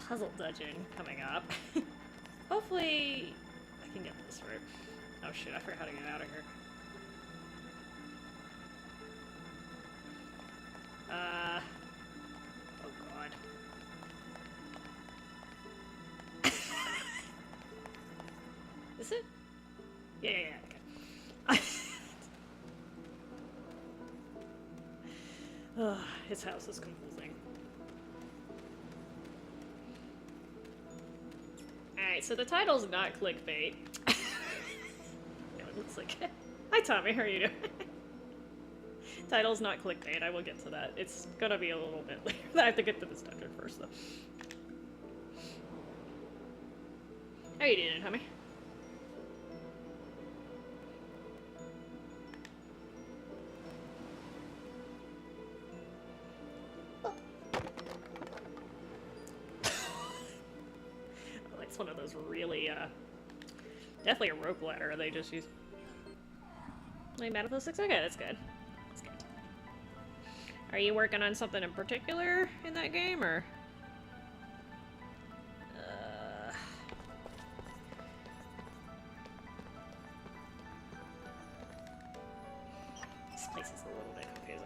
puzzle dungeon coming up. Hopefully I can get this route. Oh shit, I forgot how to get out of here. Oh god. Is it? Yeah, okay. Ugh, his house is confusing. Alright, so the title's not clickbait. Yeah, it looks like it. Hi Tommy, how are you doing? Title's not clickbait, I will get to that. It's gonna be a little bit later. I have to get to this dungeon first, though. How you doing, Tommy? One of those really, definitely a rope ladder they just use. Like Battlefield 6? Okay, that's good. That's good. Are you working on something in particular in that game, or? This place is a little bit confusing.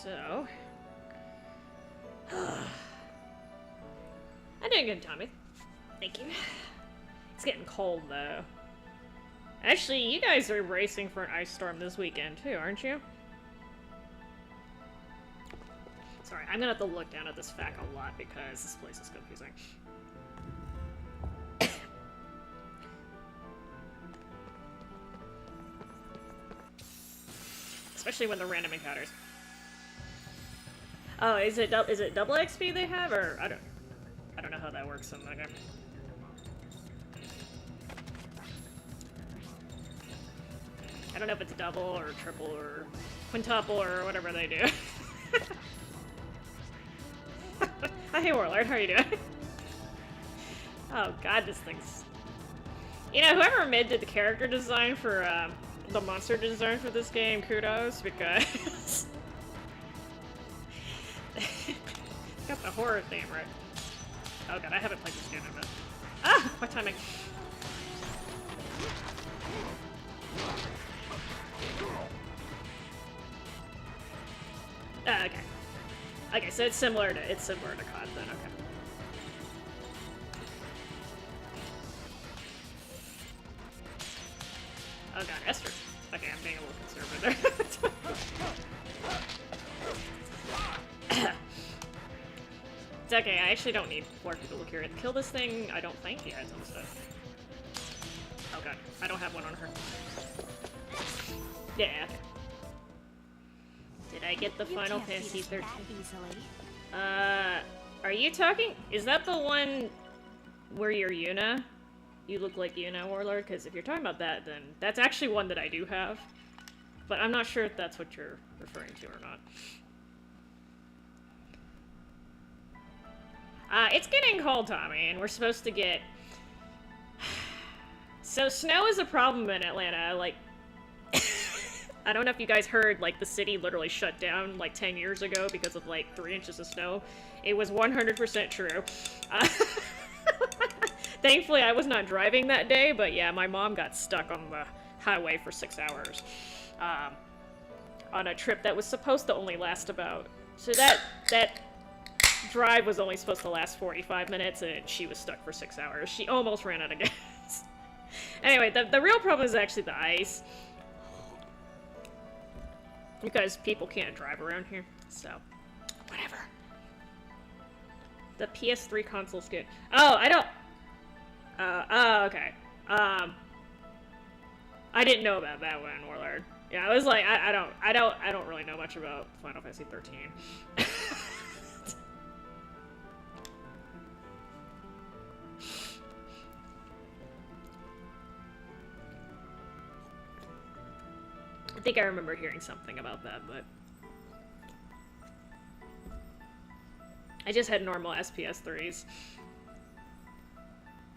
So, I'm doing good, Tommy. Thank you. It's getting cold, though. Actually, you guys are bracing for an ice storm this weekend, too, aren't you? Sorry, I'm gonna have to look down at this fact a lot because this place is confusing. Especially when the random encounters. Oh, is it double XP they have, or I don't know how that works in that game. I don't know if it's double or triple or quintuple or whatever they do. Hey Warlord, how are you doing? Oh god, this thing's... You know, whoever did the character design for the monster design for this game, kudos, because got the horror theme right. Oh god, I haven't played this game in a minute. Ah! My timing. Okay. Okay, so it's similar to COD then, okay. Oh god, Esther. Okay, I'm being a little conservative there. It's okay, I actually don't need 4 people to carry it. Kill this thing, I don't think. Yeah, it's almost dead. Oh god, I don't have one on her. Yeah, okay. Did I get the Final Fantasy 13? Are you talking? Is that the one where you're Yuna? You look like Yuna, Warlord? Because if you're talking about that, then that's actually one that I do have. But I'm not sure if that's what you're referring to or not. It's getting cold, Tommy, and we're supposed to get... So snow is a problem in Atlanta, like... I don't know if you guys heard, like, the city literally shut down, like, 10 years ago because of, like, 3 inches of snow. It was 100% true. Thankfully, I was not driving that day, but yeah, my mom got stuck on the highway for 6 hours. On a trip that was supposed to only last about... So that drive was only supposed to last 45 minutes, and she was stuck for 6 hours. She almost ran out of gas. Anyway, the real problem is actually the ice. Because people can't drive around here, so... Whatever. The PS3 console's good. Oh, I don't... oh, okay. I didn't know about that one, Warlord. Yeah, I was like, I don't really know much about Final Fantasy 13. I think I remember hearing something about that, but... I just had normal SPS 3s.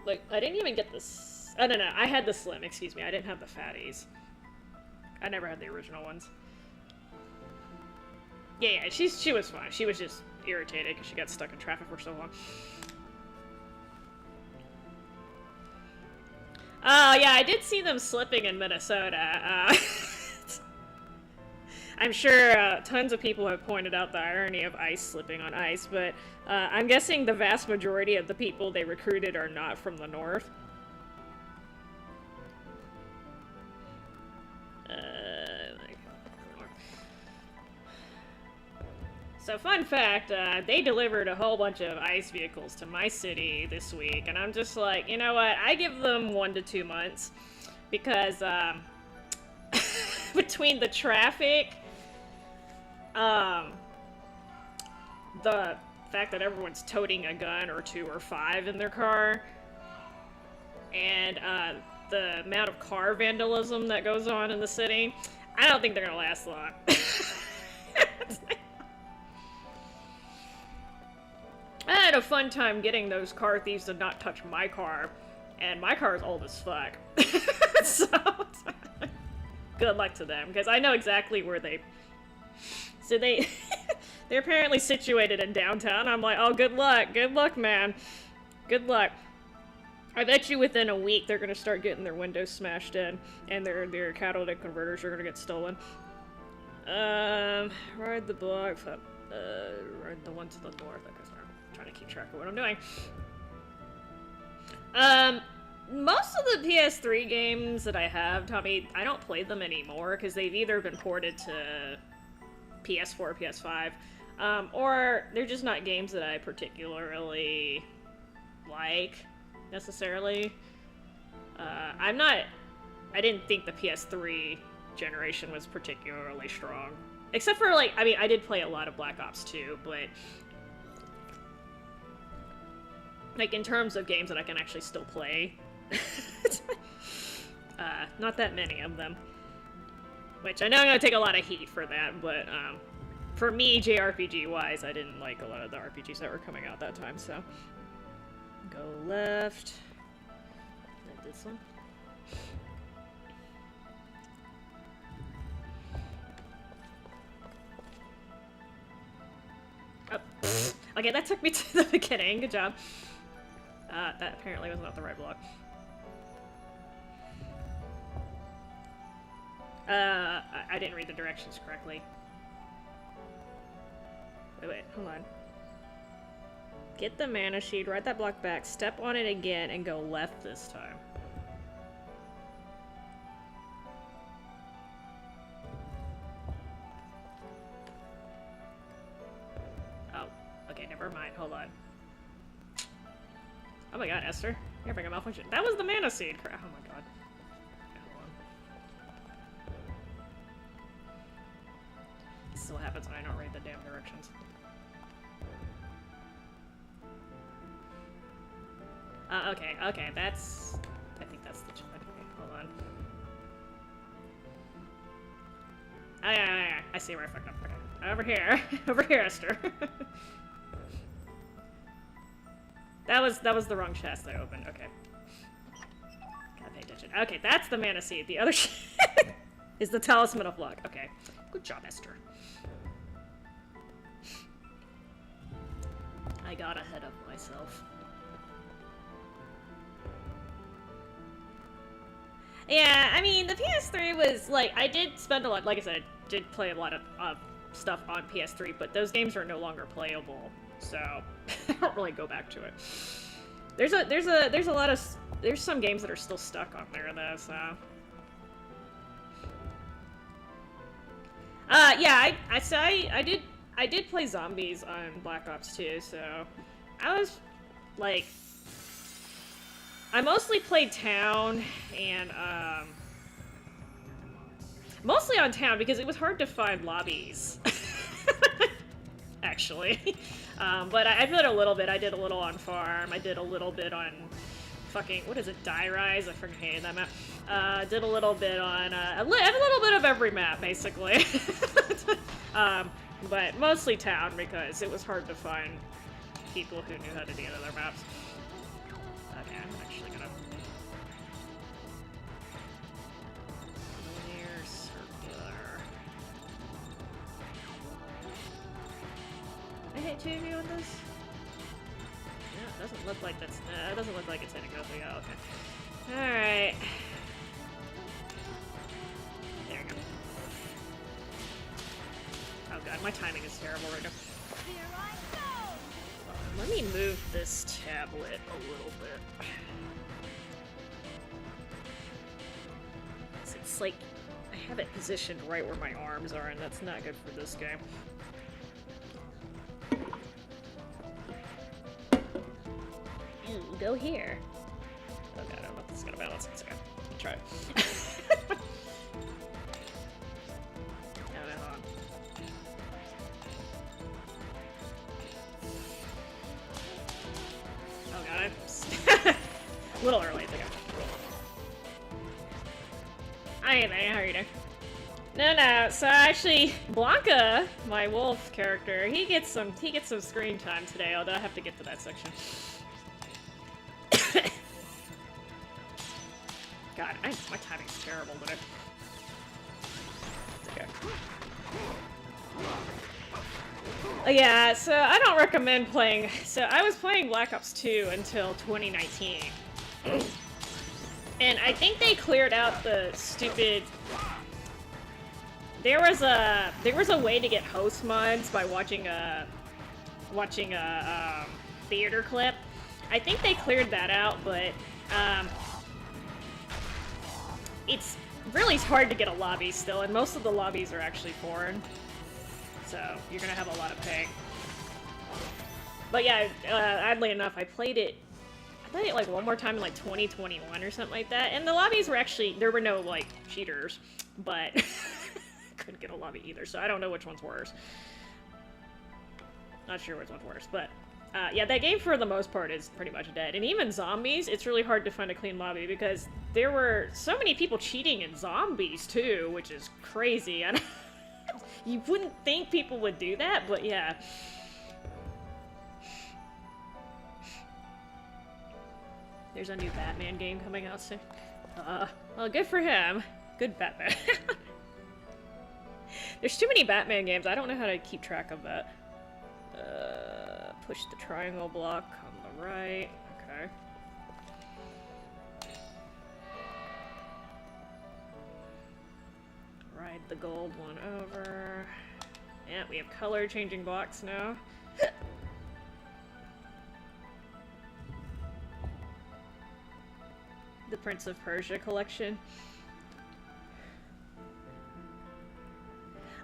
Like, I didn't even get this. Oh, no, I had the slim, excuse me. I didn't have the fatties. I never had the original ones. Yeah, she was fine. She was just irritated because she got stuck in traffic for so long. Oh, yeah, I did see them slipping in Minnesota. I'm sure tons of people have pointed out the irony of ice slipping on ice, but I'm guessing the vast majority of the people they recruited are not from the north. So fun fact, they delivered a whole bunch of ice vehicles to my city this week, and I'm just like, you know what, I give them 1 to 2 months, because between the traffic, the fact that everyone's toting a gun or 2 or 5 in their car, and the amount of car vandalism that goes on in the city, I don't think they're gonna last long. I had a fun time getting those car thieves to not touch my car, and my car is old as fuck. So, good luck to them, because I know exactly where they... So they're apparently situated in downtown. I'm like, oh, good luck, man. Good luck. I bet you within a week they're gonna start getting their windows smashed in, and their catalytic converters are gonna get stolen. Ride the block, ride the one to the north. Okay, sorry. I'm trying to keep track of what I'm doing. Most of the PS3 games that I have, Tommy, I don't play them anymore, because they've either been ported to PS4 or PS5, or they're just not games that I particularly like, necessarily. I didn't think the PS3 generation was particularly strong. Except for, like, I mean, I did play a lot of Black Ops 2, but... like, in terms of games that I can actually still play, not that many of them. Which, I know I'm gonna take a lot of heat for that, but, for me, JRPG-wise, I didn't like a lot of the RPGs that were coming out that time, so... Go left... And this one. Oh, okay, that took me to the beginning, good job. That apparently was not the right block. I didn't read the directions correctly. Wait, hold on. Get the mana sheet, ride that block back, step on it again, and go left this time. Oh, okay, never mind, hold on. Oh my god, Esther, you're having a malfunction. That was the mana seed! Oh my god. Okay, hold on. This is what happens when I don't read the damn directions. Okay, that's... I think that's the... Okay, hold on. Oh, yeah, I see where I fucked up. Okay. Over here. Over here, Esther. That was the wrong chest I opened. Okay. Gotta pay attention. Okay, that's the mana seed. The other is the talisman of luck. Okay. Good job, Esther. I got ahead of myself. Yeah, I mean, the PS3 was, like, I did spend a lot, like I said, I did play a lot of stuff on PS3, but those games are no longer playable, so I don't really go back to it. There's some games that are still stuck on there, though, so. Yeah, I did play zombies on Black Ops 2, so I was, like, I mostly played town, and, mostly on town, because it was hard to find lobbies. Actually. But I played a little bit. I did a little on farm. I did a little bit on fucking, what is it, Die Rise? I freaking hated that map. Did a little bit on, a little bit of every map, basically. But mostly town, because it was hard to find people who knew how to do other maps. Okay, I'm actually gonna... Linear, circular... I hit 2 of you on this? Yeah, it doesn't look like that's... it doesn't look like it's gonna go through. Oh, okay. Alright. There we go. Oh god, my timing is terrible right now. Let me move this tablet a little bit. It's like, I have it positioned right where my arms are, and that's not good for this game. Ooh, go here. Oh god, I don't know if this is gonna balance. It's okay. I'll try it. Hold on. Oh god, I'm a little early, I think. Hi, man, how are you doing? No, so actually, Blanca, my wolf character, he gets some screen time today, although I have to get to that section. God, my timing's terrible today. It's okay. Yeah, so I don't recommend playing... So I was playing Black Ops 2 until 2019. And I think they cleared out the stupid... There was a way to get host mods by watching a theater clip. I think they cleared that out, but it's really hard to get a lobby still, and most of the lobbies are actually foreign. So you're gonna have a lot of ping. But yeah, oddly enough, I played it like one more time in like 2021 or something like that, and the lobbies were actually, there were no like cheaters, but couldn't get a lobby either, so I don't know which one's worse. Not sure which one's worse, but yeah, that game for the most part is pretty much dead. And even zombies, it's really hard to find a clean lobby because there were so many people cheating in zombies too, which is crazy. And you wouldn't think people would do that, but yeah. There's a new Batman game coming out soon. Well, good for him. Good Batman. There's too many Batman games. I don't know how to keep track of that. Push the triangle block on the right. Okay. Ride the gold one over. Yeah, we have color changing blocks now. The Prince of Persia collection.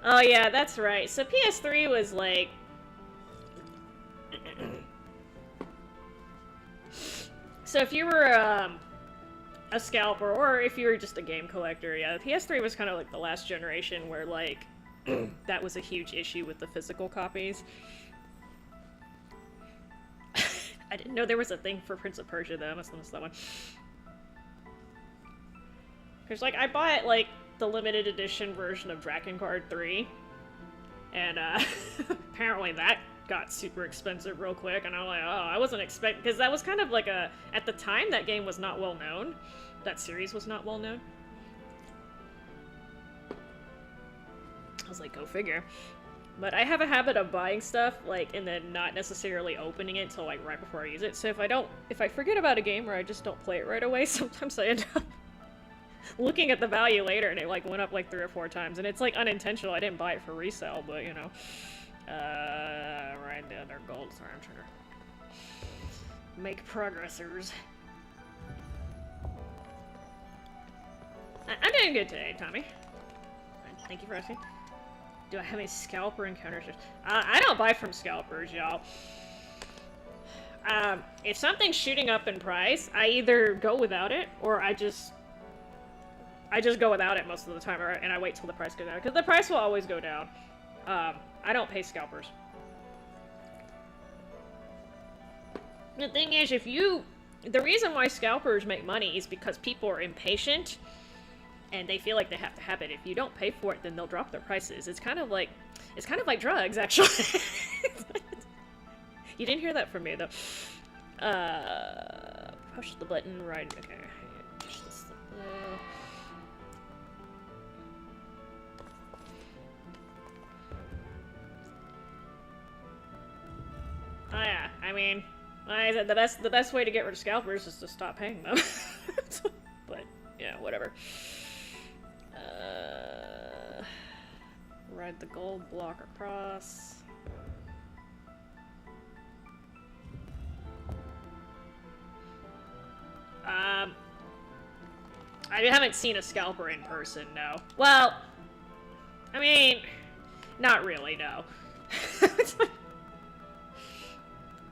Oh yeah, that's right. So PS3 was like... So if you were a scalper, or if you were just a game collector, yeah, the PS3 was kind of like the last generation where, like, that was a huge issue with the physical copies. I didn't know there was a thing for Prince of Persia, though. I must have missed that one. Because, like, I bought, like, the limited edition version of Dragon Guard 3, and, apparently that got super expensive real quick, and I'm like, oh, I wasn't expecting, because that was kind of like a, at the time, that game was not well known. That series was not well known. I was like, go figure. But I have a habit of buying stuff, like, and then not necessarily opening it until, like, right before I use it. So if I forget about a game or I just don't play it right away, sometimes I end up looking at the value later, and it, like, went up, like, 3 or 4 times. And it's, like, unintentional. I didn't buy it for resale, but, you know. Right, the other gold. Sorry, I'm trying to make progressors. I'm doing good today, Tommy. Thank you for asking. Do I have any scalper encounters? I don't buy from scalpers, y'all. If something's shooting up in price, I either go without it, or I just go without it most of the time, and I wait till the price goes down, because the price will always go down. I don't pay scalpers. The thing is, the reason why scalpers make money is because people are impatient, and they feel like they have to have it. If you don't pay for it, then they'll drop their prices. It's kind of like drugs, actually. You didn't hear that from me, though. Push the button, right, okay. Push this, Oh yeah, I mean, like I said, the best way to get rid of scalpers is to stop paying them. But, yeah, whatever. Ride the gold block across. I haven't seen a scalper in person, no. Well, I mean, not really, no.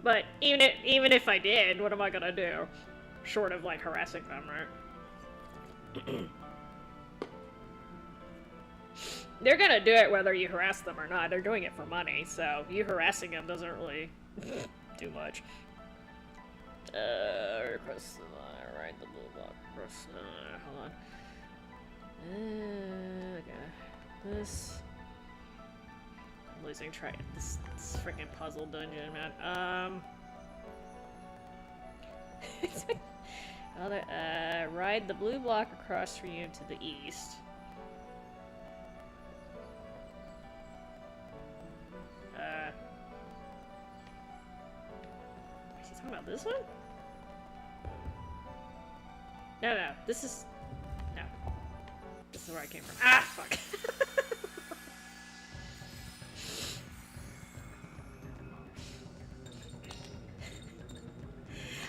But even if I did, what am I gonna do? Short of, like, harassing them, right? They're gonna do it whether you harass them or not. They're doing it for money, so you harassing them doesn't really do much. Press right the blue block. Press. Hold on. Okay. This. I'm losing track. This freaking puzzle dungeon, man. Ride the blue block across for you to the east. Is he talking about this one? No, this is... No. This is where I came from. Ah, fuck!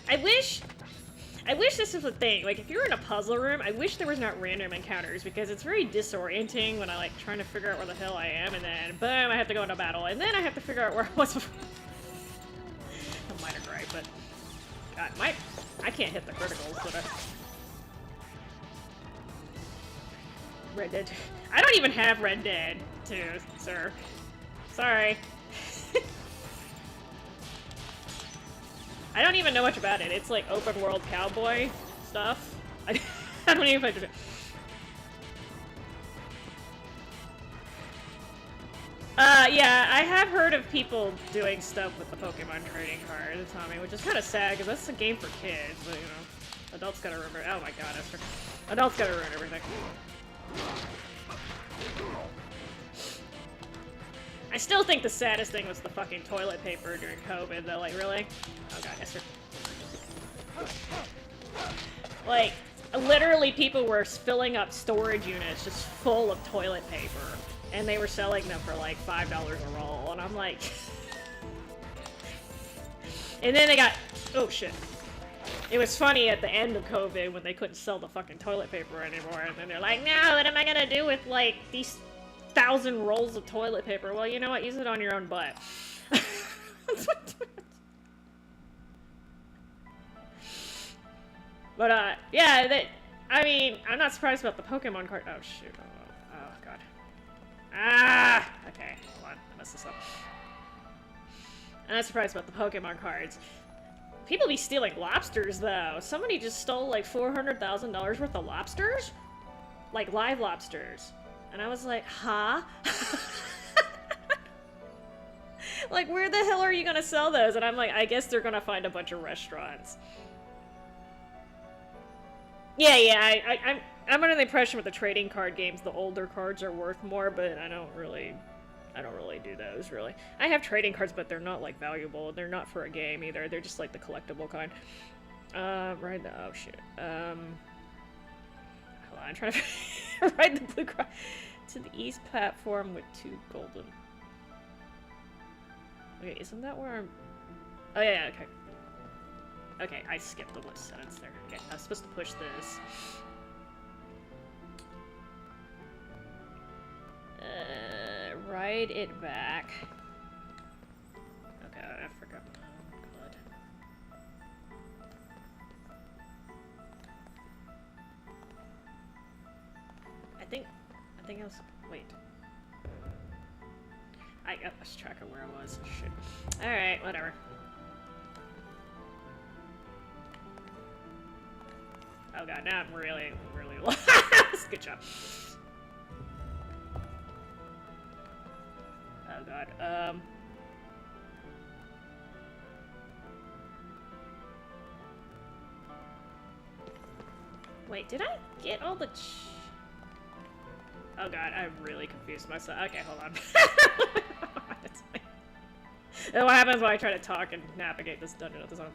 I wish this was a thing. Like, if you're in a puzzle room, I wish there was not random encounters, because it's very disorienting when I, like, trying to figure out where the hell I am, and then, boom, I have to go into battle, and then I have to figure out where I was before. A minor gripe, but... God, I can't hit the criticals, but Red Dead 2. I don't even have Red Dead 2, sir. Sorry. I don't even know much about it. It's like open world cowboy stuff. I don't even know if I do it. Yeah, I have heard of people doing stuff with the Pokemon trading cards, Tommy, which is kind of sad, because that's a game for kids, but, you know, adults gotta ruin. Oh my god, Esther. Adults gotta ruin everything. I still think the saddest thing was the fucking toilet paper during COVID, though, like, really? Oh god, Esther. Like, literally people were filling up storage units just full of toilet paper, and they were selling them for, like, $5 a roll, and I'm like... And then they got... Oh, shit. It was funny at the end of COVID when they couldn't sell the fucking toilet paper anymore, and then they're like, no, what am I gonna do with, like, these 1,000 rolls of toilet paper? Well, you know what? Use it on your own butt. But, yeah, I mean, I'm not surprised about the Pokemon card. Oh, shoot. Oh, God. Ah! Okay, hold on. I messed this up. I'm not surprised about the Pokemon cards. People be stealing lobsters, though. Somebody just stole, like, $400,000 worth of lobsters? Like, live lobsters. And I was like, huh? Like, where the hell are you gonna sell those? And I'm like, I guess they're gonna find a bunch of restaurants. Yeah, I'm under the impression with the trading card games, the older cards are worth more, but I don't really do those, really. I have trading cards, but they're not, like, valuable. They're not for a game, either. They're just, like, the collectible kind. Ride the... Oh, shit. Hold on, I'm trying to ride the blue cross to the east platform with 2 golden... Okay, isn't that where I'm... Oh, yeah, okay. Okay, I skipped the one sentence there. Okay, I was supposed to push this. Ride it back. Okay, I forgot. Oh, God. I think I was... Wait. I lost track of where I was. Shit. Alright, whatever. Oh god, now I'm really lost. Good job. Oh god, Wait, did I get all the oh god, I really confused myself. Okay, hold on. That's what happens when I try to talk and navigate this dungeon at the time.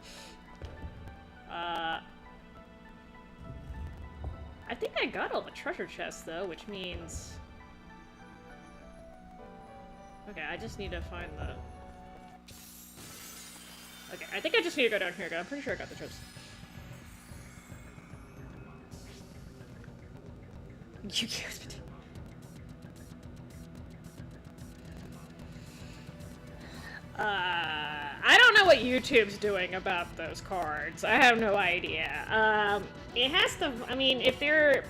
I think I got all the treasure chests though, which means... Okay, I just need to find the... Okay, I think I just need to go down here again. I'm pretty sure I got the chips. You can't... I don't know what YouTube's doing about those cards. I have no idea. It has to, I mean, if they're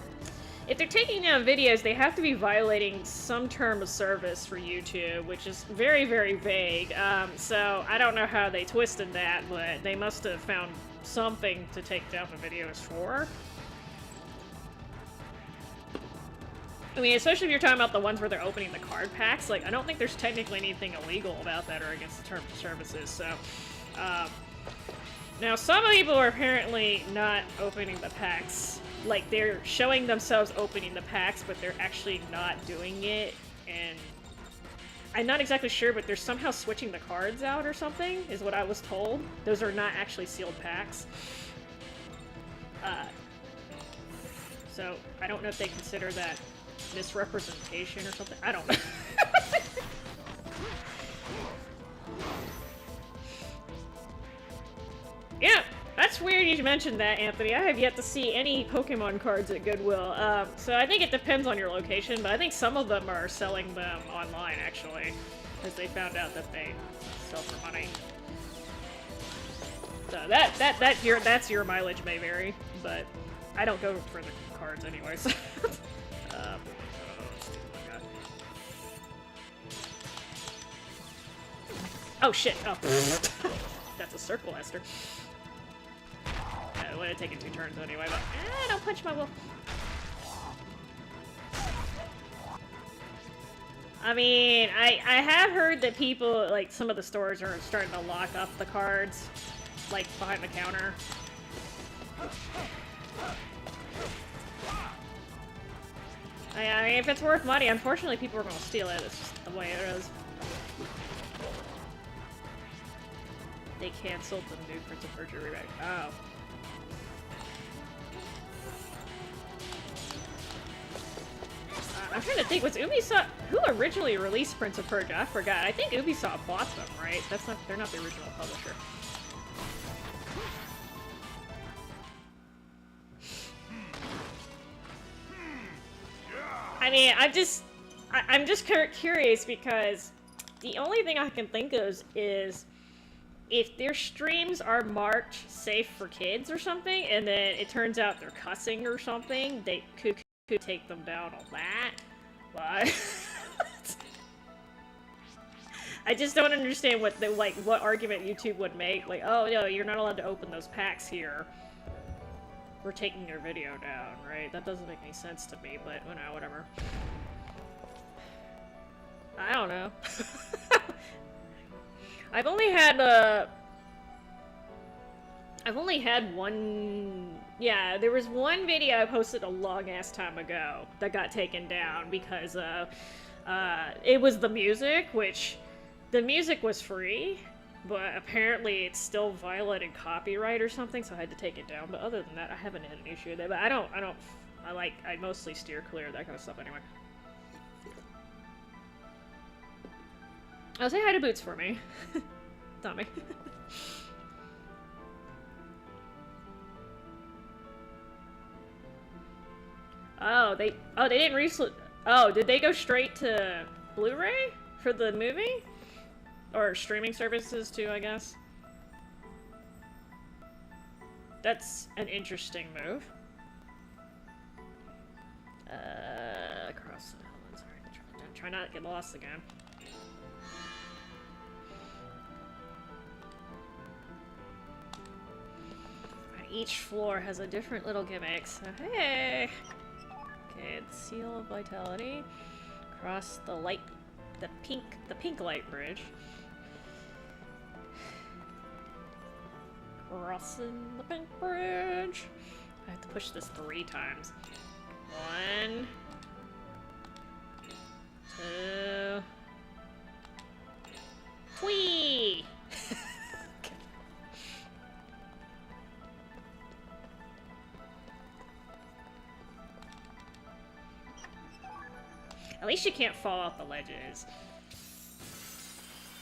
taking down videos, they have to be violating some term of service for YouTube, which is very, very vague. So I don't know how they twisted that, but they must have found something to take down the videos for. I mean, especially if you're talking about the ones where they're opening the card packs, like, I don't think there's technically anything illegal about that or against the terms of services, so, now, some people are apparently not opening the packs. Like, they're showing themselves opening the packs, but they're actually not doing it, and I'm not exactly sure, but they're somehow switching the cards out or something, is what I was told. Those are not actually sealed packs. So, I don't know if they consider that misrepresentation or something. I don't know. Yeah, that's weird you mentioned that, Anthony. I have yet to see any Pokemon cards at Goodwill. So I think it depends on your location, but I think some of them are selling them online, actually, because they found out that they sell for money. So that's your mileage may vary, but I don't go for the cards anyway, so... Oh shit! Oh, that's a circle, Esther. Yeah, it would have taken 2 turns anyway, but don't punch my wolf. I mean, I have heard that people, like, some of the stores are starting to lock up the cards, like, behind the counter. I mean, if it's worth money, unfortunately people are gonna steal it. It's just the way it is. They canceled the new Prince of Persia remake. Oh. I'm trying to think, was Ubisoft... Who originally released Prince of Persia? I forgot. I think Ubisoft bought them, right? That's not... They're not the original publisher. I mean, I'm just curious because the only thing I can think of is if their streams are marked safe for kids or something, and then it turns out they're cussing or something, they could take them down on that. But I just don't understand what what argument YouTube would make. Like, oh no, you're not allowed to open those packs here. We're taking your video down, right? That doesn't make any sense to me, but you know, whatever. I don't know. I've only had one... Yeah, there was one video I posted a long-ass time ago that got taken down because, it was the music, which... The music was free, but apparently it's still violated copyright or something, so I had to take it down. But other than that, I haven't had an issue with it. But I mostly steer clear of that kind of stuff anyway. Oh, say hi to Boots for me. Tommy. They didn't recently... Oh, did they go straight to Blu-ray for the movie? Or streaming services too, I guess? That's an interesting move. Across the island, sorry. Try not to get lost again. Each floor has a different little gimmick, so hey! Okay, the Seal of Vitality. Cross the light, the pink light bridge. Crossing the pink bridge. I have to push this 3 times. 1, 2... Whee! At least you can't fall off the ledges.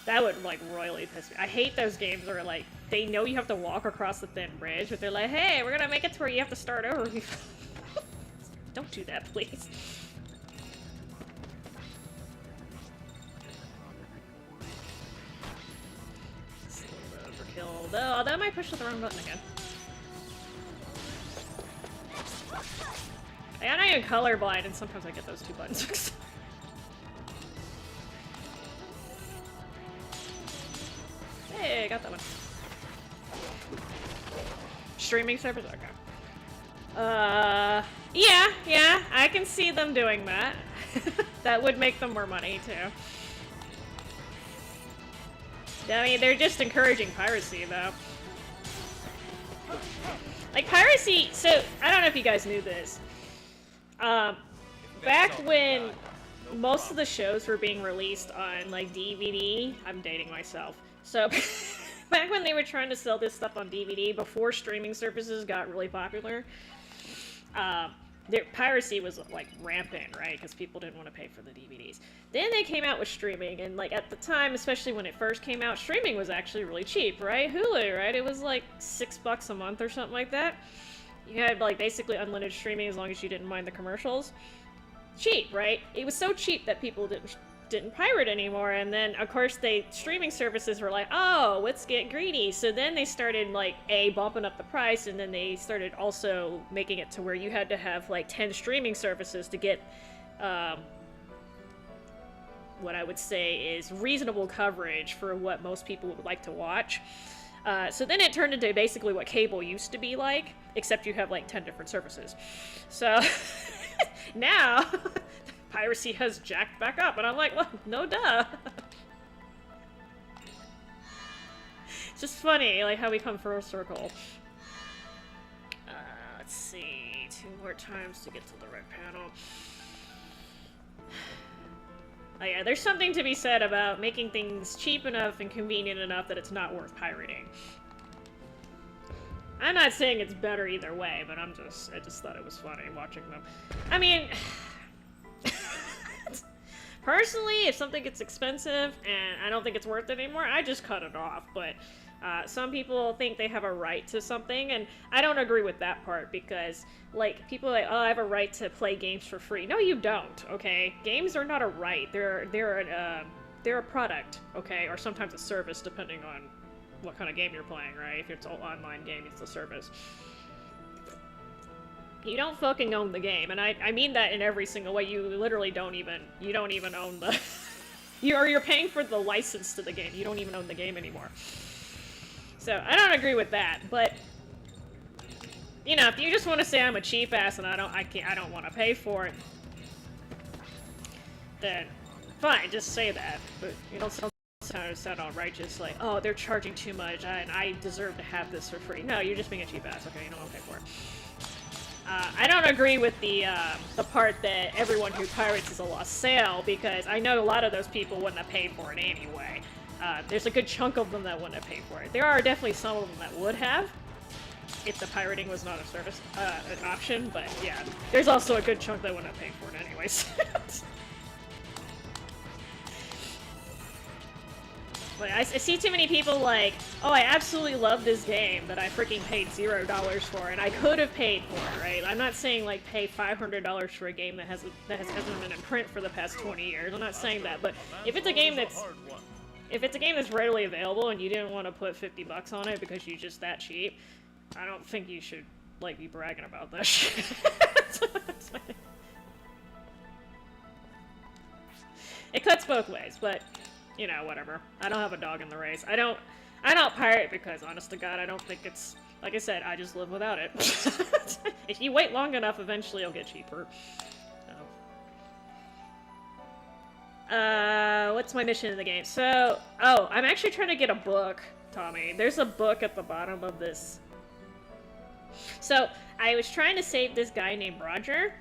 That would, like, royally piss me. I hate those games where, like, they know you have to walk across the thin bridge, but they're like, hey, we're gonna make it to where you have to start over. Don't do that, please. It's a little bit overkill, though. Although I might push the wrong button again. I'm not even colorblind, and sometimes I get those 2 buttons mixed up. Hey, I got that one. Streaming service? Okay. Yeah, I can see them doing that. That would make them more money, too. I mean, they're just encouraging piracy, though. Like, piracy, so, I don't know if you guys knew this. Back when most of the shows were being released on, like, DVD, I'm dating myself. So, back when they were trying to sell this stuff on DVD, before streaming services got really popular, piracy was, like, rampant, right? Because people didn't want to pay for the DVDs. Then they came out with streaming, and, like, at the time, especially when it first came out, streaming was actually really cheap, right? Hulu, right? It was, like, $6 a month or something like that. You had, like, basically unlimited streaming as long as you didn't mind the commercials. Cheap, right? It was so cheap that people didn't pirate anymore, and then of course streaming services were like, oh, let's get greedy. So then they started, like, bumping up the price, and then they started also making it to where you had to have like 10 streaming services to get what I would say is reasonable coverage for what most people would like to watch. So then it turned into basically what cable used to be like, except you have like 10 different services. So now piracy has jacked back up, and I'm like, well, no duh. It's just funny, like, how we come full circle. Let's see, 2 more times to get to the right panel. Oh yeah, there's something to be said about making things cheap enough and convenient enough that it's not worth pirating. I'm not saying it's better either way, but I just thought it was funny watching them. I mean, personally, if something gets expensive and I don't think it's worth it anymore, I just cut it off. But some people think they have a right to something, and I don't agree with that part, because, like, people are like, oh, I have a right to play games for free. No, you don't, okay? Games are not a right. They're a product, okay? Or sometimes a service, depending on what kind of game you're playing, right? If it's an online game, it's a service. You don't fucking own the game, and I mean that in every single way. You literally don't even own the... you're paying for the license to the game. You don't even own the game anymore. So, I don't agree with that, but... You know, if you just want to say I'm a cheap ass and I don't want to pay for it, then fine, just say that. But you don't sound outrageous, like, oh, they're charging too much and I deserve to have this for free. No, you're just being a cheap ass, okay? You don't want to pay for it. I don't agree with the part that everyone who pirates is a lost sale, because I know a lot of those people wouldn't have paid for it anyway. There's a good chunk of them that wouldn't have paid for it. There are definitely some of them that would have, if the pirating was not a service, an option, but yeah, there's also a good chunk that wouldn't have paid for it anyways. But I see too many people like, oh, I absolutely love this game that I freaking paid $0 for, and I could have paid for it, right? I'm not saying, like, pay $500 for a game that hasn't been in print for the past 20 years. I'm not saying that, but if it's a game that's readily available and you didn't want to put $50 on it because you're just that cheap, I don't think you should, like, be bragging about that shit. It cuts both ways, but, you know, whatever. I don't have a dog in the race. I don't pirate because, honest to God, I don't think it's, like I said, I just live without it. If you wait long enough, eventually it'll get cheaper. What's my mission in the game? So, oh, I'm actually trying to get a book, Tommy. There's a book at the bottom of this. So I was trying to save this guy named Roger,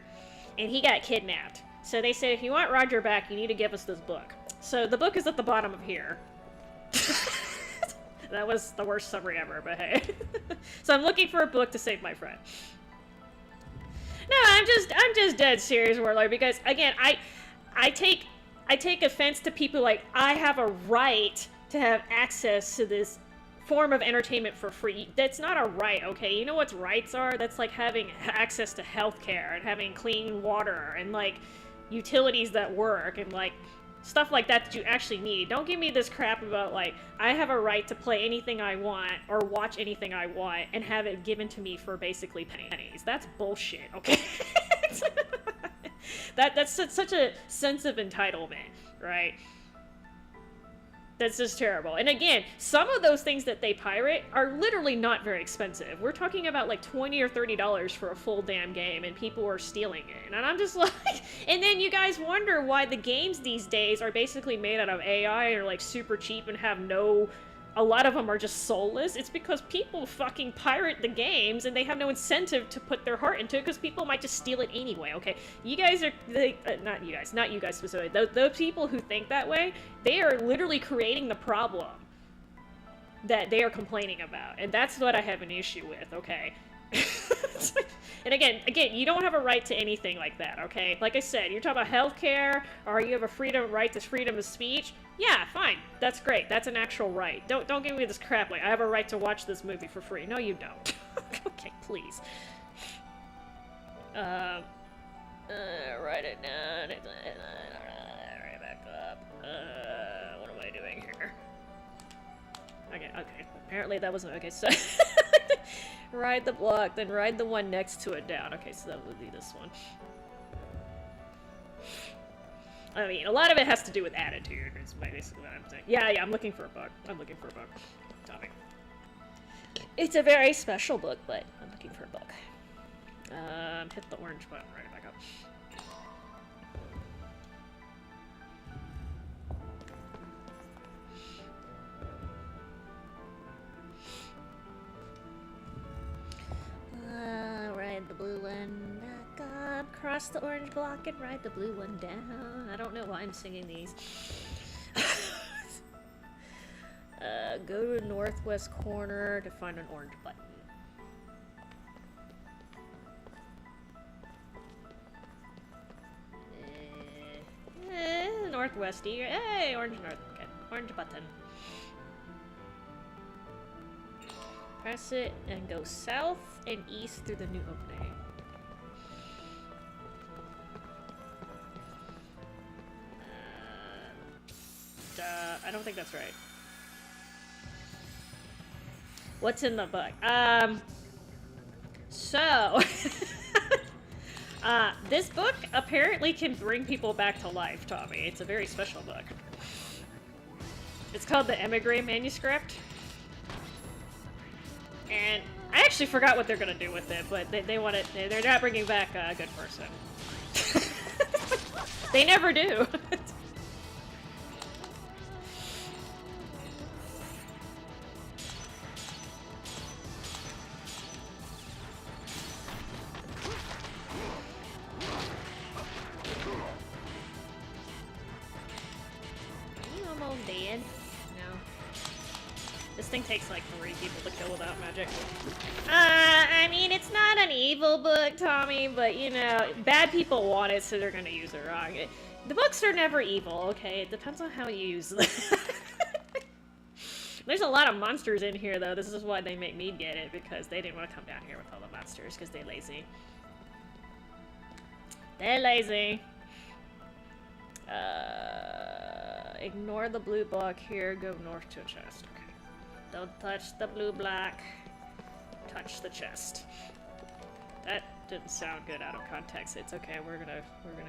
and he got kidnapped. So they said, if you want Roger back, you need to give us this book. So the book is at the bottom of here. That was the worst summary ever, but hey. So I'm looking for a book to save my friend. No, I'm just dead serious, Warlord, because again, I take offense to people like, I have a right to have access to this form of entertainment for free. That's not a right, okay? You know what rights are? That's like having access to healthcare and having clean water and like utilities that work and like stuff like that you actually need. Don't give me this crap about like, I have a right to play anything I want or watch anything I want and have it given to me for basically pennies. That's bullshit, okay? That's such a sense of entitlement, right? That's just terrible. And again, some of those things that they pirate are literally not very expensive. We're talking about like $20 or $30 for a full damn game, and people are stealing it. And I'm just like, and then you guys wonder why the games these days are basically made out of AI and are like super cheap and have no, a lot of them are just soulless. It's because people fucking pirate the games and they have no incentive to put their heart into it because people might just steal it anyway, okay? You guys are, not you guys specifically, those people who think that way, they are literally creating the problem that they are complaining about. And that's what I have an issue with, okay? And again, you don't have a right to anything like that, okay? Like I said, you're talking about healthcare, or you have a right to freedom of speech. Yeah, fine. That's great. That's an actual right. Don't give me this crap like, I have a right to watch this movie for free. No, you don't. Okay, please. Write it down. Right back up. What am I doing here? Okay. Apparently that wasn't okay, so... Ride the block, then ride the one next to it down. Okay, so that would be this one. I mean, a lot of it has to do with attitude, is basically what I'm saying. Yeah, I'm looking for a book. Tommy. It's a very special book, but I'm looking for a book. Hit the orange button, right back up. Ride the blue one back up, cross the orange block and ride the blue one down. I don't know why I'm singing these. Go to northwest corner to find an orange button. Northwesty. Hey, orange north. Okay, orange button. Press it and go south and east through the new opening. I don't think that's right. What's in the book? So... this book apparently can bring people back to life, Tommy. It's a very special book. It's called the Emigre Manuscript. And I actually forgot what they're gonna do with it, but they want it. They're not bringing back a good person. They never do. Dead? No. This thing takes like 3 people to kill without magic. I mean, it's not an evil book, Tommy, but you know, bad people want it, so they're gonna use it wrong. The books are never evil, okay? It depends on how you use them. There's a lot of monsters in here, though. This is why they make me get it, because they didn't want to come down here with all the monsters, because they're lazy. They're lazy. Ignore the blue block here, go north to a chest. Okay. Don't touch the blue block. Touch the chest. That didn't sound good out of context. It's okay, we're gonna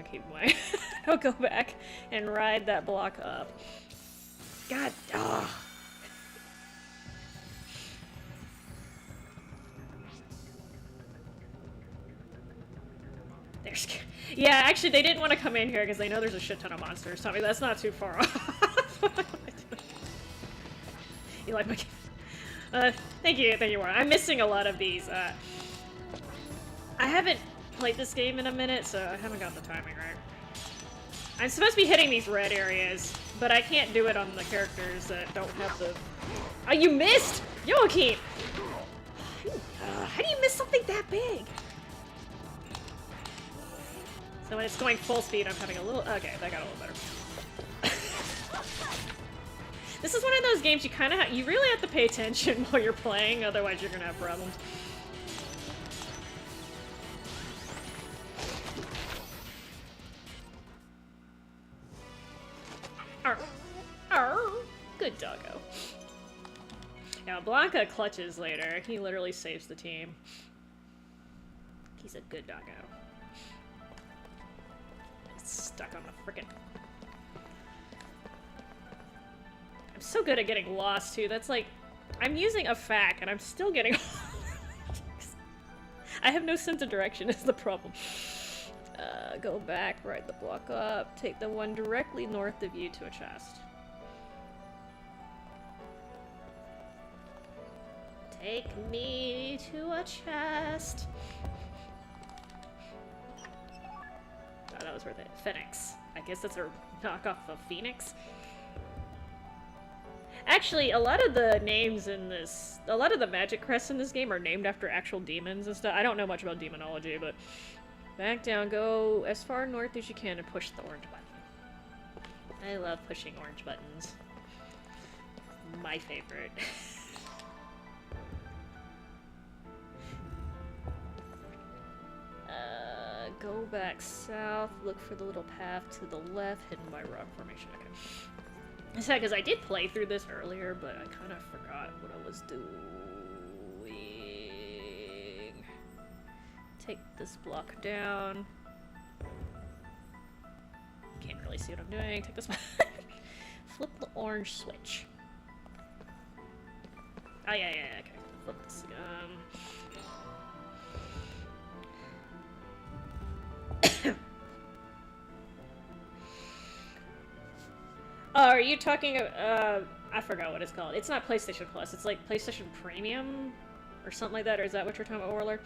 keep going. I'll go back and ride that block up. God, They're scared. Yeah, actually, they didn't want to come in here because they know there's a shit ton of monsters. Tommy, that's not too far off. You like my game? Thank you, Warren. I'm missing a lot of these. I haven't played this game in a minute, so I haven't got the timing right. I'm supposed to be hitting these red areas, but I can't do it on the characters that don't have the... Oh, you missed! Joachim! How do you miss something that big? So when it's going full speed, I'm having a little... Okay, that got a little better. This is one of those games you kind of you really have to pay attention while you're playing, otherwise you're gonna have problems. Arr. Arr. Good doggo. Now, Blanca clutches later. He literally saves the team. He's a good doggo. He's stuck on the frickin'... I'm so good at getting lost, too. That's like... I'm using a FAQ, and I'm still getting... I have no sense of direction, is the problem. Go back, ride the block up, take the one directly north of you to a chest. Take me to a chest. Oh, that was worth it. Phoenix. I guess that's a knockoff of Phoenix. Actually, a lot of the names in this, a lot of the magic crests in this game are named after actual demons and stuff. I don't know much about demonology, but back down, go as far north as you can and push the orange button. I love pushing orange buttons. My favorite. Go back south, look for the little path to the left, hidden by rock formation. Okay. It's sad because I did play through this earlier, but I kind of forgot what I was doing. Take this block down. Can't really see what I'm doing. Take this. Flip the orange switch. Oh yeah, okay. Flip this. Oh, are you talking I forgot what it's called. It's not PlayStation Plus. It's like PlayStation Premium or something like that. Or is that what you're talking about, Warler?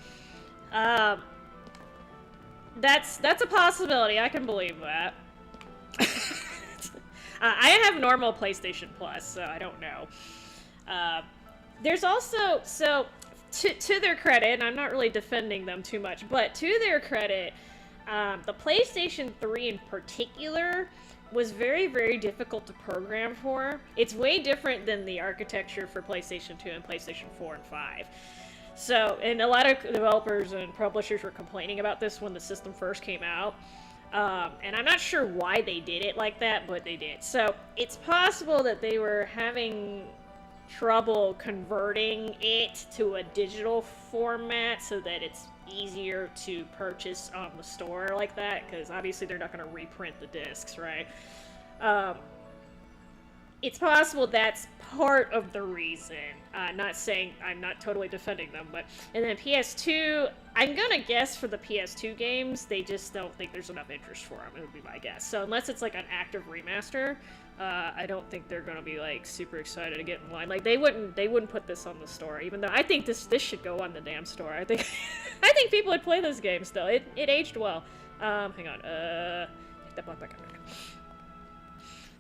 That's a possibility. I can believe that. I have normal PlayStation Plus, so I don't know. There's also, so to their credit, and I'm not really defending them too much, but to their credit, the PlayStation 3 in particular was very, very difficult to program for. It's way different than the architecture for PlayStation 2 and PlayStation 4 and 5. So, and a lot of developers and publishers were complaining about this when the system first came out. And I'm not sure why they did it like that, but they did. So, it's possible that they were having trouble converting it to a digital format so that it's easier to purchase on the store like that, because obviously they're not going to reprint the discs, right? It's possible that's part of the reason. Not saying, I'm not totally defending them, but... And then PS2, I'm gonna guess for the PS2 games, they just don't think there's enough interest for them, it would be my guess. So unless it's like an active remaster, I don't think they're gonna be like super excited to get in line. Like they wouldn't put this on the store, even though I think this should go on the damn store. I think I think people would play this game still. It aged well. Hang on. Take that block back up.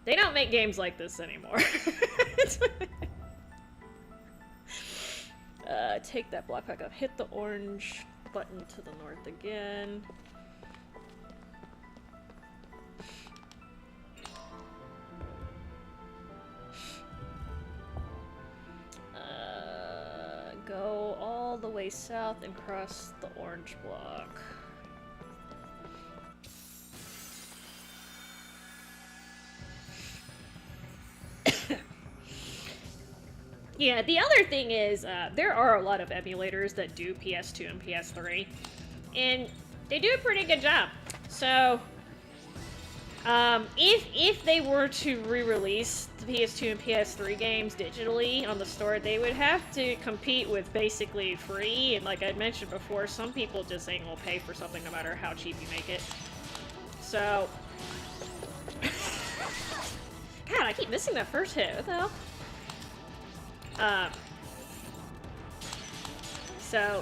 They don't make games like this anymore. Take that block back up. Hit the orange button to the north again. Go all the way south and cross the orange block. Yeah, the other thing is, there are a lot of emulators that do PS2 and PS3, and they do a pretty good job. So, if they were to re-release the PS2 and PS3 games digitally on the store, they would have to compete with basically free, and like I mentioned before, some people just ain't gonna pay for something no matter how cheap you make it. So, God, I keep missing that first hit, what the hell? So,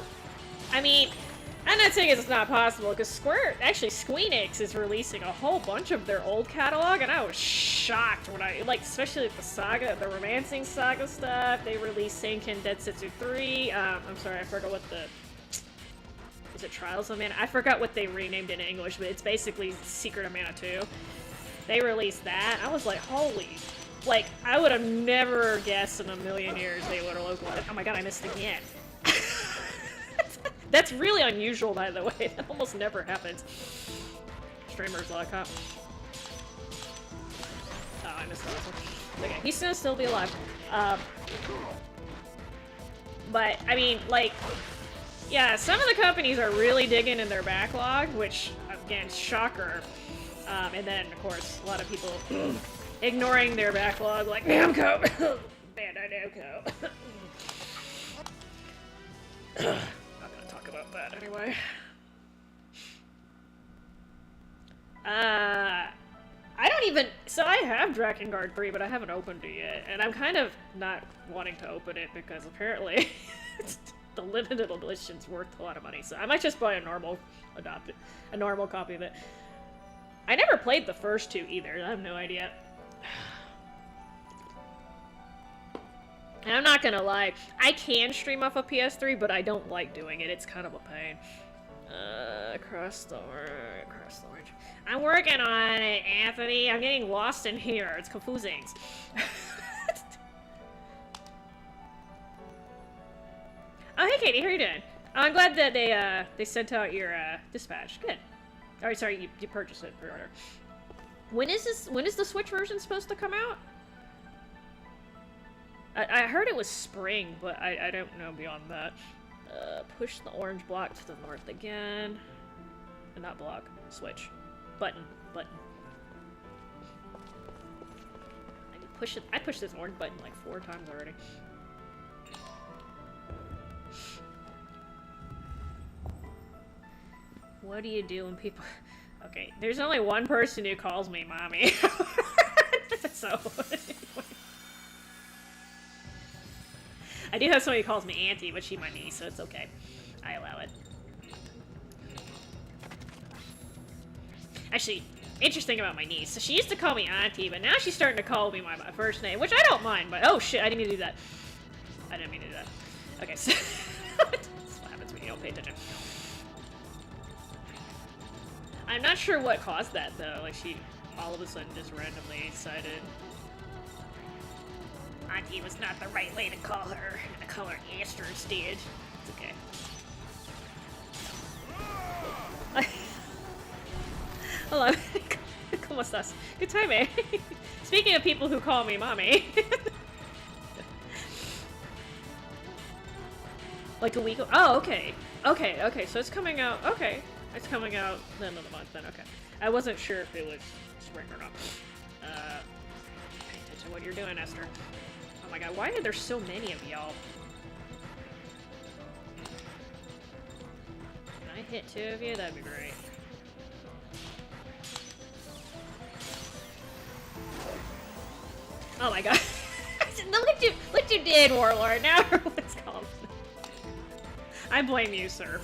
I mean, I'm not saying it's not possible, because Squeenix is releasing a whole bunch of their old catalog, and I was shocked when like, especially like the Saga, the Romancing Saga stuff. They released Seiken Densetsu 3. I'm sorry, I forgot what the... Is it Trials of Mana? I forgot what they renamed it in English, but it's basically Secret of Mana 2. They released that. I was like, holy... Like, I would have never guessed in a million years they would have localized. Oh my god, I missed again. That's really unusual, by the way. That almost never happens. Streamers lock up. Oh, I missed that one. Okay, he's gonna still be alive. But, I mean, like... Yeah, some of the companies are really digging in their backlog, which, again, shocker. And then, of course, a lot of people ignoring their backlog, like Namco! Bandai Namco. Not gonna talk about that anyway. I don't even... So I have Drakengard 3, but I haven't opened it yet. And I'm kind of not wanting to open it because apparently the limited edition's worth a lot of money. So I might just buy a normal copy of it. I never played the first two either. I have no idea. And I'm not gonna lie, I can stream off of PS3, but I don't like doing it. It's kind of a pain. Cross the orange. I'm working on it, Anthony. I'm getting lost in here. It's confusing. Oh, hey, Katie. How are you doing? I'm glad that they sent out your dispatch. Good. Oh, sorry, you purchased it pre-order. When is the Switch version supposed to come out? I heard it was spring, but I don't know beyond that. Push the orange block to the north again. Not block. Switch. Button. I pushed this orange button like 4 times already. What do you do when people... Okay, there's only one person who calls me mommy. So... I do have somebody who calls me auntie, but she's my niece, so it's okay. I allow it. Actually, interesting about my niece. So she used to call me auntie, but now she's starting to call me my first name, which I don't mind, but oh shit, I didn't mean to do that. I didn't mean to do that. Okay, so... That's what happens when you don't pay attention. I'm not sure what caused that, though. Like, she all of a sudden just randomly decided... Auntie was not the right way to call her. I'm gonna call her Esther instead. It's okay. Hello. ¿Cómo estás? Good time, eh? Speaking of people who call me mommy. Like a week ago. Oh, okay. Okay, so it's coming out. Okay. It's coming out the end of the month then, okay. I wasn't sure if it was spring or not. Pay attention to what you're doing, Esther. Oh my god, why are there so many of y'all? Can I hit 2 of you? That'd be great. Oh my god. Look what you did, Warlord. Now everyone's calling. I blame you, sir.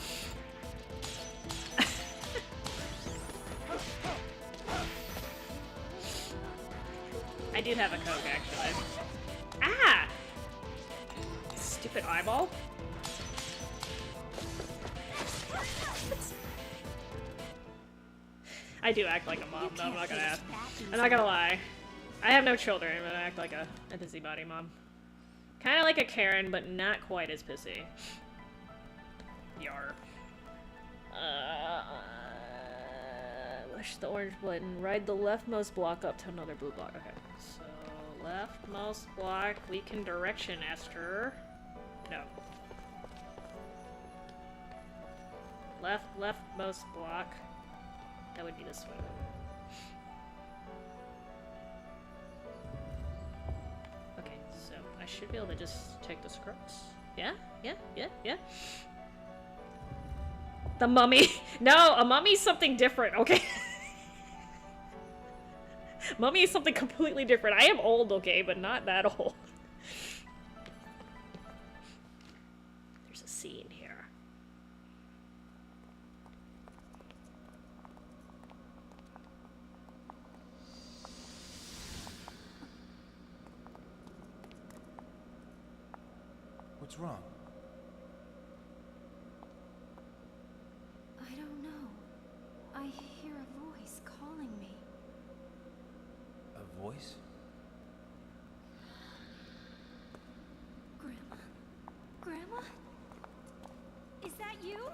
I do have a Coke, actually. Ah! Stupid eyeball. I do act like a mom, though. I'm not gonna lie. I have no children, but I act like a busybody mom. Kind of like a Karen, but not quite as pissy. Yar. Push the orange button. Ride the leftmost block up to another blue block. Okay, so leftmost block. We can direction Esther. No. Leftmost block. That would be this way. Okay, so I should be able to just take this across. Yeah. The mummy. No, a mummy's something different, okay? Mummy is something completely different. I am old, okay, but not that old. There's a C in here. What's wrong? I don't know. I hear a voice calling me. A voice? Grandma? Grandma? Is that you?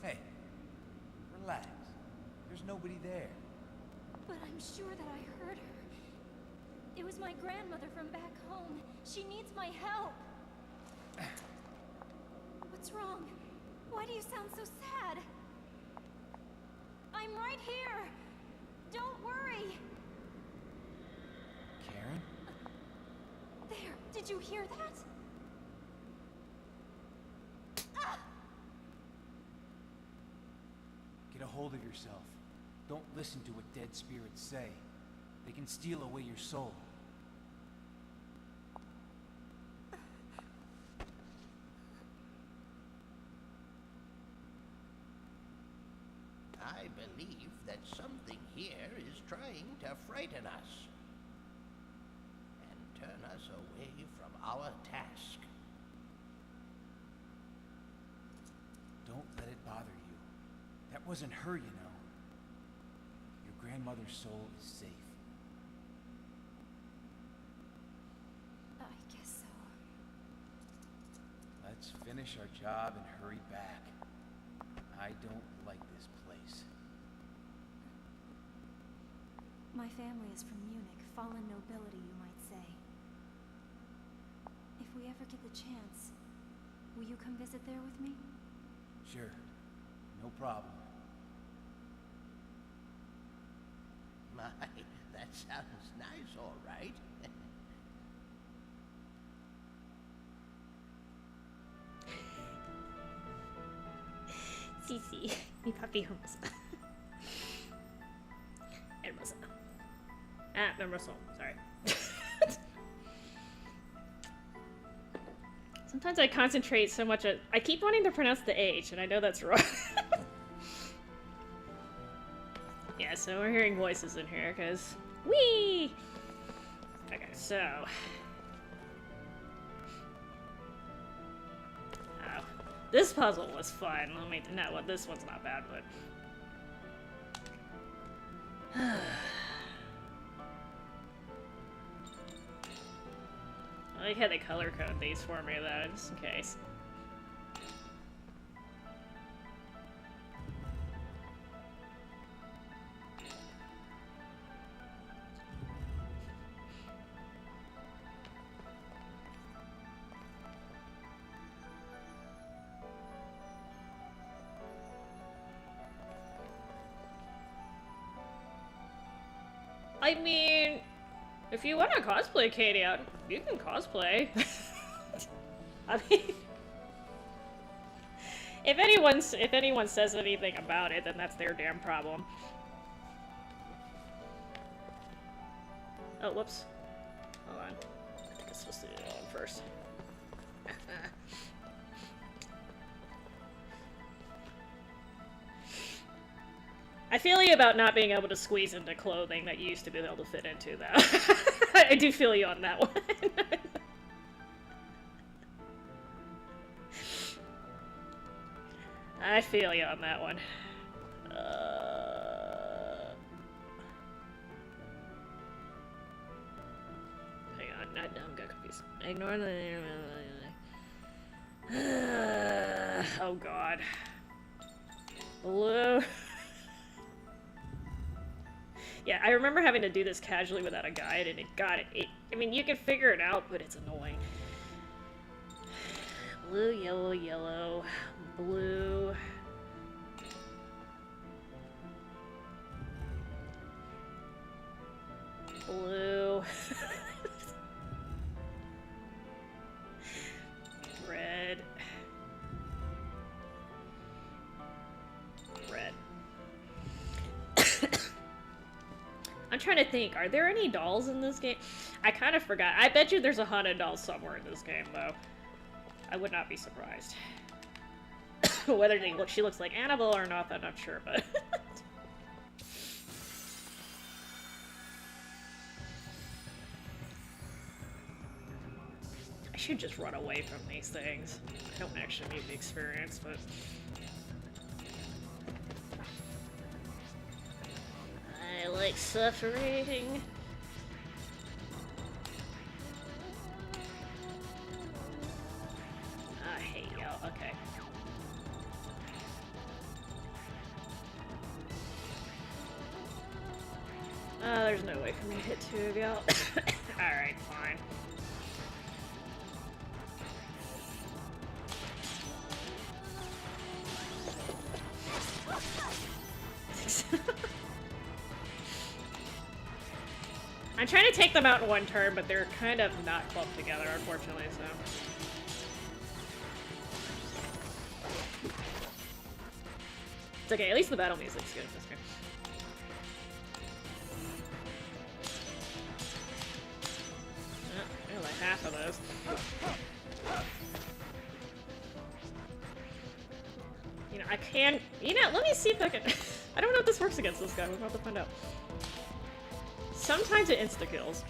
Hey, relax. There's nobody there. But I'm sure that I heard her. It was my grandmother from back home. She needs my help. What's wrong? Why do you sound so sad? I'm right here. Don't worry. Karen? There. Did you hear that? Ah! Get a hold of yourself. Don't listen to what dead spirits say. They can steal away your soul. I believe that something here is trying to frighten us and turn us away from our task. Don't let it bother you. That wasn't her, you know. Your grandmother's soul is safe. I guess so. Let's finish our job and hurry back. I don't like this place. My family is from Munich, fallen nobility, you might say. If we ever get the chance, will you come visit there with me? Sure. No problem. My, that sounds nice, all right. Sí, sí, mi papi hermosa. Hermosa. Ah, hermoso, sorry. Sometimes I concentrate so much I keep wanting to pronounce the H, and I know that's wrong. Yeah, so we're hearing voices in here, because... Whee! Okay, so... Oh. This puzzle was fun. Let me... No, well, this one's not bad, but... I like how they color code these for me, though, just in case. I mean, if you want to cosplay Katie out, you can cosplay. I mean, if anyone says anything about it, then that's their damn problem. Oh, whoops. Hold on. I think I'm supposed to do that one first. I feel you about not being able to squeeze into clothing that you used to be able to fit into, though. I do feel you on that one. I feel you on that one. Hang on, I'm got confused. Ignore the... oh god. Blue... Yeah, I remember having to do this casually without a guide, and I mean, you can figure it out, but it's annoying. Blue, yellow, yellow, blue. Blue. Red. Red. I'm trying to think, are there any dolls in this game? I kind of forgot. I bet you there's a haunted doll somewhere in this game, though. I would not be surprised. Whether she looks like Annabelle or not, I'm not sure, but... I I should just run away from these things. I don't actually need the experience, but... I like suffering. I hate y'all. Okay. There's no way for me to hit two of y'all. Alright, fine. I'm trying to take them out in one turn, but they're kind of not clumped together, unfortunately, so... It's okay, at least the battle music's good. That's good. Oh, like half of those. You know, I can... You know, let me see if I can... I don't know if this works against this guy. We're about to find out. Sometimes it insta-kills.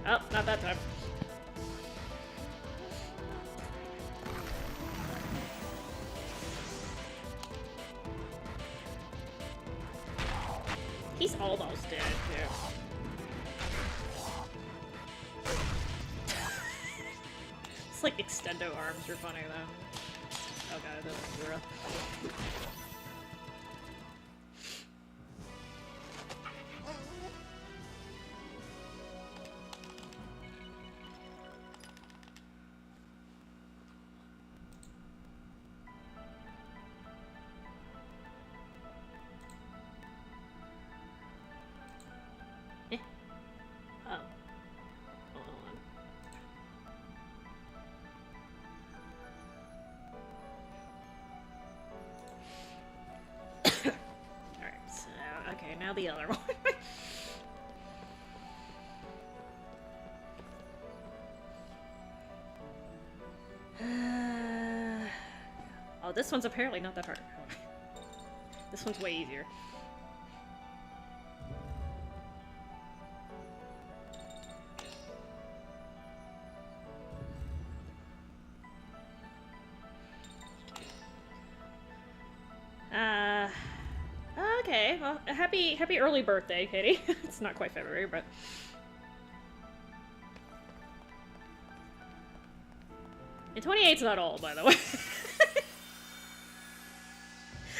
Oh, not that time. He's almost dead, too. It's like extendo arms are funny, though. Oh god, that was zero. Oh. Hold on. Alright, so, okay, now the other one. Oh, this one's apparently not that hard. This one's way easier. Okay, well, happy early birthday, Katie. It's not quite February, but... And 28's not old, by the way.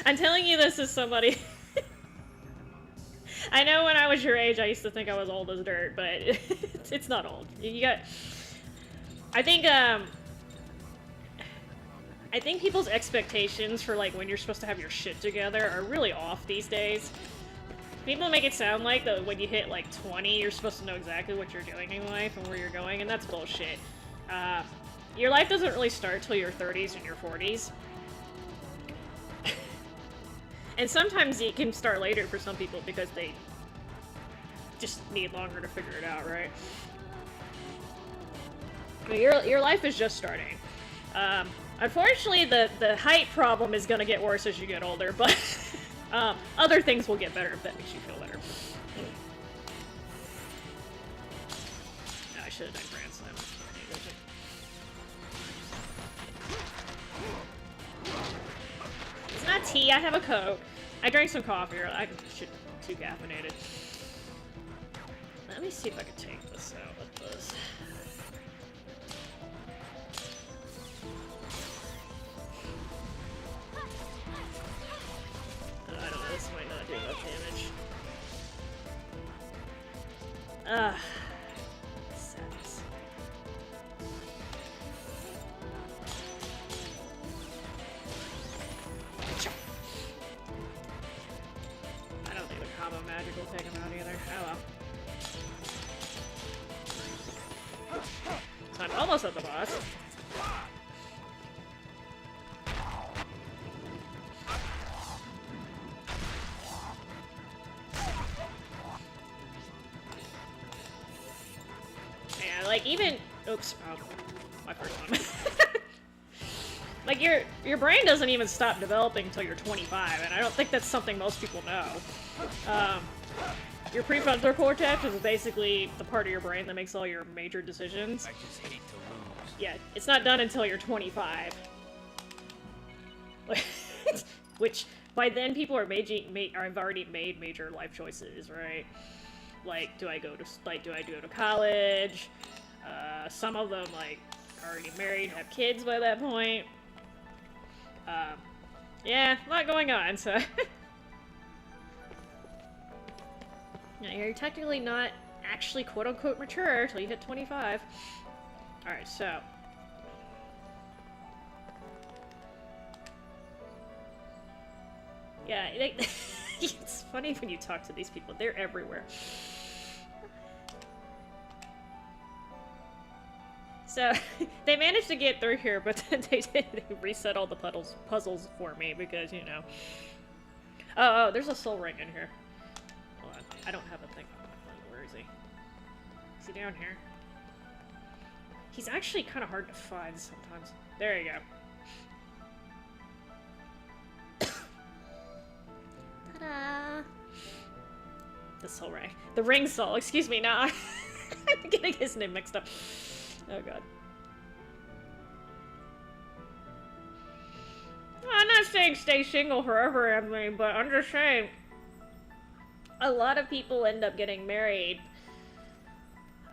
I'm telling you this as somebody... I know when I was your age, I used to think I was old as dirt, but it's not old. You got... I think people's expectations for, like, when you're supposed to have your shit together are really off these days. People make it sound like that when you hit, like, 20, you're supposed to know exactly what you're doing in life and where you're going, and that's bullshit. Your life doesn't really start till your 30s and your 40s. And sometimes it can start later for some people because they just need longer to figure it out, right? But your life is just starting. Unfortunately, the height problem is gonna get worse as you get older, but other things will get better if that makes you feel better. No, I should have done Grand Slam. It's not tea, I have a Coke. I drank some coffee, or I should too caffeinated. Let me see if I can take this out with this. I don't know, this might not do enough damage. Sadness. I don't think the combo magic will take him out either. Oh well. So I'm almost at the boss. Yeah, like even... Oops. Oh, my first one. Like your brain doesn't even stop developing until you're 25, and I don't think that's something most people know. Your prefrontal cortex is basically the part of your brain that makes all your major decisions. I just hate to lose. Yeah, it's not done until you're 25. Which, by then, people are have already made major life choices, right? Like, do I go to college? Some of them, like, are already married, have kids by that point. Yeah, a lot going on, so... Yeah, you're technically not actually quote-unquote mature until you hit 25. Alright, so... Yeah, it's funny when you talk to these people. They're everywhere. So, they managed to get through here, but then they reset all the puzzles for me because, you know... Oh, there's a soul ring in here. Hold on. I don't have a thing on my phone. Where is he? Is he down here? He's actually kind of hard to find sometimes. There you go. Ta-da! The soul ring. The ring soul, excuse me, now I'm getting his name mixed up. Oh god. I'm not saying stay single forever, Emily, but I'm just saying a lot of people end up getting married,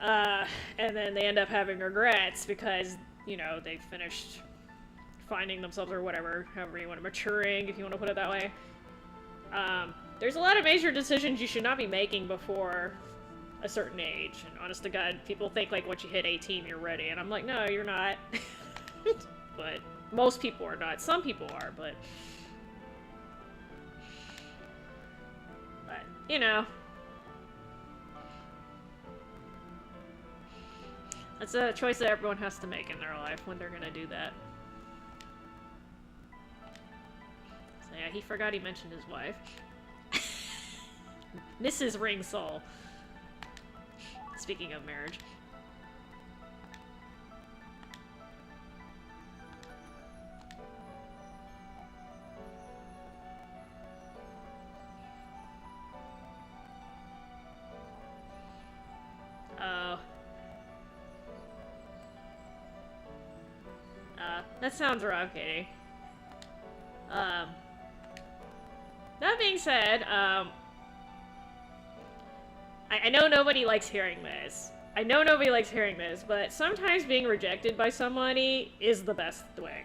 and then they end up having regrets because, you know, they finished finding themselves or whatever, however you want to, maturing, if you want to put it that way. There's a lot of major decisions you should not be making before a certain age, and honest to God, people think like once you hit 18 you're ready, and I'm like, no, you're not. But most people are not. Some people are, but you know, that's a choice that everyone has to make in their life when they're gonna do that. So yeah, he forgot he mentioned his wife. Mrs. Ring Soul. Speaking of marriage. Oh. That sounds rough, Katie. That being said, I know nobody likes hearing this. I know nobody likes hearing this, but sometimes being rejected by somebody is the best thing.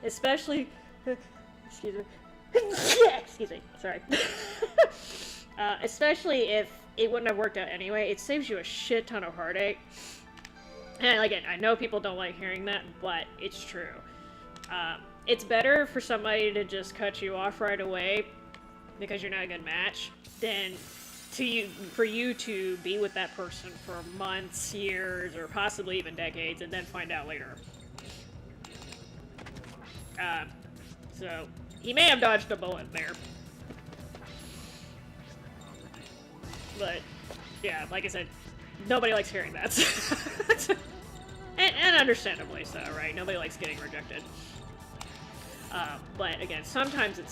Especially... excuse me. Excuse me. Sorry. Especially if it wouldn't have worked out anyway. It saves you a shit ton of heartache. And again, I know people don't like hearing that, but it's true. It's better for somebody to just cut you off right away because you're not a good match than for you to be with that person for months, years, or possibly even decades, and then find out later. So, he may have dodged a bullet there. But, yeah, like I said, nobody likes hearing that. and understandably so, right? Nobody likes getting rejected. But again, sometimes it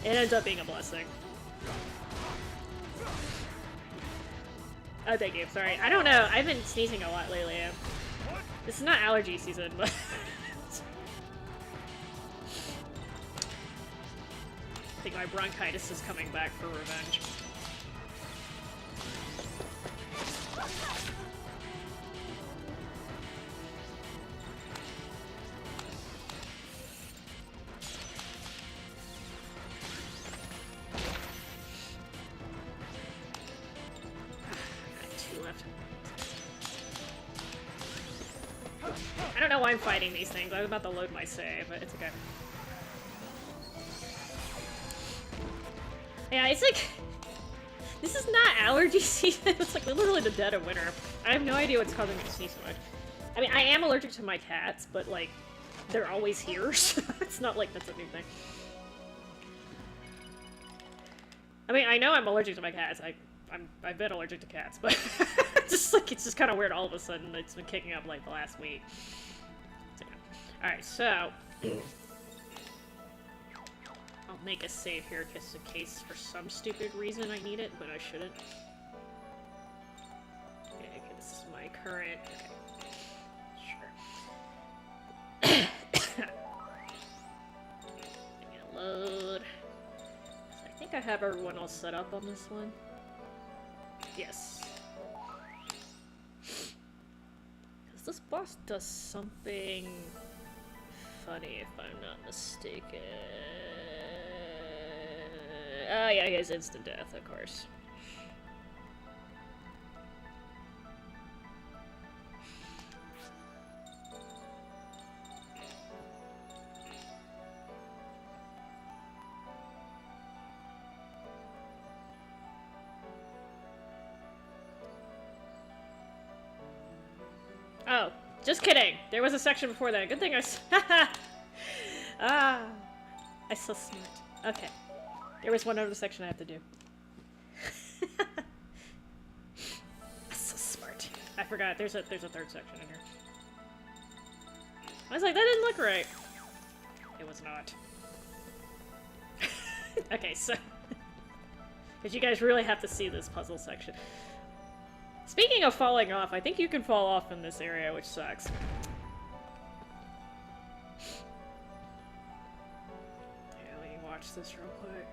ends up being a blessing. Oh, thank you. Sorry. I don't know. I've been sneezing a lot lately. This is not allergy season, but... I think my bronchitis is coming back for revenge. I don't know why I'm fighting these things. I was about to load my save, but it's okay. Yeah, it's like... This is not allergy season. It's like literally the dead of winter. I have no idea what's causing me to sneeze so much. I mean, I am allergic to my cats, but like, they're always here, so it's not like that's a new thing. I mean, I know I'm allergic to my cats. I've been allergic to cats, but just like it's just kind of weird all of a sudden. It's been kicking up like the last week. So, all right, so oh make a save here just in case for some stupid reason I need it, but I shouldn't. Okay, this is my current. Okay. Sure. Load. I think I have everyone all set up on this one. Yes. Because this boss does something funny, if I'm not mistaken. Oh yeah, he has instant death, of course. Oh, just kidding. There was a section before that. Good thing I ah, I'm so smart. Okay. There was one other section I have to do. I'm so smart. I forgot. There's a third section in here. I was like, that didn't look right. It was not. Okay, so... Because you guys really have to see this puzzle section. Speaking of falling off, I think you can fall off in this area, which sucks. Yeah, let me watch this real quick.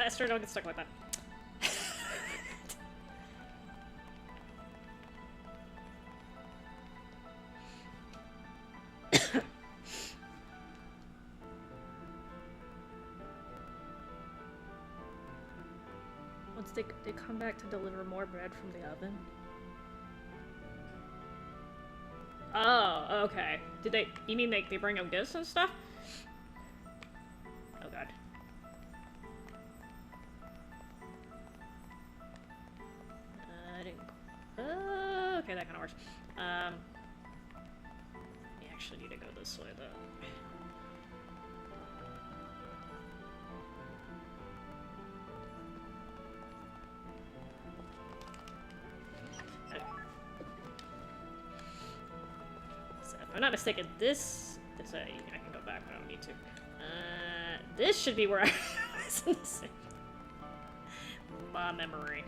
Esther, don't get stuck like that. Once they come back to deliver more bread from the oven. Oh, okay. Did they? You mean they bring them gifts and stuff? Oh god. Okay, that kind of works. We actually need to go this way, though. Okay. So, if I'm not mistaken, this I can go back, but I don't need to. This should be where I was in the same... My memory.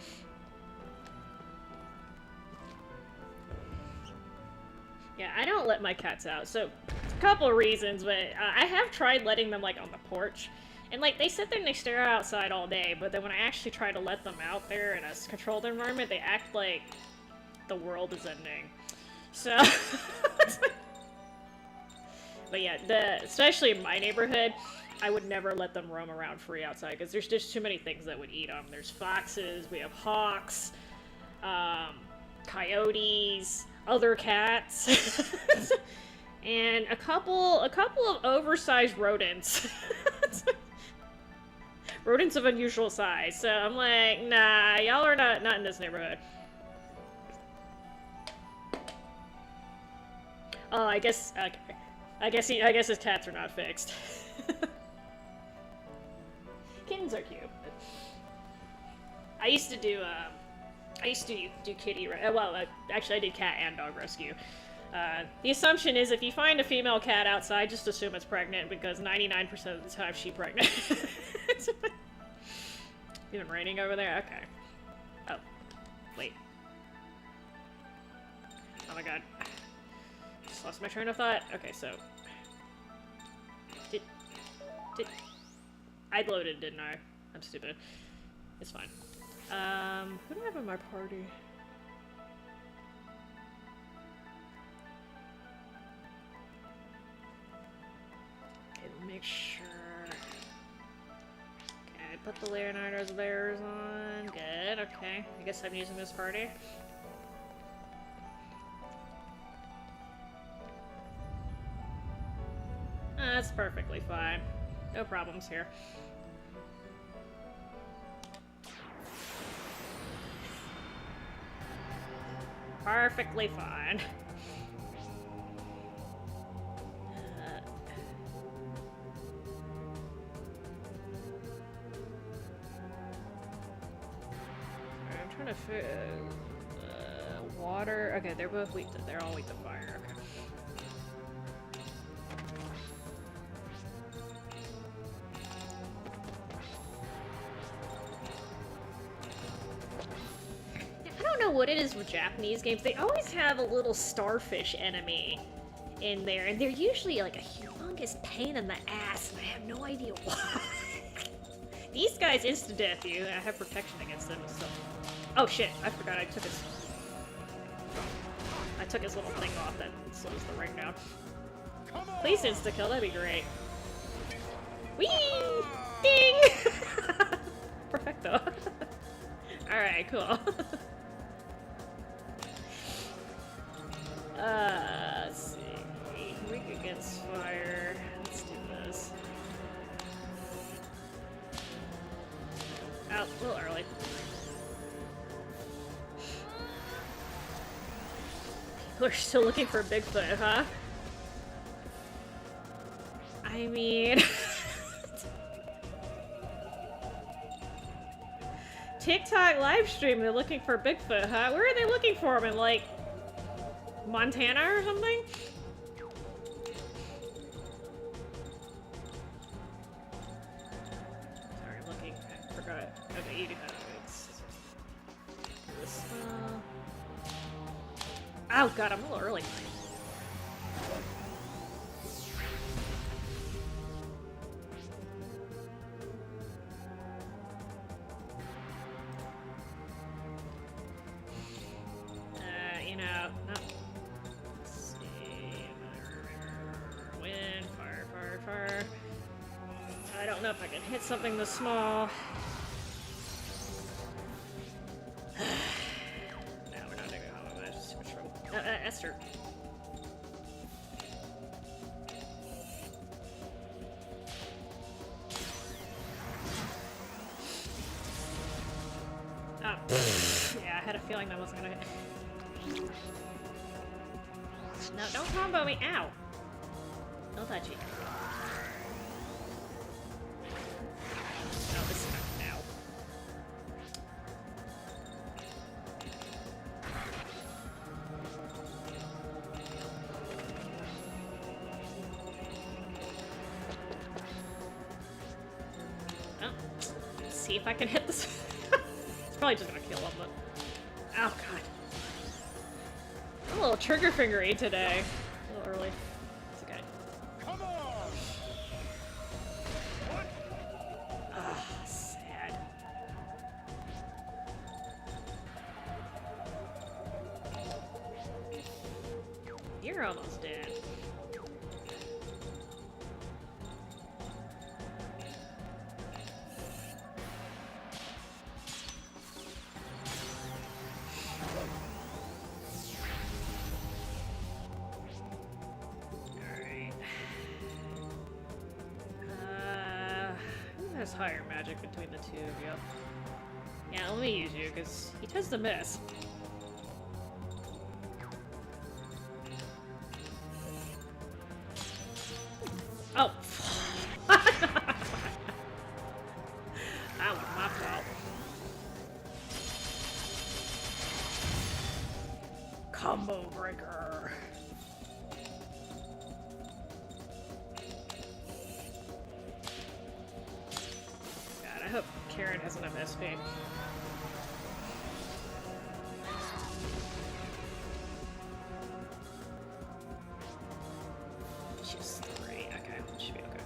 Yeah, I don't let my cats out, so a couple of reasons, but I have tried letting them, like, on the porch, and, like, they sit there and they stare outside all day, but then when I actually try to let them out there in a controlled environment, they act like the world is ending. So... But yeah, especially in my neighborhood, I would never let them roam around free outside, because there's just too many things that would eat them. There's foxes, we have hawks, coyotes... other cats, and a couple of oversized rodents. Rodents of unusual size. So I'm like, nah, y'all are not in this neighborhood. Oh, I guess okay. I guess his cats are not fixed. Kittens are cute. I used to do kitty, well, actually I did cat and dog rescue. The assumption is if you find a female cat outside, just assume it's pregnant, because 99% of the time she's pregnant. It's even raining over there? Okay. Oh. Wait. Oh my god. Just lost my train of thought. Okay, so... Did... I loaded, didn't I? I'm stupid. It's fine. Who do I have in my party? Okay, make sure. Okay, put the Leonardo's bears on. Good, okay. I guess I'm using this party. That's perfectly fine. No problems here. Perfectly fine. trying to water. Okay, they're both weak to, they're all weak to fire. Okay. I don't know what it is with Japanese games. They always have a little starfish enemy in there, and they're usually like a humongous pain in the ass, and I have no idea why. These guys insta-death you. I have protection against them and stuff. Oh shit, I forgot I took his little thing off that slows the ring down. Please insta-kill, that'd be great. Whee! Ding! Perfecto. Alright, cool. Let's see. Weak against fire. Let's do this. Oh, a little early. People are still looking for Bigfoot, huh? I mean... TikTok live stream, they're looking for Bigfoot, huh? Where are they looking for him? In, like, Montana or something? Sorry, I'm looking. I forgot. Okay, you do have it. This, oh god, I'm a little early. You know, no. Let's see. Wind, fire, fire, fire. I don't know if I can hit something this small. No, we're not doing hollow. That's just too much trouble. Esther. Oh. Yeah, I had a feeling that wasn't gonna hit. No, don't combo me. Ow. Don't touch me. No, this is not now. Oh. Let's see if I can hit this. It's probably just gonna kill him, but... Oh, God. I'm a little trigger fingery today. A little early. It's okay. Come on! What? Ah, sad. You're almost dead. Higher magic between the two of you. Yeah, let me use you, because he tends to miss. Oh! That was my fault. Combo breaker. I hope Karen has enough SP. She's 3. Okay, should be okay.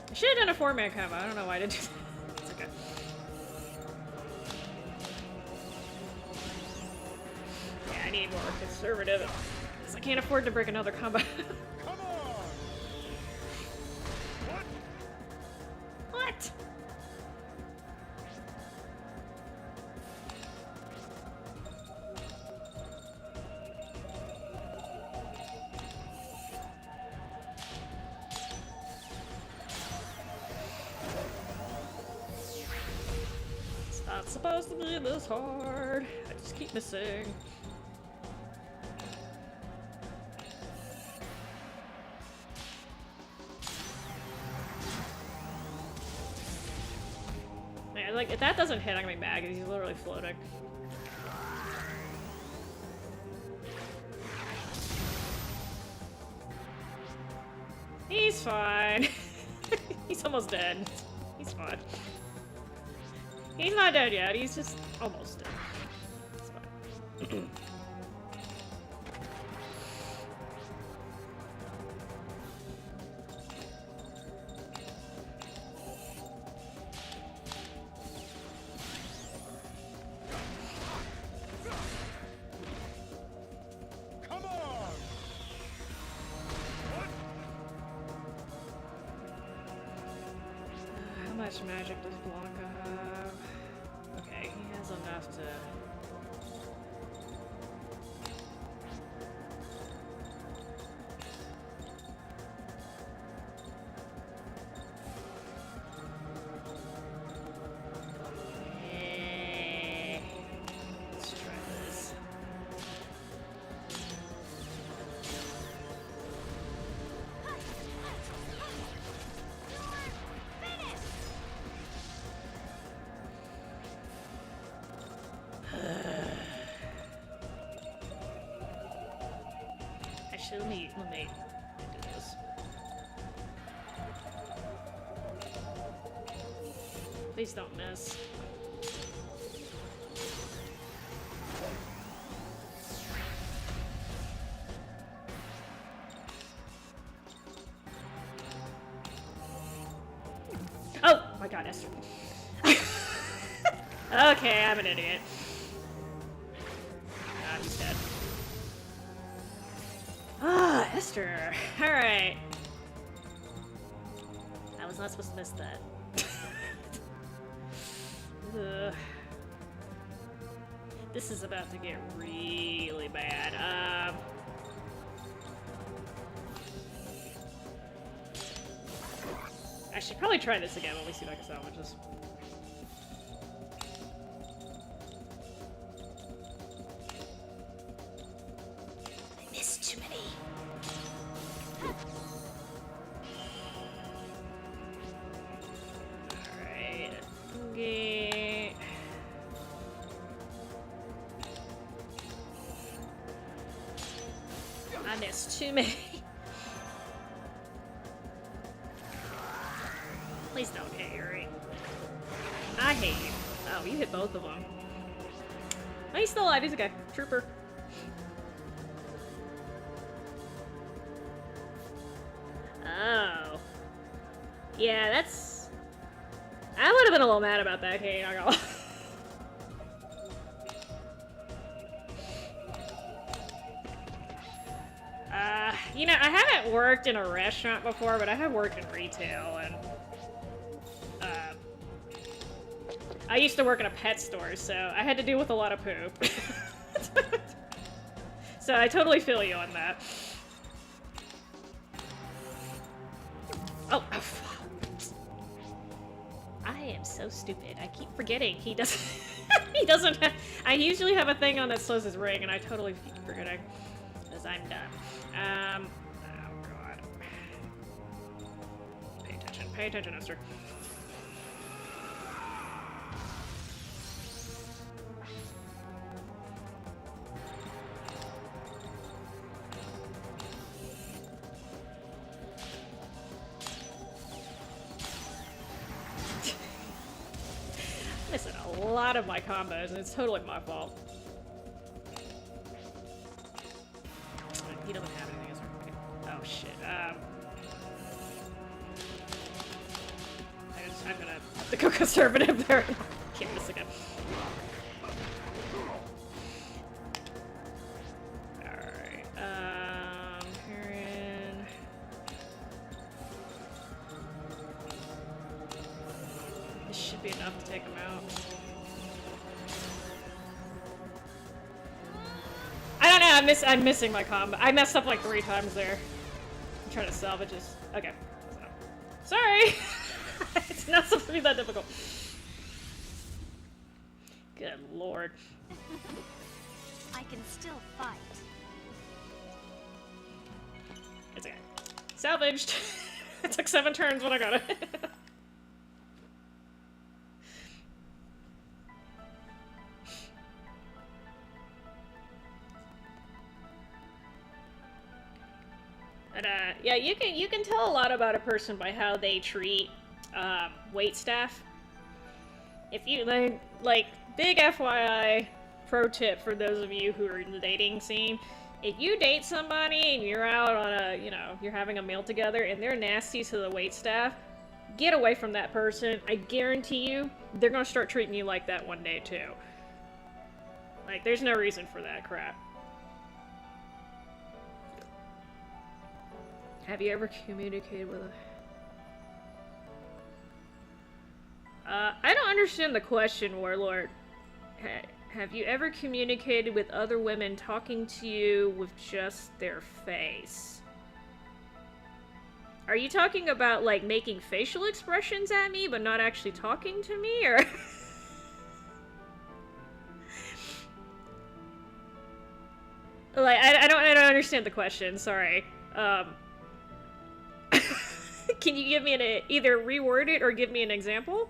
I should have done a 4-man combo. I don't know why I didn't do that. It's okay. Yeah, I need more conservative. Because I can't afford to break another combo. What? It's not supposed to be this hard. I just keep missing. Like, if that doesn't hit, I'm gonna be mad, 'cause he's literally floating. He's fine. He's almost dead. He's fine. He's not dead yet, he's just almost dead. It's fine. Come on! How much magic does Blanca have? Okay, he has enough to... Let's try this. Actually, let me do this. Please don't miss. Oh my god, Esther. Okay, I'm an idiot. I'm just dead. Ah, Esther. Alright. I was not supposed to miss that. Ugh. This is about to get really bad. I should probably try this again. Let me see if I can salvage this. I missed too many. Alright. Okay. I missed too many. Please don't hit Yuri. I hate you. Oh, you hit both of them. Oh, he's still alive. He's okay. Trooper. Oh. Yeah, that's... I would have been a little mad about that, Kate. Not gonna lie. You know, I haven't worked in a restaurant before, but I have worked in retail, and I used to work in a pet store, so I had to deal with a lot of poop. So I totally feel you on that. Oh, I am so stupid. I keep forgetting he doesn't. He doesn't. I usually have a thing on that slows his ring, and I totally keep forgetting because I'm dumb. Oh god. Pay attention. Pay attention, Esther. Missing a lot of my combos, and it's totally my fault. He doesn't have anything, is there? Okay. Oh shit. I'm gonna have to go conservative there. Can't miss again. Alright. Karen. This should be enough to take him out. I don't know, I'm missing my combo. I messed up like 3 times there. I'm trying to salvage this. Okay. Sorry! It's not supposed to be that difficult. Good lord. I can still fight. It's okay. Salvaged! It took 7 turns when I got it. But yeah, you can tell a lot about a person by how they treat wait staff. If you like big FYI pro tip for those of you who are in the dating scene, if you date somebody and you're out on a, you're having a meal together and they're nasty to the wait staff, get away from that person. I guarantee you, they're gonna start treating you like that one day too. Like, there's no reason for that crap. Have you ever communicated with a... I don't understand the question, Warlord. Have you ever communicated with other women talking to you with just their face? Are you talking about, like, making facial expressions at me, but not actually talking to me, or...? Like, I don't understand the question, sorry. Can you give me either reword it or give me an example?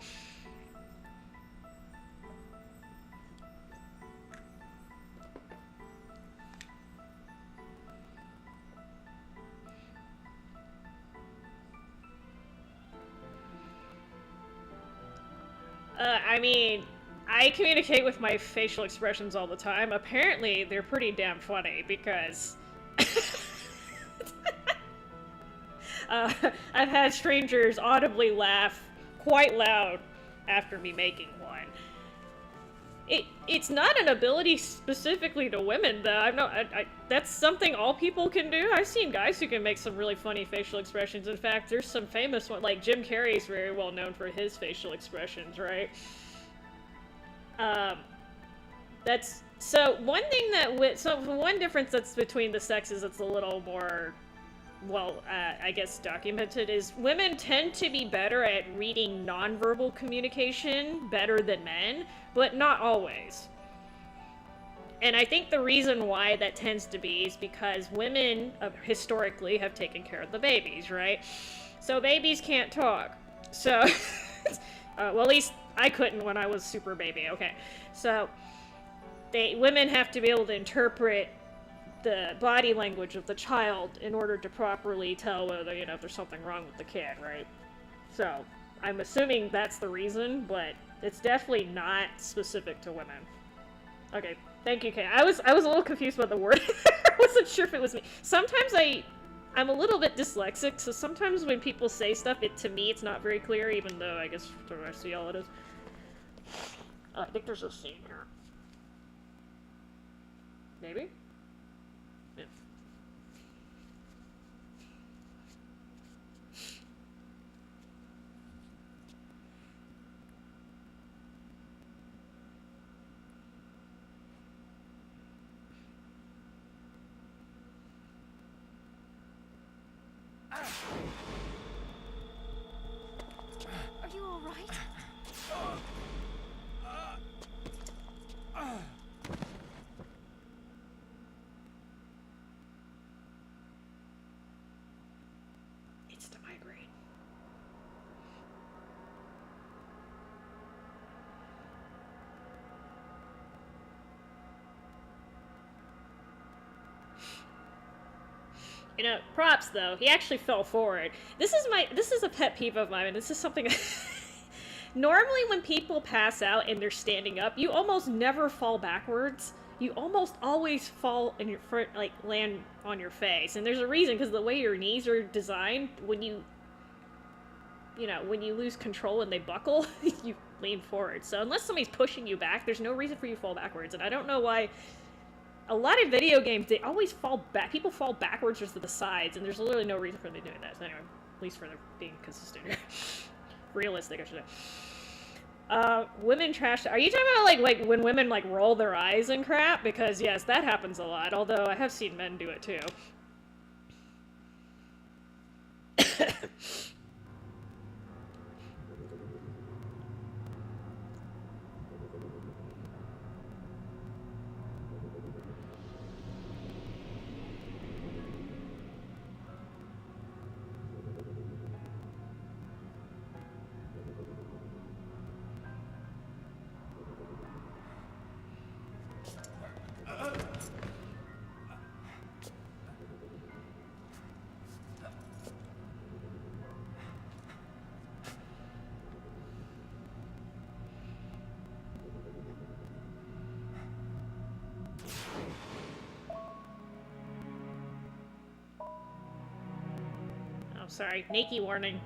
I mean, I communicate with my facial expressions all the time. Apparently, they're pretty damn funny because... I've had strangers audibly laugh quite loud after me making one. It's not an ability specifically to women, though. That's something all people can do. I've seen guys who can make some really funny facial expressions. In fact, there's some famous one, like Jim Carrey's very well known for his facial expressions, right? That's so one thing one difference that's between the sexes that's a little more, well, I guess documented is women tend to be better at reading nonverbal communication better than men, but not always. And I think the reason why that tends to be is because women historically have taken care of the babies, right? So babies can't talk. So, well, at least I couldn't when I was super baby, okay. So, women have to be able to interpret the body language of the child in order to properly tell whether, if there's something wrong with the kid, right? So, I'm assuming that's the reason, but it's definitely not specific to women. Okay, thank you, Kay. I was a little confused about the word. I wasn't sure if it was me. Sometimes I'm a little bit dyslexic, so sometimes when people say stuff, to me it's not very clear, even though I guess to the rest of y'all it is. I think there's a scene here. Maybe? Yeah. Are you all right? It's the migraine. Props though. He actually fell forward. This is a pet peeve of mine, and this is something normally when people pass out and they're standing up, you almost never fall backwards. You almost always fall in your front, like land on your face. And there's a reason, because the way your knees are designed, when you lose control and they buckle, you lean forward. So unless somebody's pushing you back, there's no reason for you to fall backwards. And I don't know why. A lot of video games, they always fall back. People fall backwards or to the sides, and there's literally no reason for them doing that. So anyway, at least for them being consistent here. Realistic, I should say. Women trash. Are you talking about like when women like roll their eyes and crap? Because yes, that happens a lot. Although I have seen men do it too. sorry. Nakey warning.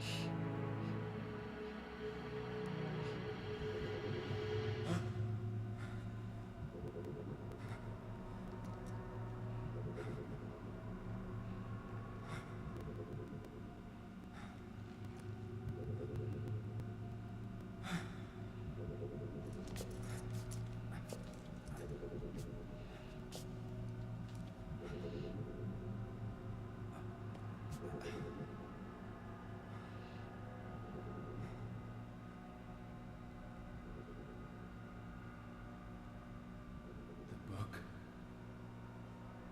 The book.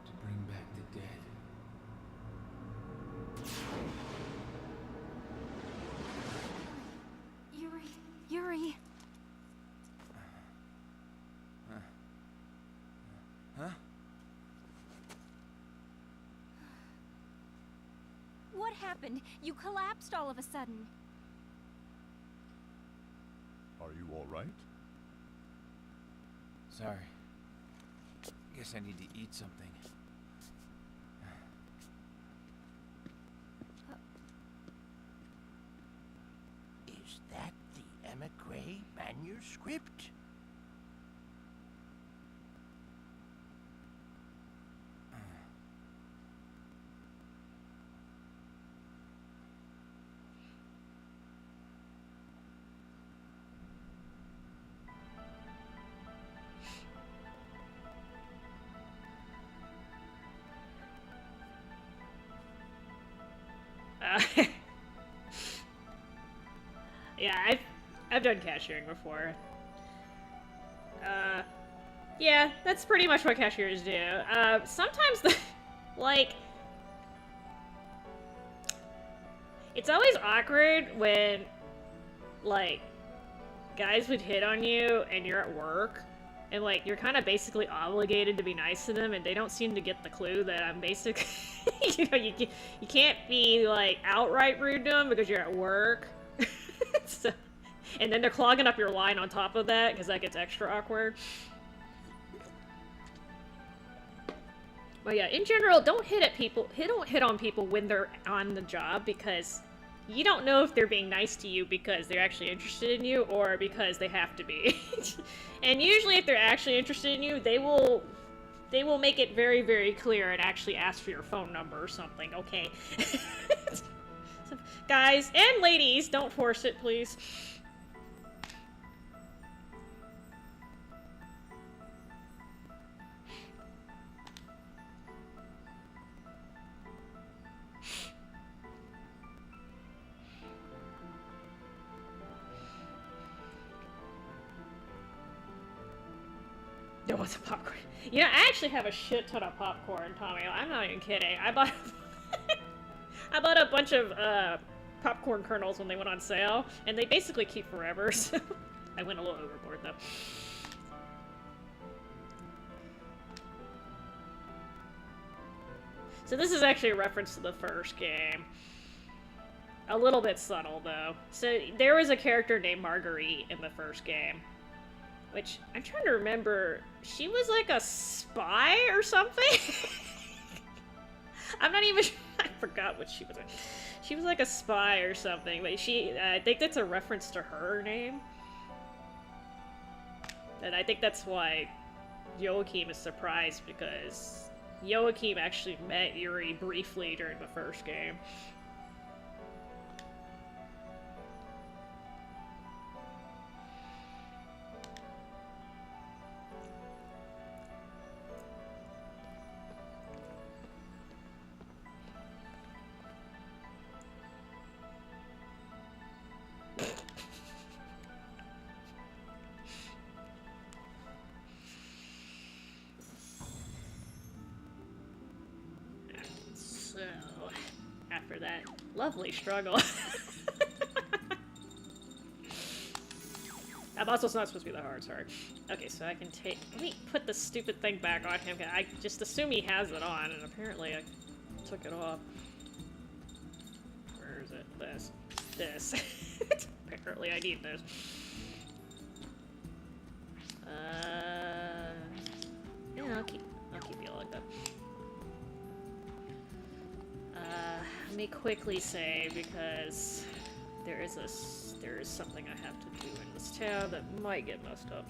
To bring back the dead. Yuri. Huh? What happened? You collapsed all of a sudden. Are you all right? Sorry. Guess I need to eat something. Is that the emigre manuscript? Yeah, I've done cashiering before. Yeah, that's pretty much what cashiers do. Sometimes like, it's always awkward when, like, guys would hit on you and you're at work, and, like, you're kind of basically obligated to be nice to them, and they don't seem to get the clue that I'm basic. You know, you can't be, like, outright rude to them because you're at work. So, and then they're clogging up your line on top of that, because that gets extra awkward. But yeah, in general, don't hit on people when they're on the job, because you don't know if they're being nice to you because they're actually interested in you or because they have to be. And usually if they're actually interested in you, they will make it very, very clear and actually ask for your phone number or something, okay? So, guys and ladies, don't force it, please. No, it's a popcorn. You know, I actually have a shit ton of popcorn, Tommy. I'm not even kidding. I bought a bunch of popcorn kernels when they went on sale, and they basically keep forever, so I went a little overboard, though. So this is actually a reference to the first game. A little bit subtle, though. So there was a character named Marguerite in the first game, which I'm trying to remember. She was like a spy or something? I'm not even sure. I forgot what she was. She was like a spy or something, but I think that's a reference to her name. And I think that's why Joachim is surprised, because Joachim actually met Yuri briefly during the first game. So, after that lovely struggle. That muscle's not supposed to be that hard, sorry. Okay, so I can let me put the stupid thing back on him. I just assume he has it on, and apparently I took it off. Where is it? This. Apparently I need this. Yeah, I'll keep you like that. Let me quickly save because there is something I have to do in this town that might get messed up.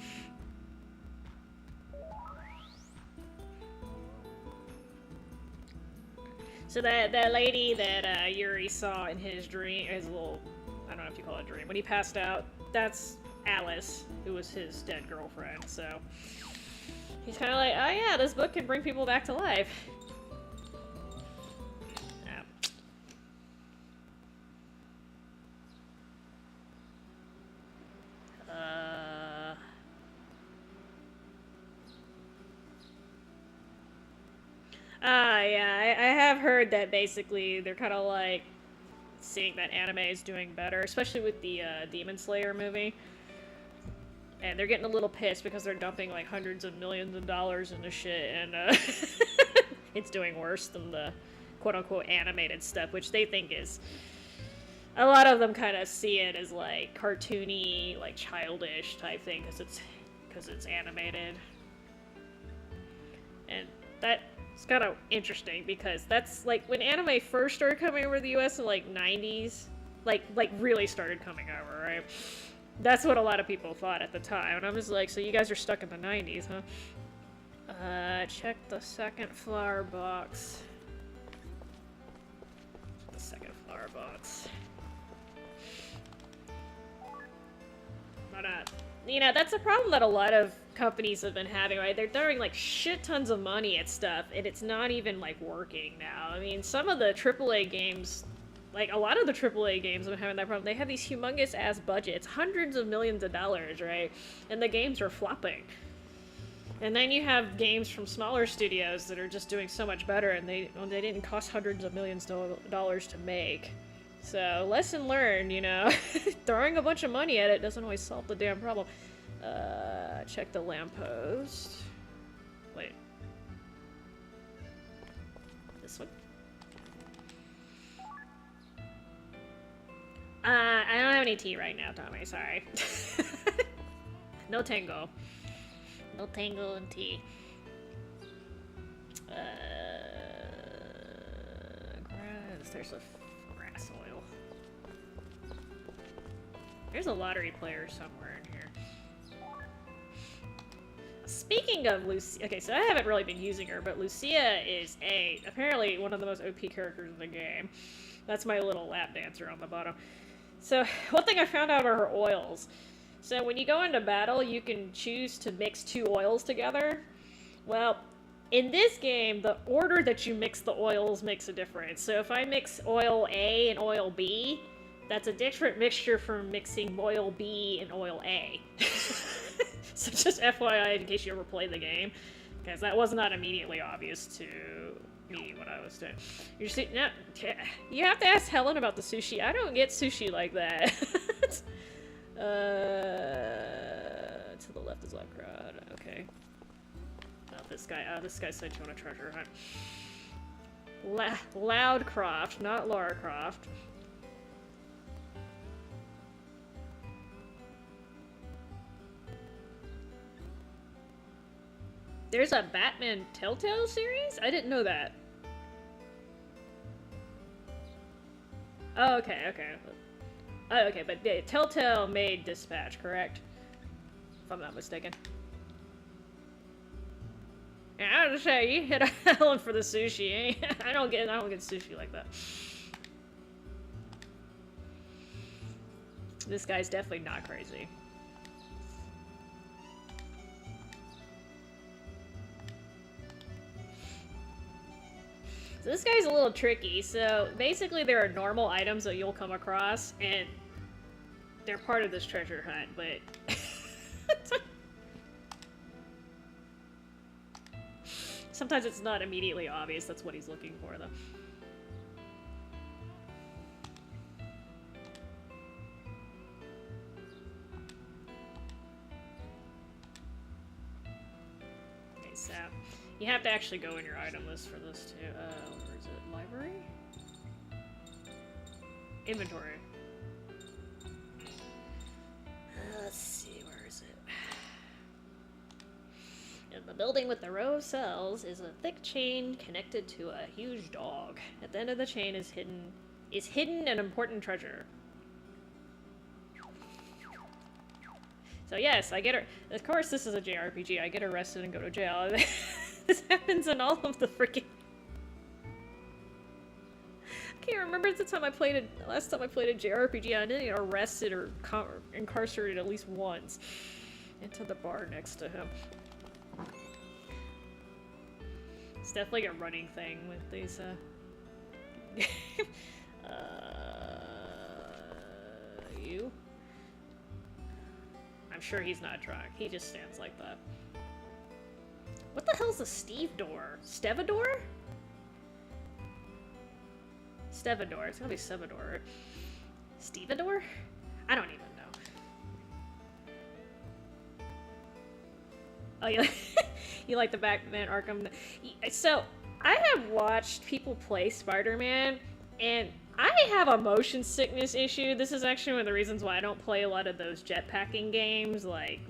So that lady that Yuri saw in his dream, his little, I don't know if you call it a dream, when he passed out, that's Alice, who was his dead girlfriend, so he's kind of like, oh yeah, this book can bring people back to life. Yeah, I have heard that basically they're kind of like seeing that anime is doing better, especially with the Demon Slayer movie. And they're getting a little pissed because they're dumping like hundreds of millions of dollars into shit, and it's doing worse than the quote-unquote animated stuff, which they think is... A lot of them kind of see it as like cartoony, like childish type thing because it's animated. And that's kind of interesting because that's like when anime first started coming over the US in like 90s, like really started coming over, right? That's what a lot of people thought at the time, and I'm just like, so you guys are stuck in the 90s, huh? Check the second flower box. The second flower box. But, you know, that's a problem that a lot of companies have been having, right? They're throwing, like, shit tons of money at stuff, and it's not even, like, working now. I mean, some of the AAA games, like, a lot of the AAA games have been having that problem. They have these humongous-ass budgets, hundreds of millions of dollars, right? And the games are flopping. And then you have games from smaller studios that are just doing so much better, and they didn't cost hundreds of millions of dollars to make. So, lesson learned, you know? Throwing a bunch of money at it doesn't always solve the damn problem. Check the lamppost. Wait. This one? I don't have any tea right now, Tommy, sorry. No tango. No tango and tea. Grass. There's a grass oil. There's a lottery player somewhere in here. Speaking of Lucia, okay, so I haven't really been using her, but Lucia is apparently one of the most OP characters in the game. That's my little lap dancer on the bottom. So, one thing I found out are her oils. So, when you go into battle, you can choose to mix 2 oils together. Well, in this game, the order that you mix the oils makes a difference. So, if I mix oil A and oil B, that's a different mixture from mixing oil B and oil A. So just FYI in case you ever play the game, because that was not immediately obvious to me when I was doing. You see, no, you have to ask Helen about the sushi. I don't get sushi like that. To the left is Lockrod. Okay. Oh, this guy said you want a treasure hunt. Loudcroft, not Lara Croft. There's a Batman Telltale series? I didn't know that. Oh, okay, okay. Oh, okay, but Telltale made Dispatch, correct? If I'm not mistaken. Yeah, I was gonna say, you hit Helen for the sushi, eh? I don't get sushi like that. This guy's definitely not crazy. So this guy's a little tricky. So basically there are normal items that you'll come across, and they're part of this treasure hunt, but... Sometimes it's not immediately obvious that's what he's looking for, though. Okay, so... You have to actually go in your item list for this too. Where is it? Library? Inventory. Let's see, where is it? The building with the row of cells is a thick chain connected to a huge dog. At the end of the chain is hidden an important treasure. So yes, I get of course this is a JRPG. I get arrested and go to jail. This happens in all of the freaking... I can't remember the time I played it. Last time I played a JRPG, I didn't get arrested or incarcerated at least once. Into the bar next to him. It's definitely a running thing with these, you? I'm sure he's not drunk. He just stands like that. What the hell's a Steve door? Stevador? Stevador. It's gotta be Stevador. Stevedore? I don't even know. Oh, yeah. You like the Batman Arkham? So, I have watched people play Spider-Man, and I have a motion sickness issue. This is actually one of the reasons why I don't play a lot of those jetpacking games. Like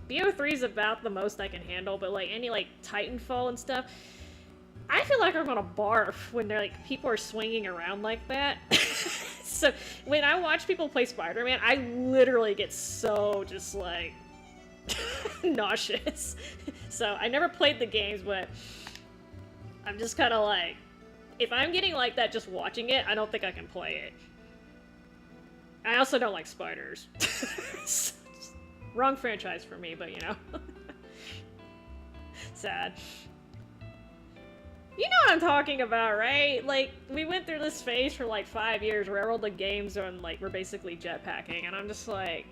BO3 is about the most I can handle, but like any like Titanfall and stuff, I feel like I'm gonna barf when they're like people are swinging around like that. So when I watch people play Spider-Man, I literally get so just like nauseous. So I never played the games, but I'm just kind of like, if I'm getting like that just watching it, I don't think I can play it. I also don't like spiders. Wrong franchise for me, but you know. Sad. You know what I'm talking about, right? Like, we went through this phase for like 5 years where all the games are like, we're basically jetpacking, and I'm just like...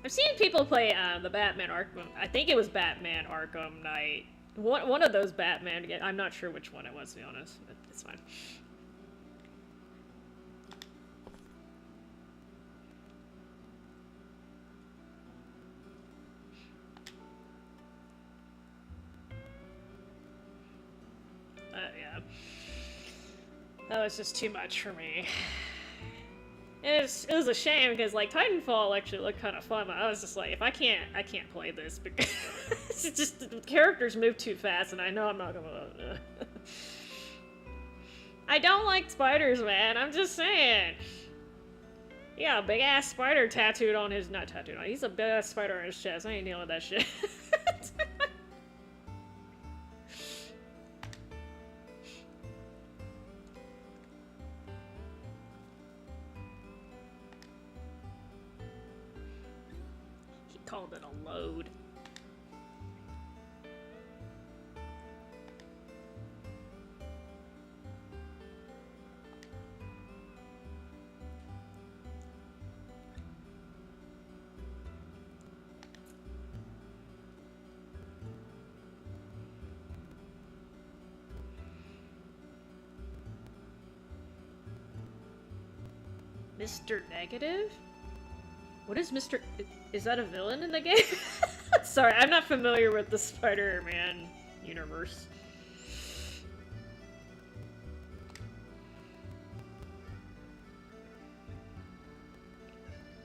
I've seen people play the Batman Arkham. I think it was Batman Arkham Knight. One of those Batman. I'm not sure which one it was, to be honest. But it's fine. Yeah. That was just too much for me. It was a shame because like Titanfall actually looked kind of fun, but I was just like, if I can't play this because it's just the characters move too fast, and I know I'm not gonna. I don't like spiders, man. I'm just saying. Yeah, big ass spider tattooed on his not tattooed on. He's a big ass spider on his chest. I ain't dealing with that shit. Called it a load. Mr. Negative? What is Mr... Is that a villain in the game? Sorry, I'm not familiar with the Spider-Man universe.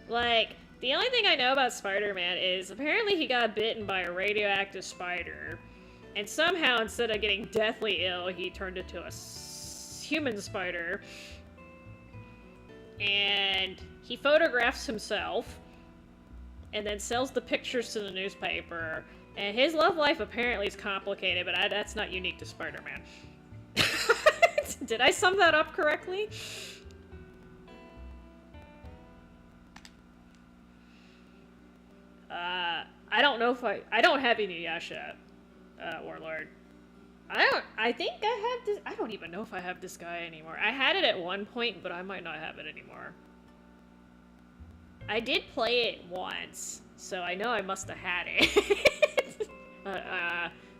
Like, the only thing I know about Spider-Man is apparently he got bitten by a radioactive spider, and somehow instead of getting deathly ill, he turned into a human spider. And he photographs himself and then sells the pictures to the newspaper. And his love life apparently is complicated, but that's not unique to Spider-Man. Did I sum that up correctly? I don't know if I don't have any Yasha, Warlord. I think I have this, I don't even know if I have this guy anymore. I had it at one point, but I might not have it anymore. I did play it once, so I know I must have had it.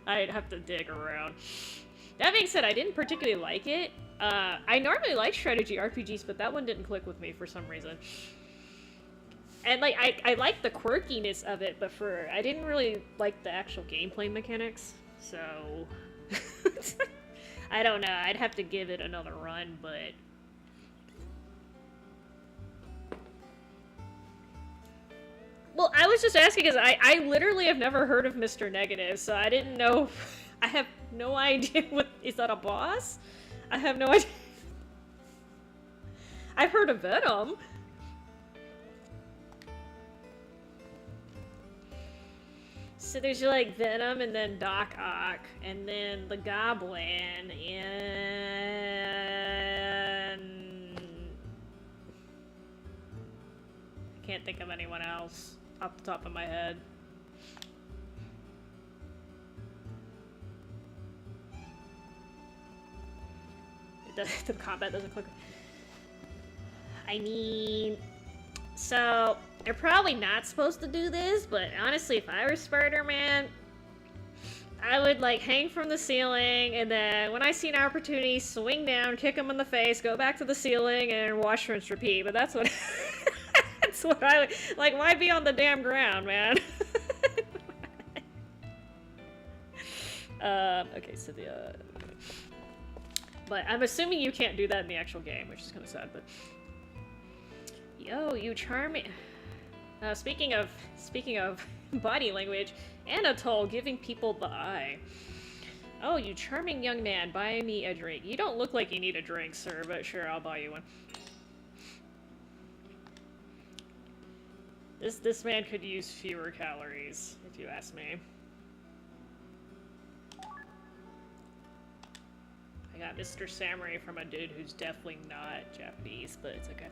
I'd have to dig around. That being said, I didn't particularly like it. I normally like strategy RPGs, but that one didn't click with me for some reason. And like, I like the quirkiness of it, but I didn't really like the actual gameplay mechanics, so... I don't know, I'd have to give it another run, but... Well, I was just asking because I literally have never heard of Mr. Negative, so I didn't know. I have no idea what. Is that a boss? I have no idea. I've heard of Venom. So there's like Venom and then Doc Ock and then the Goblin and I can't think of anyone else off the top of my head. The combat doesn't click. I mean, so they're probably not supposed to do this, but honestly, if I were Spider-Man, I would like hang from the ceiling, and then when I see an opportunity, swing down, kick him in the face, go back to the ceiling, and wash, rinse, repeat. But that's what that's what I would like. Why be on the damn ground, man? Okay, so the but I'm assuming you can't do that in the actual game, which is kind of sad. But yo, you charming. Speaking of body language, Anatole giving people the eye. Oh, you charming young man, buy me a drink. You don't look like you need a drink, sir, but sure, I'll buy you one. This man could use fewer calories, if you ask me. I got Mr. Samurai from a dude who's definitely not Japanese, but it's okay.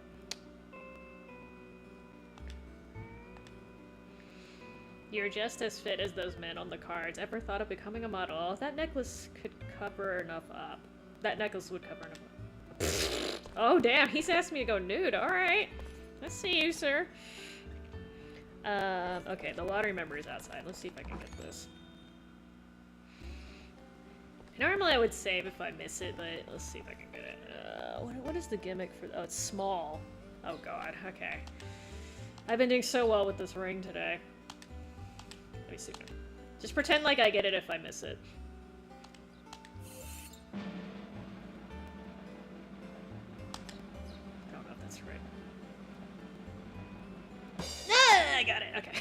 You're just as fit as those men on the cards. Ever thought of becoming a model? That necklace could cover enough up. That necklace would cover enough up. Oh, damn. He's asked me to go nude. Alright. Let's see you, sir. Okay. The lottery member is outside. Let's see if I can get this. Normally I would save if I miss it, but let's see if I can get it. What is the gimmick for... Oh, it's small. Oh, God. Okay. I've been doing so well with this ring today. Let me see. Just pretend like I get it if I miss it. I don't know if that's right. Ah, I got it. Okay.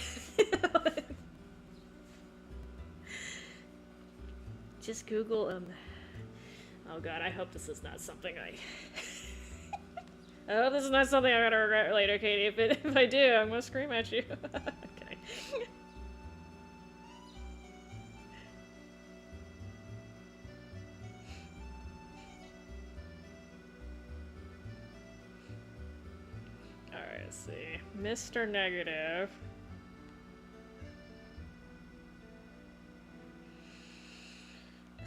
Just Google oh god, I hope this is not something I hope this is not something I'm gonna regret later, Katie. If I do, I'm gonna scream at you. Okay. Alright, let's see. Mr. Negative.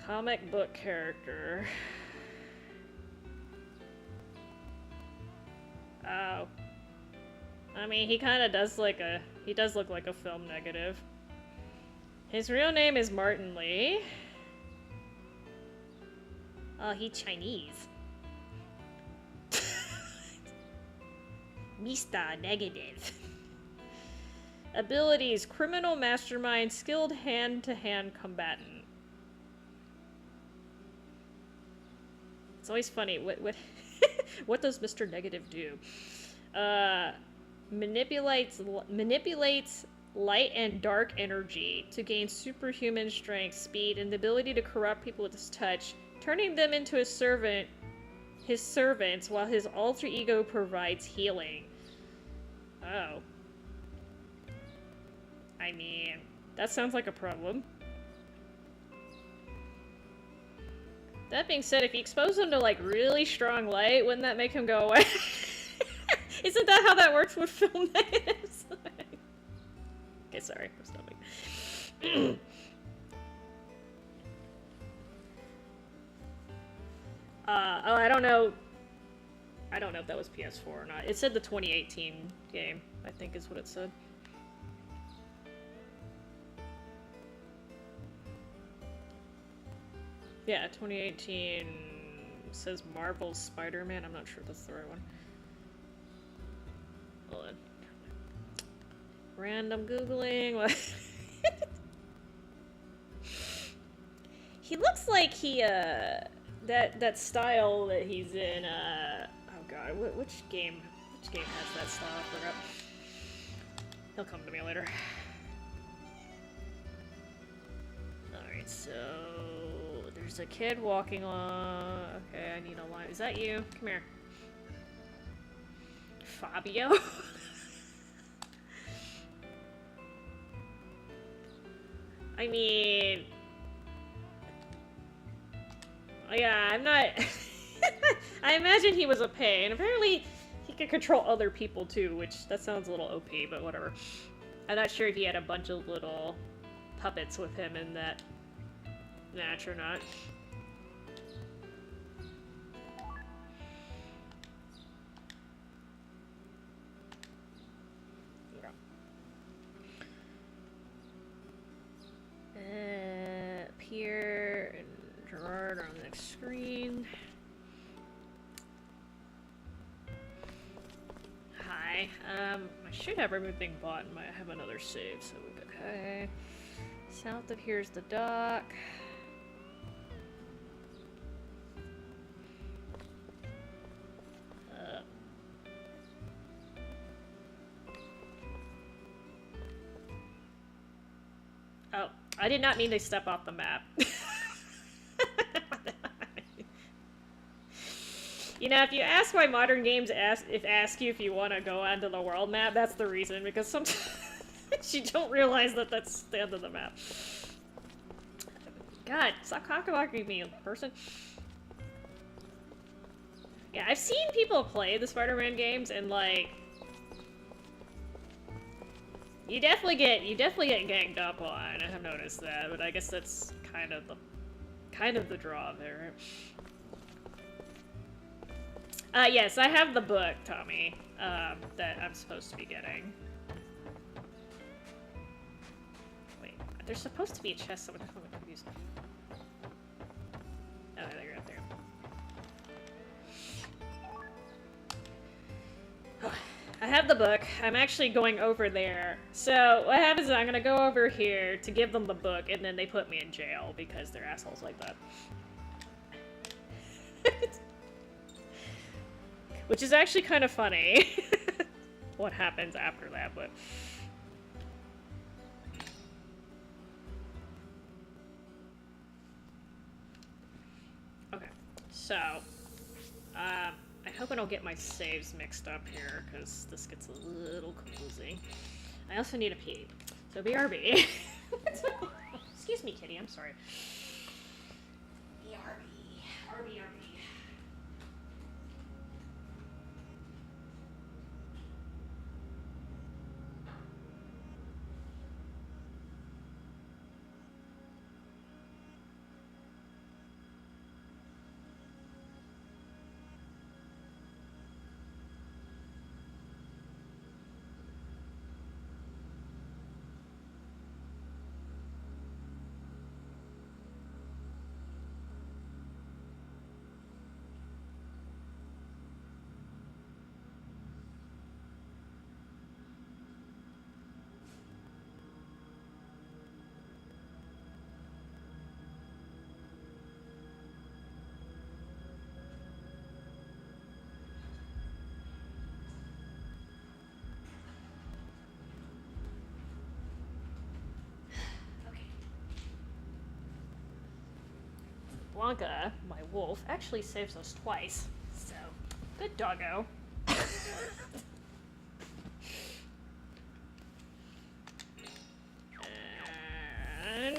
Comic book character. Oh. I mean, he kind of does like a... He does look like a film negative. His real name is Martin Lee. Oh, he's Chinese. Mr. Negative. Abilities: criminal mastermind, skilled hand-to-hand combatant. It's always funny. What what does Mr. Negative do? Manipulates light and dark energy to gain superhuman strength, speed, and the ability to corrupt people with his touch, turning them into his servants, while his alter ego provides healing. Oh. I mean, that sounds like a problem. That being said, if you expose him to, like, really strong light, wouldn't that make him go away? Isn't that how that works with film negatives? Okay, sorry. I'm stopping. Oh, I don't know. I don't know if that was PS4 or not. It said the 2018 game, I think is what it said. Yeah, 2018 says Marvel's Spider-Man. I'm not sure if that's the right one. Hold on. Random Googling. What? He looks like he, that style that he's in, oh god, which game has that style? I forgot. He'll come to me later. Alright, so there's a kid walking on. Okay, I need a line. Is that you? Come here. Fabio? I mean... yeah, I'm not... I imagine he was a pain. Apparently, he could control other people too, which that sounds a little OP, but whatever. I'm not sure if he had a bunch of little puppets with him in that match or not. Appear and Gerard on the next screen. Hi. I should have everything bought and might have another save, so okay. South of here's the dock. Oh, I did not mean to step off the map. You know, if you ask why modern games ask you if you want to go onto the world map, that's the reason, because sometimes you don't realize that that's the end of the map. God, stop cock-blocking me, person. Yeah, I've seen people play the Spider-Man games, and like, you definitely get ganged up on. I have noticed that, but I guess that's kind of the draw there. Yes, I have the book, Tommy, that I'm supposed to be getting. Wait, there's supposed to be a chest somewhere. I'm confused. Oh, there you're up there. I have the book. I'm actually going over there. So what happens is I'm gonna go over here to give them the book, and then they put me in jail because they're assholes like that. Which is actually kind of funny. What happens after that, but... Okay, so... I hope I don't get my saves mixed up here, because this gets a little confusing. I also need a pee. So BRB. Excuse me, kitty, I'm sorry. BRB. RB. Blanca, my wolf, actually saves us twice, so good doggo. And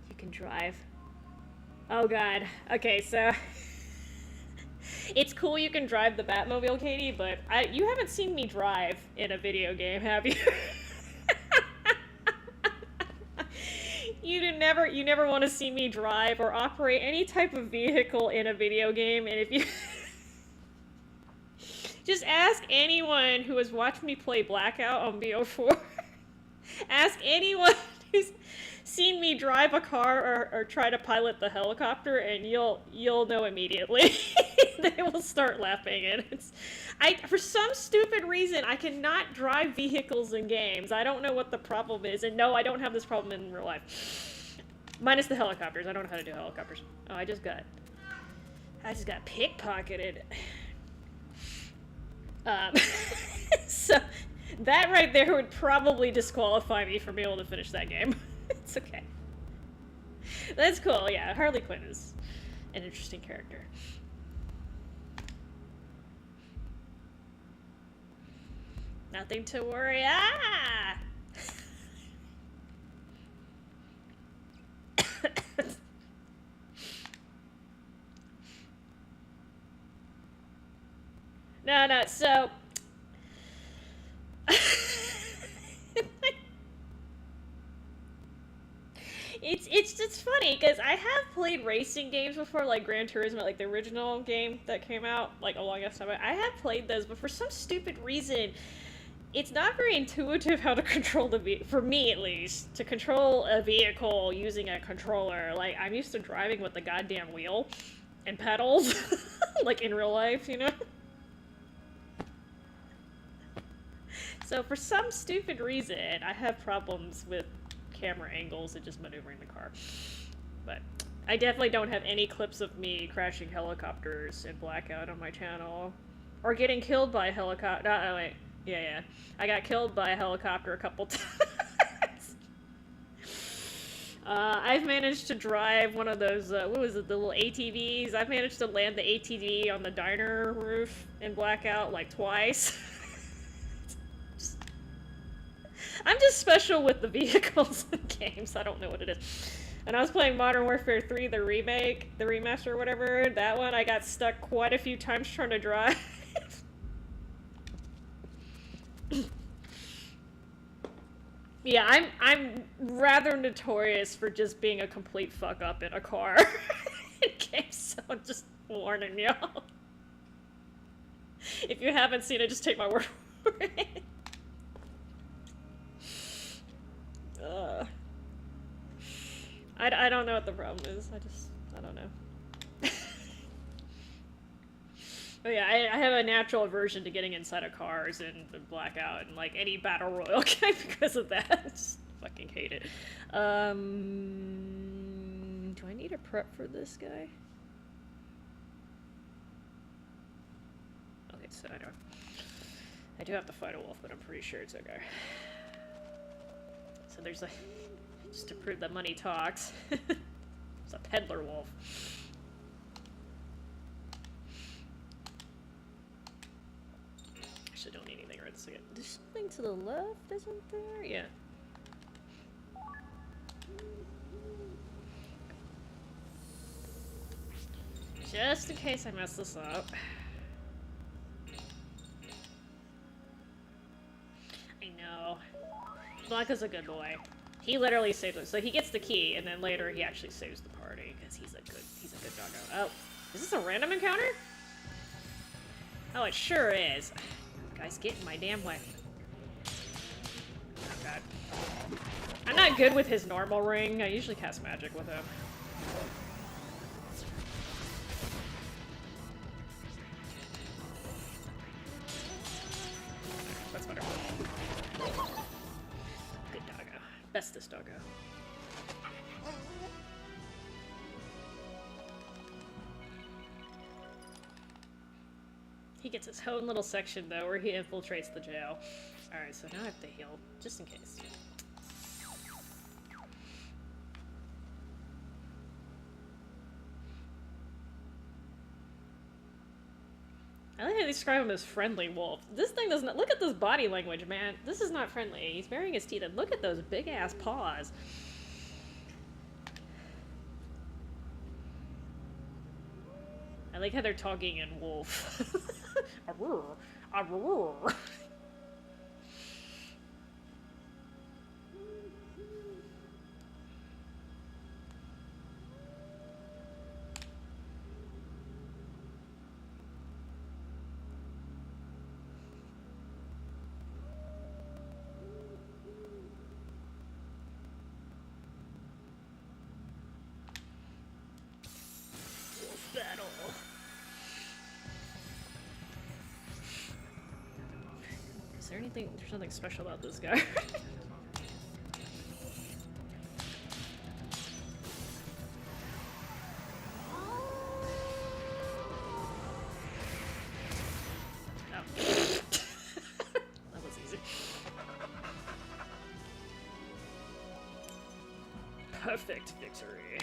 you can drive. Oh god. Okay, so it's cool you can drive the Batmobile, Katie, but you haven't seen me drive in a video game, have you? You never want to see me drive or operate any type of vehicle in a video game, and if you... Just ask anyone who has watched me play Blackout on BO4. Ask anyone who's seen me drive a car or try to pilot the helicopter, and you'll know immediately. They will start laughing, and for some stupid reason, I cannot drive vehicles in games. I don't know what the problem is, and no, I don't have this problem in real life. Minus the helicopters. I don't know how to do helicopters. Oh, I just got I just got pickpocketed. So that right there would probably disqualify me from being able to finish that game. It's okay. That's cool, yeah. Harley Quinn is an interesting character. Nothing to worry. Ah! No, so it's funny because I have played racing games before, like Gran Turismo, like the original game that came out like a long ass time ago. I have played those, but for some stupid reason, it's not very intuitive how to control for me at least, to control a vehicle using a controller. Like, I'm used to driving with the goddamn wheel and pedals, like in real life, you know? So for some stupid reason, I have problems with camera angles and just maneuvering the car. But I definitely don't have any clips of me crashing helicopters in Blackout on my channel. Or getting killed by a helicopter. Oh, wait. Yeah. I got killed by a helicopter a couple times. I've managed to drive one of those, what was it, the little ATVs? I've managed to land the ATV on the diner roof in Blackout like twice. I'm just special with the vehicles in games. I don't know what it is. And I was playing Modern Warfare 3, the remake, the remaster or whatever. That one, I got stuck quite a few times trying to drive. Yeah, I'm rather notorious for just being a complete fuck up in a car in games, so I'm just warning y'all. If you haven't seen it, just take my word for it. I don't know what the problem is. I don't know. But yeah, I have a natural aversion to getting inside of cars and Blackout and like any battle royale game because of that. I just fucking hate it. Do I need a prep for this guy? Okay, so I do have to fight a wolf, but I'm pretty sure it's okay. So there's a, just to prove that money talks. It's a peddler wolf. Actually, don't need anything right this second. There's something to the left, isn't there? Yeah. Just in case I mess this up. I know. Blanca's a good boy. He literally saves us. So he gets the key, and then later he actually saves the party because he's a good doggo. Oh, is this a random encounter? Oh, it sure is. Guys, get in my damn way. Oh god. I'm not good with his normal ring. I usually cast magic with him. That's better. Good doggo. Bestest doggo. He gets his own little section, though, where he infiltrates the jail. Alright, so now I have to heal, just in case. I like how they describe him as friendly wolf. This thing does not- look at this body language, man. This is not friendly. He's baring his teeth, and look at those big-ass paws. I like how they're talking in wolf. Arrrr, arrrr. Wolf battle. Is there anything? There's nothing special about this guy. perfect victory.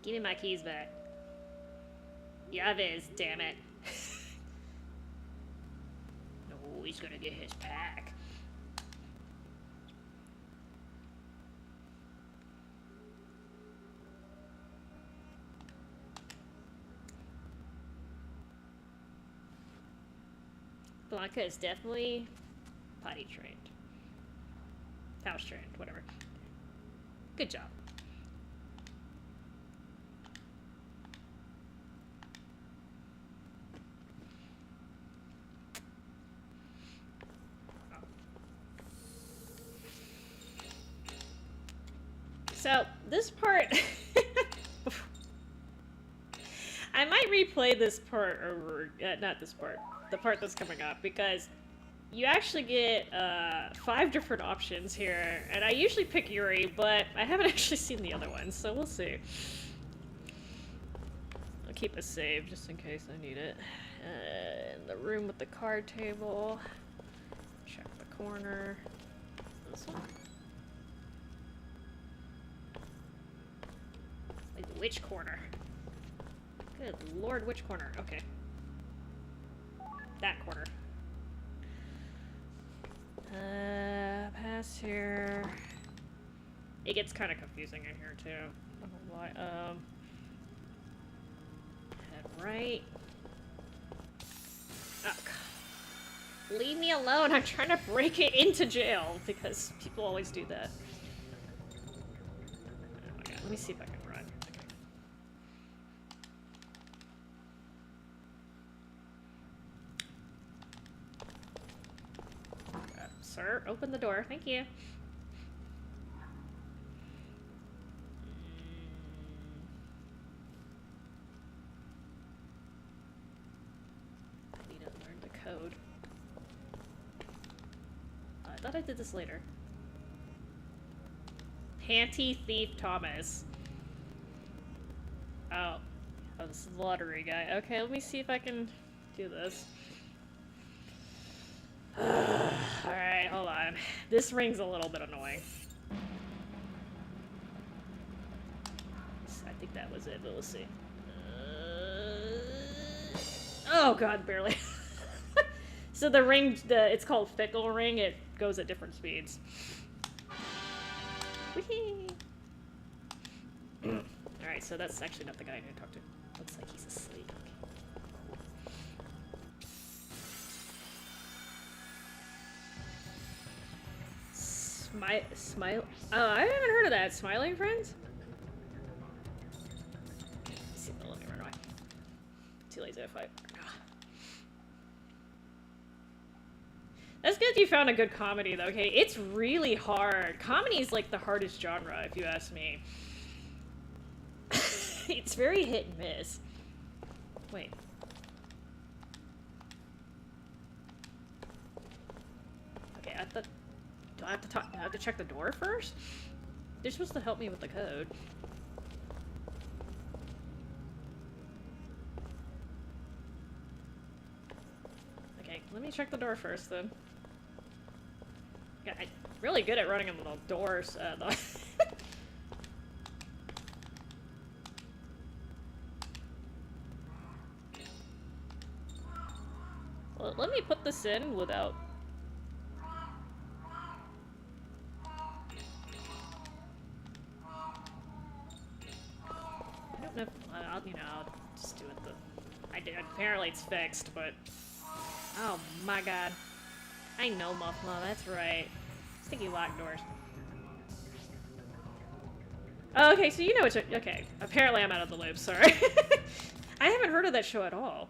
Give me my keys back. Yaviz, damn it. No, he's gonna get his pack. Blanca is definitely potty trained. House trained, whatever. Good job. So, this part... I might replay this part over... not this part. The part that's coming up, because you actually get 5 different options here, and I usually pick Yuri, but I haven't actually seen the other ones, so we'll see. I'll keep a save just in case I need it. In the room with the card table. Check the corner. This one. Like, which corner? Good lord, which corner? Okay. That corner. Pass here. It gets kind of confusing in here too. I don't know why. Head right. Oh, leave me alone. I'm trying to break it into jail because people always do that. Oh my god. Let me see if I can run. Sir, open the door. Thank you. I need to learn the code. I thought I did this later. Panty Thief Thomas. Oh. Oh, this is the lottery guy. Okay, let me see if I can do this. Alright, hold on. This ring's a little bit annoying. I think that was it, but we'll see. Oh god, barely. So the ring, it's called Fickle Ring. It goes at different speeds. Whee! Alright, so that's actually not the guy I need to talk to. Looks like he's asleep. Smile. Oh, I haven't heard of that. Smiling Friends? Let's see if they'll let me run away. Too lazy to fight. That's good you found a good comedy, though, okay? It's really hard. Comedy is like the hardest genre, if you ask me. It's very hit and miss. Wait. Okay, I thought... Do I have to talk? Do I have to check the door first? They're supposed to help me with the code. Okay, let me check the door first, then. Yeah, I'm really good at running in the doors, though. Well, let me put this in without... I'll just do it I did. Apparently it's fixed, but... Oh my god. I know Muffma, that's right. Sticky lock doors. Oh, okay, so you know it's okay. Apparently I'm out of the loop, sorry. I haven't heard of that show at all.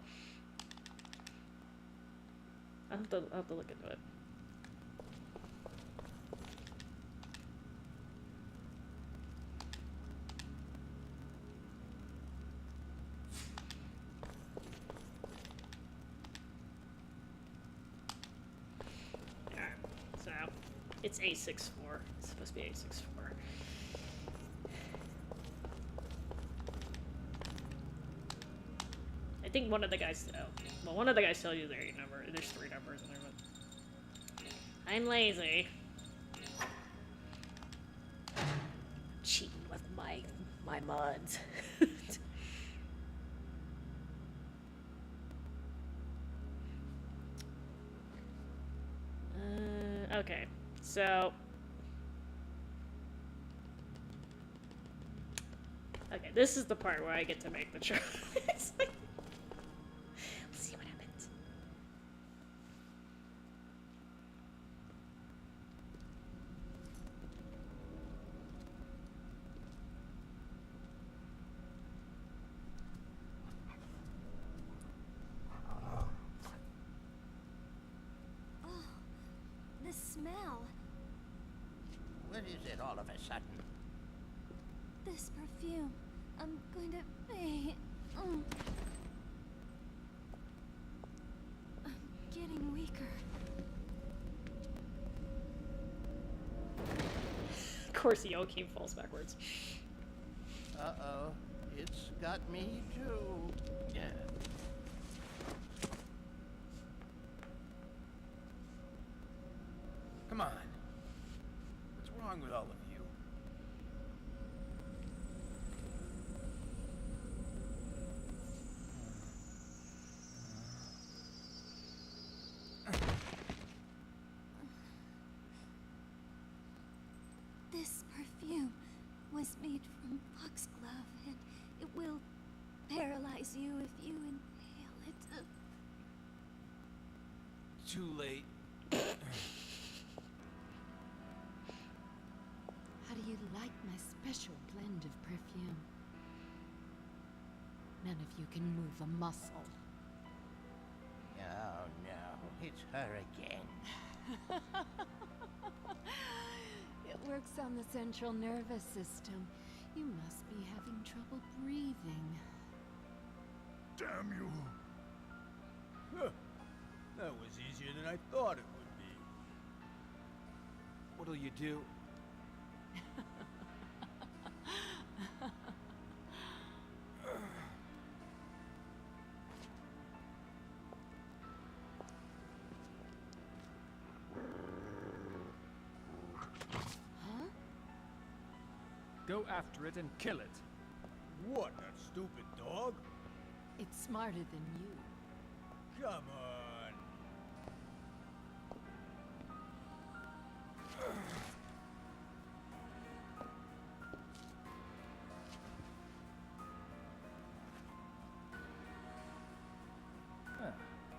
I'll have to look into it. It's A64. It's supposed to be A64. I think one of the guys... Oh, well, one of the guys tells you their number. There's 3 numbers in there, but... I'm lazy. Cheating with my mods. Okay, so okay, this is the part where I get to make the choice. We'll see what happens. The smell. What is it all of a sudden? This perfume. I'm going to be. I'm getting weaker. Of course, Joachim falls backwards. Uh-oh. It's got me too. Yeah. Come on. What's wrong with all of you? This perfume was made from foxglove, and it will paralyze you if you inhale it. Too late. How do you like my special blend of perfume? None of you can move a muscle. Oh no, it's her again. It works on the central nervous system. You must be having trouble breathing. Damn you! Huh. That was easier than I thought it would be. What'll you do? Huh? Go after it and kill it. What, that stupid dog? It's smarter than you. Come on.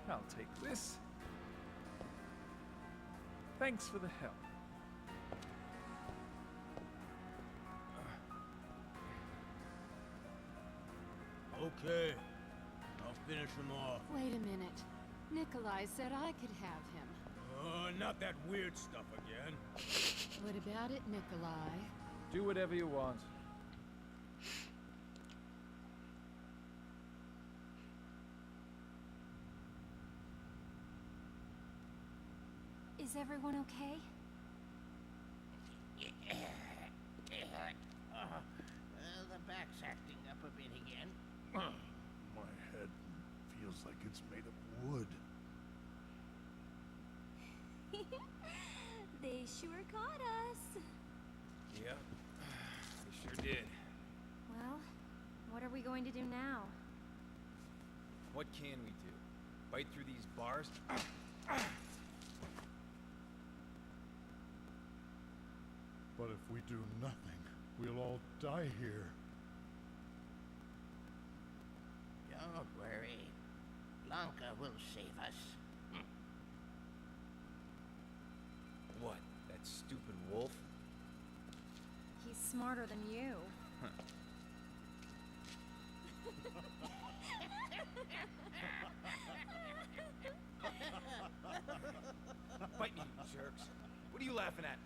I'll take this. Thanks for the help. Okay. I'll finish him off. Wait a minute. Nikolai said I could have him. Not that weird stuff again. What about it, Nikolai? Do whatever you want. Is everyone okay? The back's acting up a bit again. My head feels like it's made of wood. They sure caught us. Yep. They sure did. Well, what are we going to do now? What can we do? Bite through these bars? But if we do nothing, we'll all die here. Don't worry. Blanca will save us. What? That stupid wolf? He's smarter than you. Bite me, you jerks. What are you laughing at?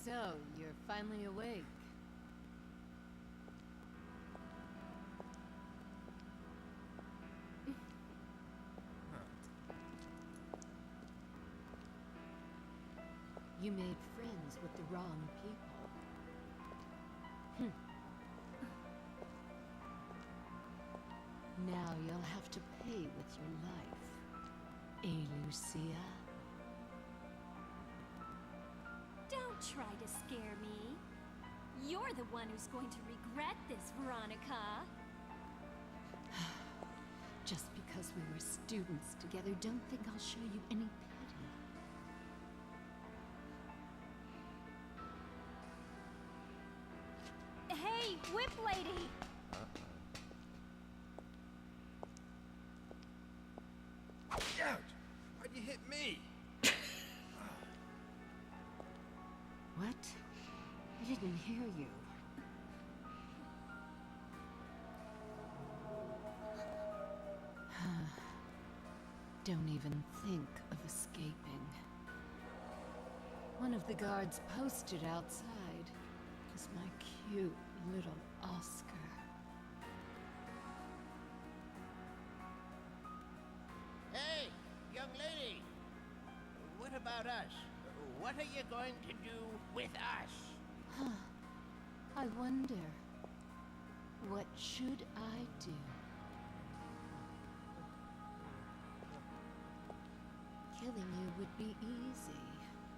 So, you're finally awake. You made friends with the wrong people. Now you'll have to pay with your life. Lucia? Don't try to scare me. You're the one who's going to regret this, Veronica. Just because we were students together, don't think I'll show you any pity. Hey, Whip Lady! Ouch! Why'd you hit me? What? I didn't hear you. Don't even think of escaping. One of the guards posted outside is my cute little Oscar. Hey, young lady! What about us? What are you going to do with us? I wonder, what should I do? Killing you would be easy,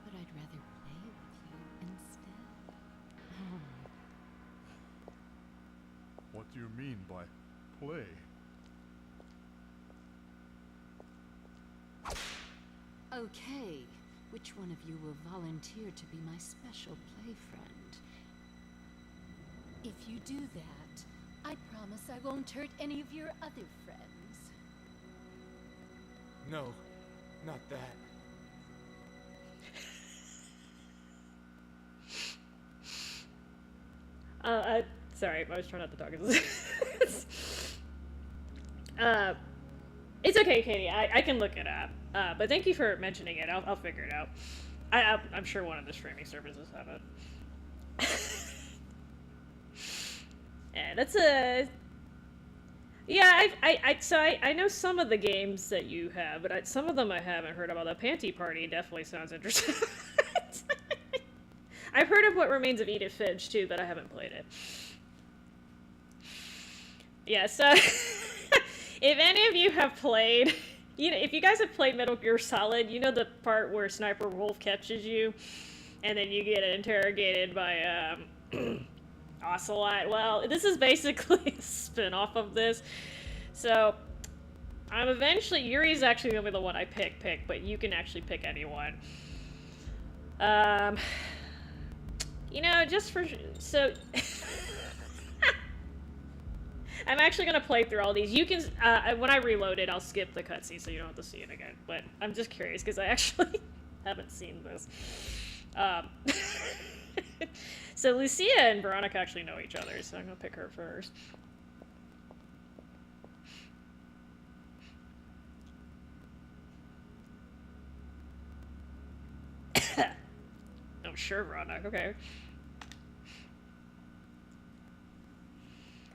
but I'd rather play with you instead. What do you mean by play? Okay, which one of you will volunteer to be my special play friend? If you do that, I promise I won't hurt any of your other friends. No, not that. Sorry, I was trying not to talk. It's okay, Katie. I can look it up. But thank you for mentioning it. I'll figure it out. I'm sure one of the streaming services have it. Yeah, that's a. Yeah, I know some of the games that you have, but some of them I haven't heard about. The Panty Party definitely sounds interesting. I've heard of What Remains of Edith Finch too, but I haven't played it. Yeah, so if any of you have played, if you guys have played Metal Gear Solid, you know the part where Sniper Wolf catches you, and then you get interrogated by Ocelot. Well, this is basically a spin-off of this. So I'm eventually Yuri's actually gonna be the one I pick, but you can actually pick anyone. Just for so. I'm actually gonna play through all these. You can, when I reload it, I'll skip the cutscene so you don't have to see it again. But I'm just curious because I actually haven't seen this. So Lucia and Veronica actually know each other, so I'm gonna pick her first. Oh, sure, Veronica. Okay.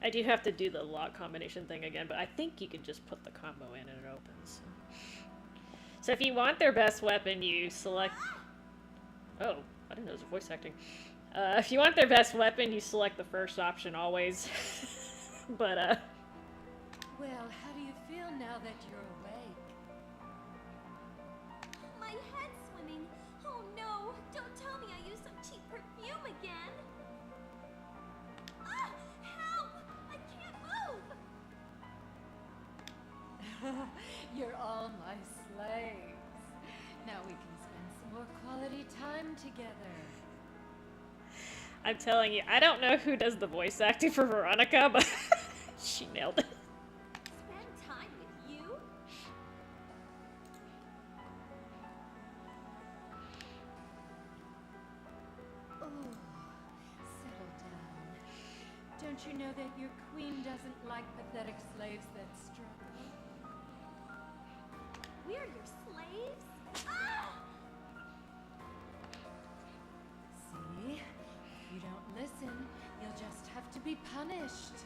I do have to do the lock combination thing again, but I think you can just put the combo in and it opens. So if you want their best weapon, you select... Oh, I didn't know it was voice acting. If you want their best weapon, you select the first option always. But, Well, how do you feel now that you're awake? My head's swimming. Oh no, don't tell me I used some cheap perfume again. Ah, help! I can't move! You're all my slaves. Now we can spend some more quality time together. I'm telling you, I don't know who does the voice acting for Veronica, but she nailed it. Spend time with you? Oh, settle down. Don't you know that your queen doesn't like pathetic slaves that struggle? We're your slaves? Ah! See? If you don't listen, you'll just have to be punished.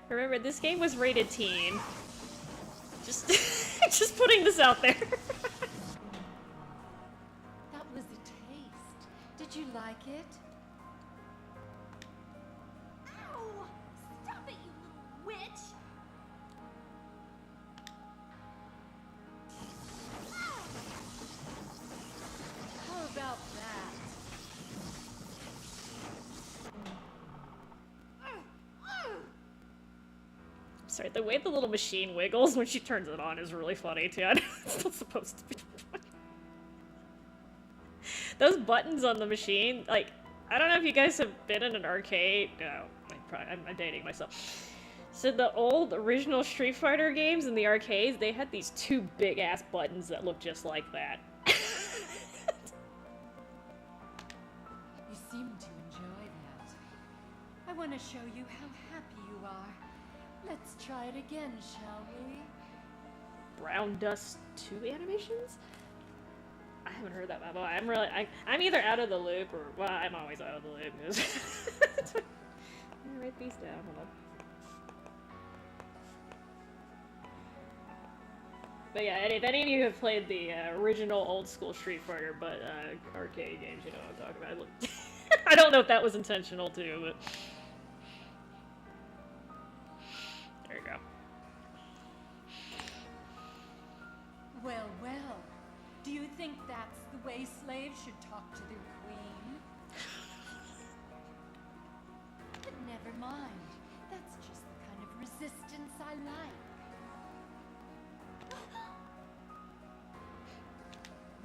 Remember, this game was rated teen. Just, just putting this out there. That was a taste. Did you like it? Sorry, the way the little machine wiggles when she turns it on is really funny too. I know it's not supposed to be. Those buttons on the machine, like, I don't know if you guys have been in an arcade. No, I'm dating myself. So the old original Street Fighter games in the arcades, they had these two big ass buttons that look just like that. You seem to enjoy that. I want to show you how happy you are. Let's try it again, shall we? Brown Dust 2 animations? I haven't heard that before. I'm either out of the loop or, well, I'm always out of the loop. Let me write these down. Hold on. But yeah, and if any of you have played the original old school Street Fighter, but arcade games, you know what I'm talking about. I don't know if that was intentional too, but there you go. Well, well. Do you think that's the way slaves should talk to their queen? But never mind. That's just the kind of resistance I like.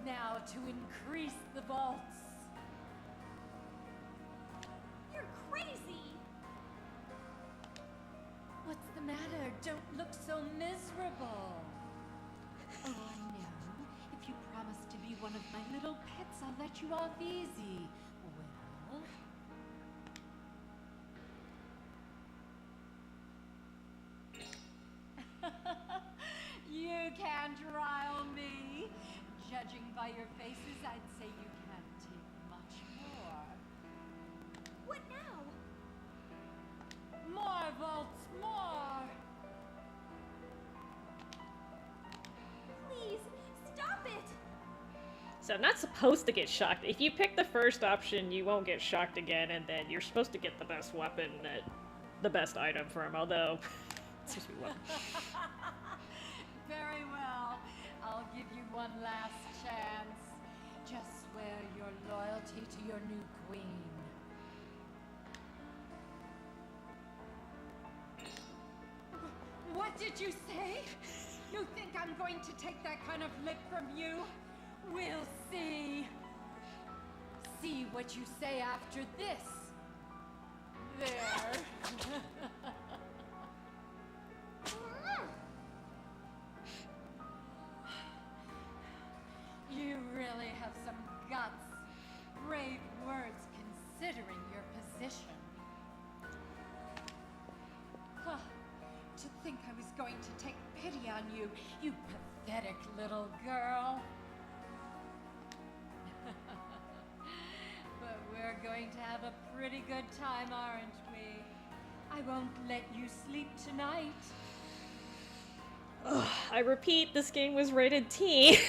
Now to increase the vaults. You're crazy! What's the matter? Don't look so miserable. Oh, I know. If you promise to be one of my little pets, I'll let you off easy. Well... You can't rile me. Judging by your faces, I'd say you can't take much more. What now? More vaults, more! Please, stop it! So I'm not supposed to get shocked. If you pick the first option, you won't get shocked again, and then you're supposed to get the best weapon, the best item from, although... excuse me, weapon. Very well. I'll give you one last chance. Just swear your loyalty to your new queen. What did you say? You think I'm going to take that kind of lip from you? We'll see. See what you say after this. There. You really have some guts. Brave words considering your position. Huh. To think I was going to take pity on you, you pathetic little girl. But we're going to have a pretty good time, aren't we? I won't let you sleep tonight. Ugh, I repeat, this game was rated T.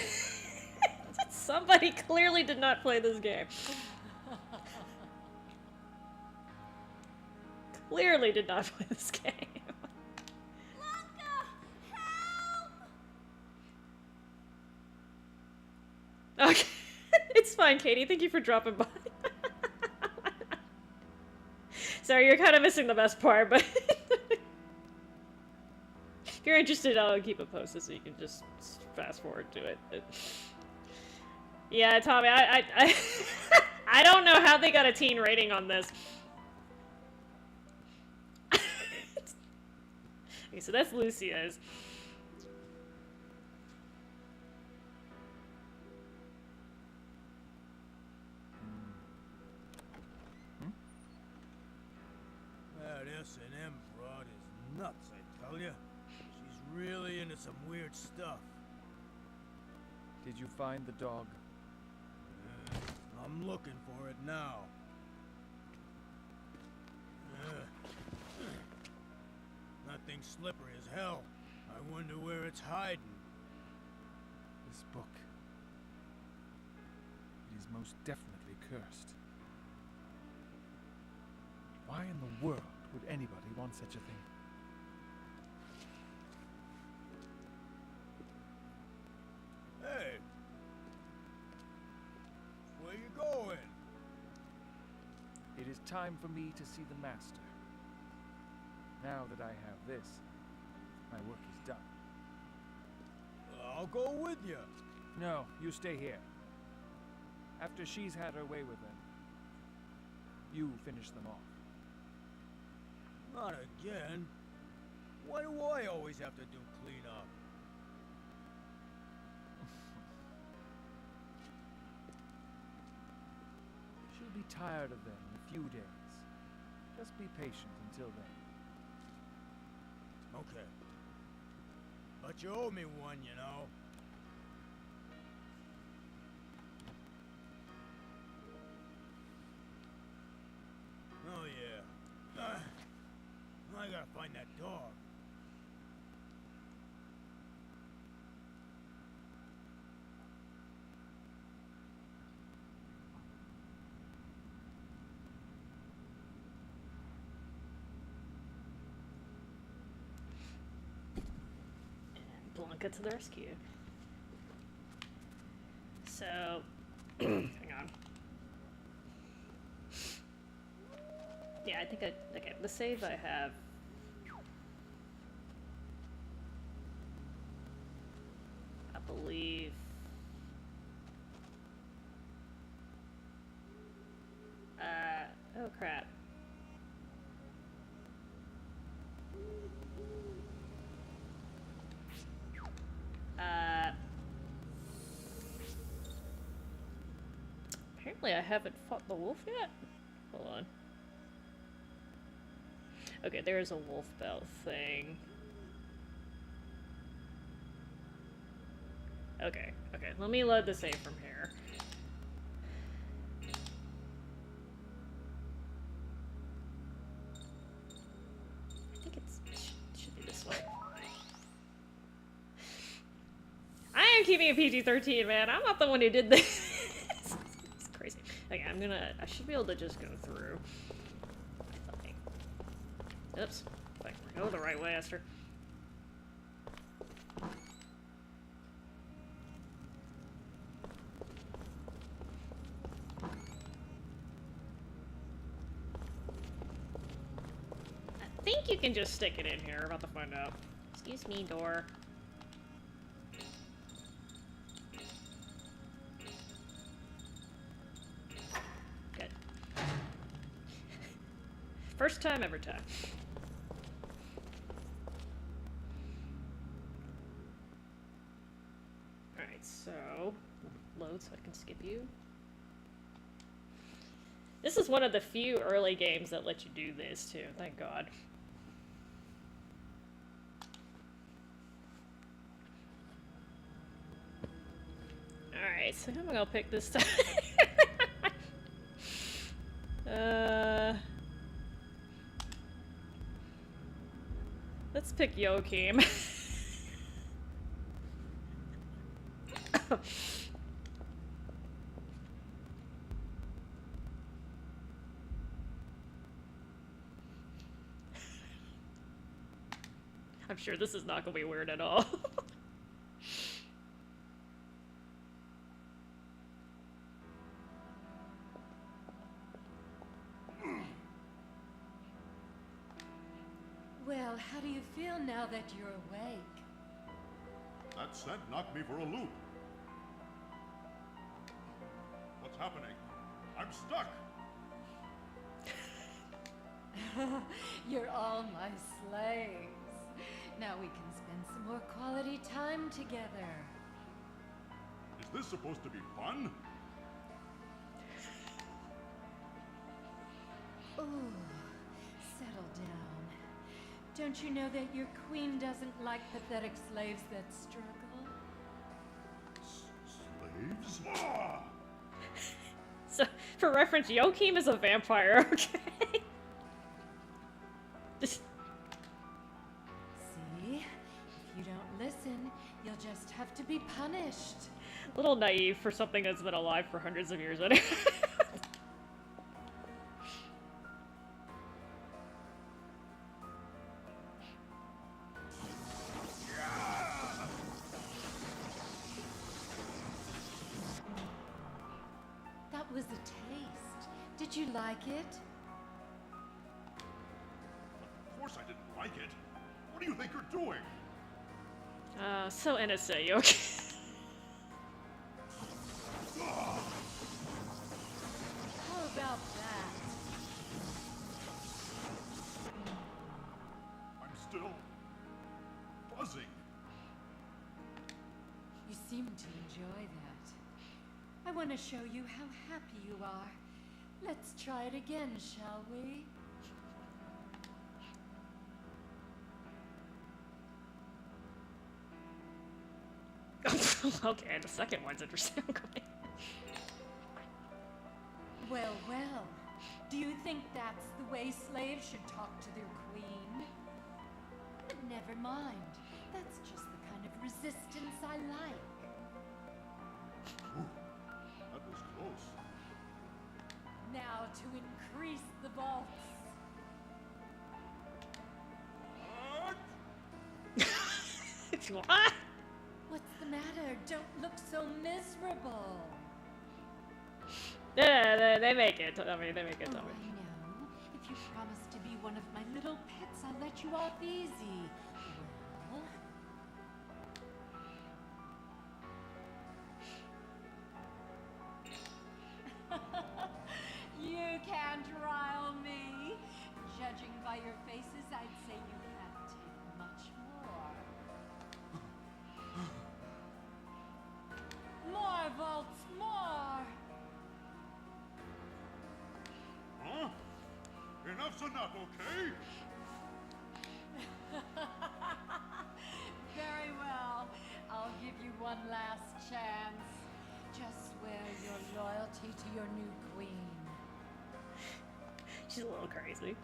Somebody clearly did not play this game. Clearly did not play this game. Blanca, help! Okay. It's fine, Katie. Thank you for dropping by. Sorry, you're kind of missing the best part, but... if you're interested, I'll keep it posted so you can just fast forward to it. Yeah, Tommy, I I don't know how they got a teen rating on this. Okay, so that's Lucia's. That S&M broad is nuts, I tell ya. She's really into some weird stuff. Did you find the dog? I'm looking for it now. That thing's slippery as hell. I wonder where it's hiding. This book. It is most definitely cursed. Why in the world would anybody want such a thing? Hey! Where you going? It is time for me to see the master. Now that I have this, My work is done. I'll go with you. No, you stay here. After she's had her way with them, you finish them off. Not again. Why do I always have to do cleanup? She'll be tired of them in a few days. Just be patient until then. Okay. But you owe me one, you know. Oh, yeah. I gotta find that dog. Blanca to the rescue. So, hang on. Yeah, I think okay, the save I have. I believe. Oh crap. Apparently I haven't fought the wolf yet. Hold on. Okay, there's a wolf belt thing. Okay, let me load the save from here. I think it should be this way. I am keeping a PG-13, man. I'm not the one who did this. It's crazy. Okay, I should be able to just go through. I think. Oops. Wait, go the right way, Esther. I think you can just stick it in here. About to find out. Excuse me, door. Good. First time, every time. Alright, so load so I can skip you. This is one of the few early games that let you do this too, thank God. Alright, so who am I gonna pick this time? Let's pick Joachim. I'm sure this is not gonna be weird at all. Well, how do you feel now that you're awake? That scent knocked me for a loop. What's happening? I'm stuck! You're all my slaves. Now we can spend some more quality time together. Is this supposed to be fun? Ooh, settle down. Don't you know that your queen doesn't like pathetic slaves that struggle? Slaves? Ah! So, for reference, Joachim is a vampire, okay? See? If you don't listen, you'll just have to be punished. A little naive for something that's been alive for hundreds of years anyway. That was a taste. Did you like it? Of course I didn't like it. What do you think you're doing? So innocent, you okay? How about that? I'm still buzzing. You seem to enjoy that. I want to show you how happy you are. Let's try it again, shall we? Okay, the second one's interesting. Well, well. Do you think that's the way slaves should talk to their queen? But never mind. That's just the kind of resistance I like. Ooh, that was close. Now to increase the vaults. What? What's the matter? Don't look so miserable. Yeah, they make it. I mean, they make it. Oh, I know. If you promise to be one of my little pets, I'll let you off easy. Well... You can't rile me. Judging by your faces, I'd say you can't take much more. More vaults, more! Huh? Enough's enough, okay? Very well. I'll give you one last chance. Just swear your loyalty to your new queen. She's a little crazy.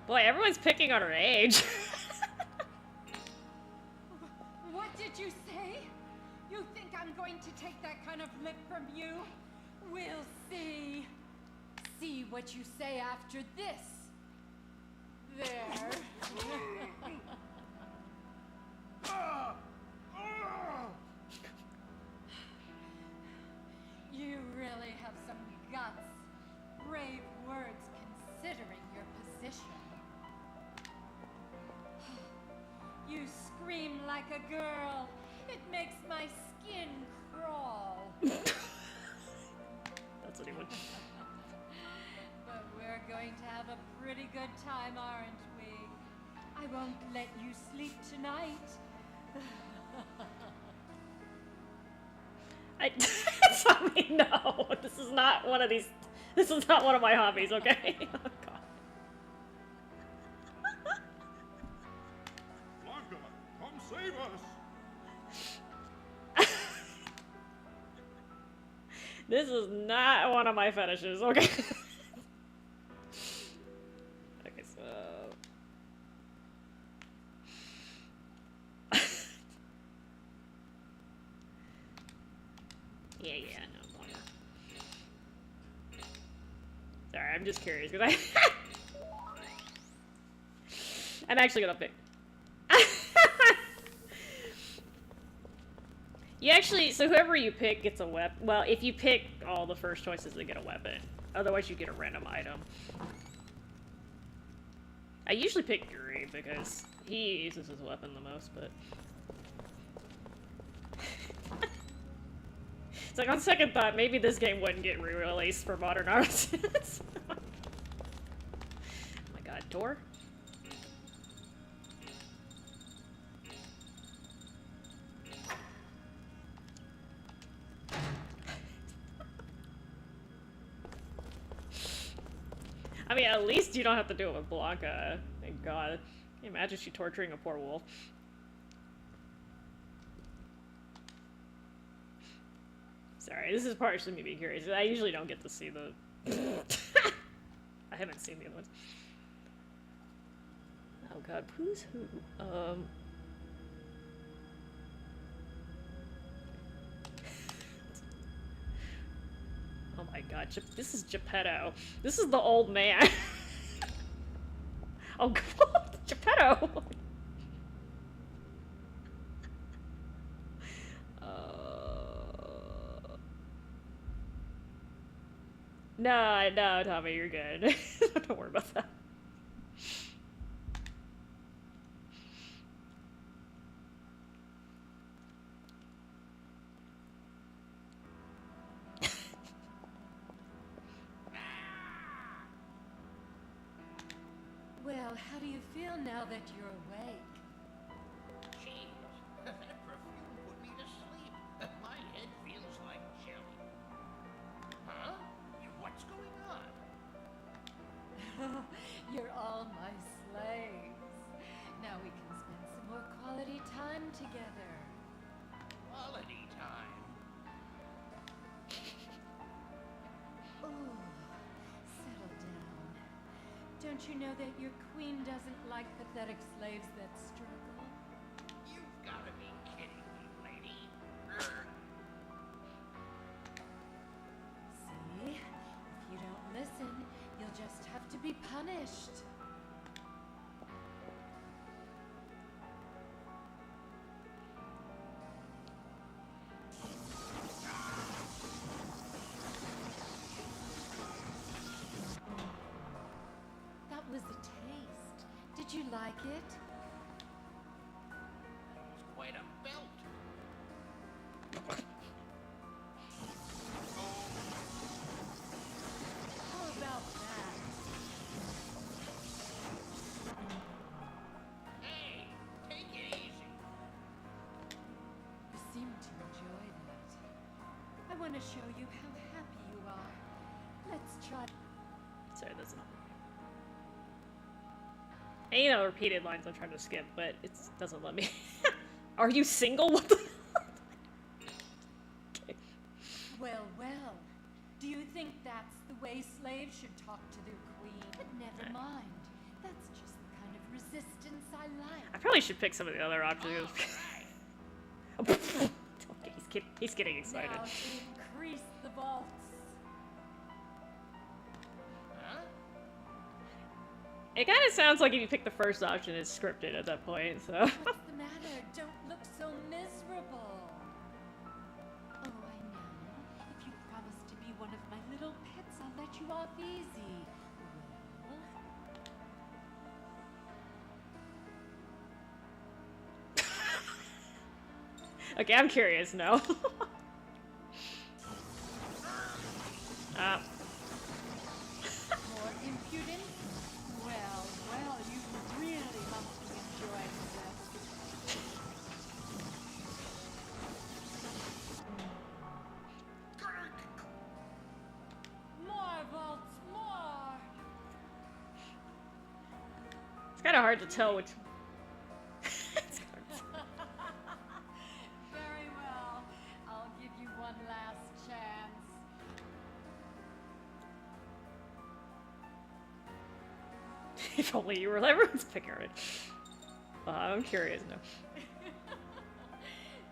Boy, everyone's picking on her age. What did you say? You think I'm going to take that kind of lip from you? We'll see. See what you say after this. There. You really have some guts. Brave words considering your position. You scream like a girl. It makes my skin crawl. That's what he would. But we're going to have a pretty good time, aren't we? I won't let you sleep tonight. I mean, no. This is not one of these. This is not one of my hobbies, okay? Oh, God. Blanca, come save us! This is not one of my fetishes, okay? Okay, so... yeah, no, bummer. Sorry, I'm just curious, because I'm actually gonna pick... You actually, so whoever you pick gets a weapon. Well, if you pick all the first choices, they get a weapon. Otherwise, you get a random item. I usually pick Yuri because he uses his weapon the most, but... It's like, on second thought, maybe this game wouldn't get re-released for modern artists. Oh my god, door? I mean, at least you don't have to do it with Blanca. Thank God. Can you imagine she torturing a poor wolf? Sorry, this is partially me being curious. I usually don't get to see the... I haven't seen the other ones. Oh God, who's who? Oh my God, this is Geppetto. This is the old man. Oh God, Geppetto! No, Tommy, you're good. Don't worry about that. Well, how do you feel now that you're awake? Jeez, that perfume put me to sleep. My head feels like jelly. Huh? What's going on? You're all my slaves. Now we can spend some more quality time together. Quality time. Oh, settle down. Don't you know that your queen doesn't like pathetic slaves that struggle? You've got to be kidding me, lady. See? If you don't listen, you'll just have to be punished. That was a taste. Did you like it? It's quite a belt. How about that? Hey, take it easy. You seem to enjoy that. I want to show you how happy you are. Let's try. Sorry, that's not. And, you know, repeated lines I'm trying to skip, but it doesn't let me. Are you single? What the? Okay. Well, well. Do you think that's the way slaves should talk to their queen? But never mind. That's just the kind of resistance I like. I probably should pick some of the other options. Okay, he's getting excited. Now to increase the vaults. Huh? It kind of sounds like if you pick the first option, it's scripted at that point, so. What's the matter? Don't look so miserable. Oh, I know. If you promise to be one of my little pets, I'll let you off easy. Well, Okay, I'm curious now. more impudence? Well, well, you really must be enjoying this. More vaults, more! It's kind of hard to tell which. Very well. I'll give you one last chance. If only you were. Everyone's picking it. I'm curious now.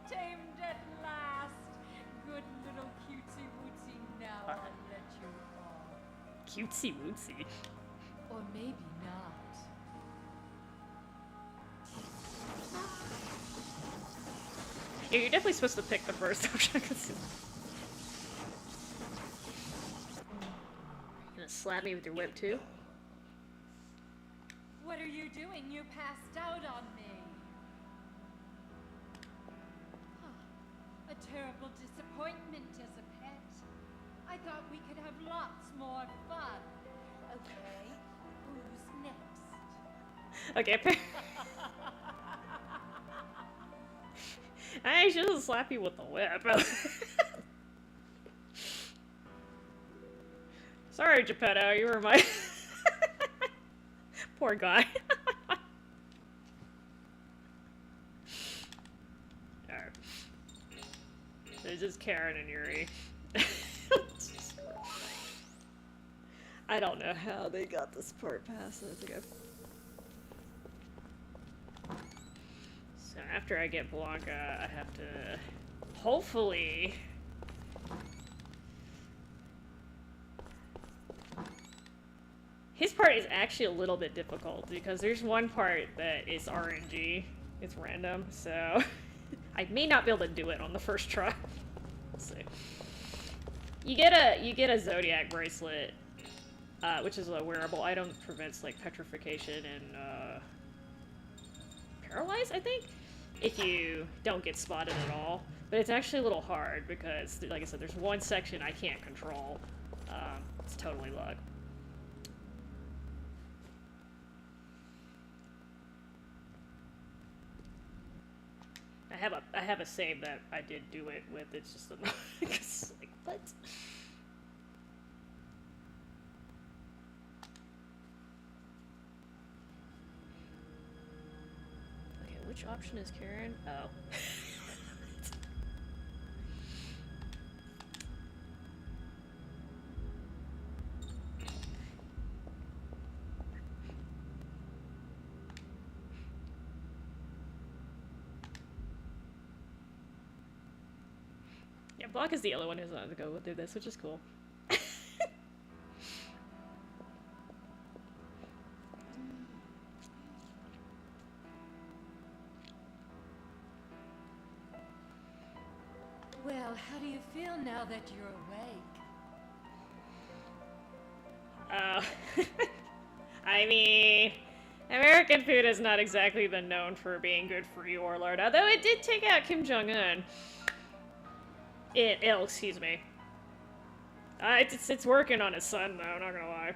Tamed at last. Good little cutesy wootsy. Now I'll let you off. Cutesy wootsy. Or maybe not. Yeah, you're definitely supposed to pick the first option. You're gonna slap me with your whip too? What are you doing? You passed out on me. Huh. A terrible disappointment as a pet. I thought we could have lots more fun. Okay, who's next? Okay, I should just slap you with the whip. Sorry, Geppetto, you were my poor guy. Alright. There's just Karen and Yuri. I don't know how they got this part past. I think So after I get Blanca, I have to hopefully his part is actually a little bit difficult because there's one part that is RNG. It's random, so I may not be able to do it on the first try. Let's see. You get a Zodiac bracelet, which is a wearable item, prevents like petrification and paralyzed, I think, if you don't get spotted at all. But it's actually a little hard because, like I said, there's one section I can't control. It's totally luck. I have a save that I did do it with. It's just annoying. It's like, what? Okay, which option is Karen? Oh. Yeah, Block is the other one who's not to go through this, which is cool. Well, how do you feel now that you're awake? I mean, American food has not exactly been known for being good for you, Warlord, although it did take out Kim Jong-un. Excuse me. It's working on his son, though, not gonna lie.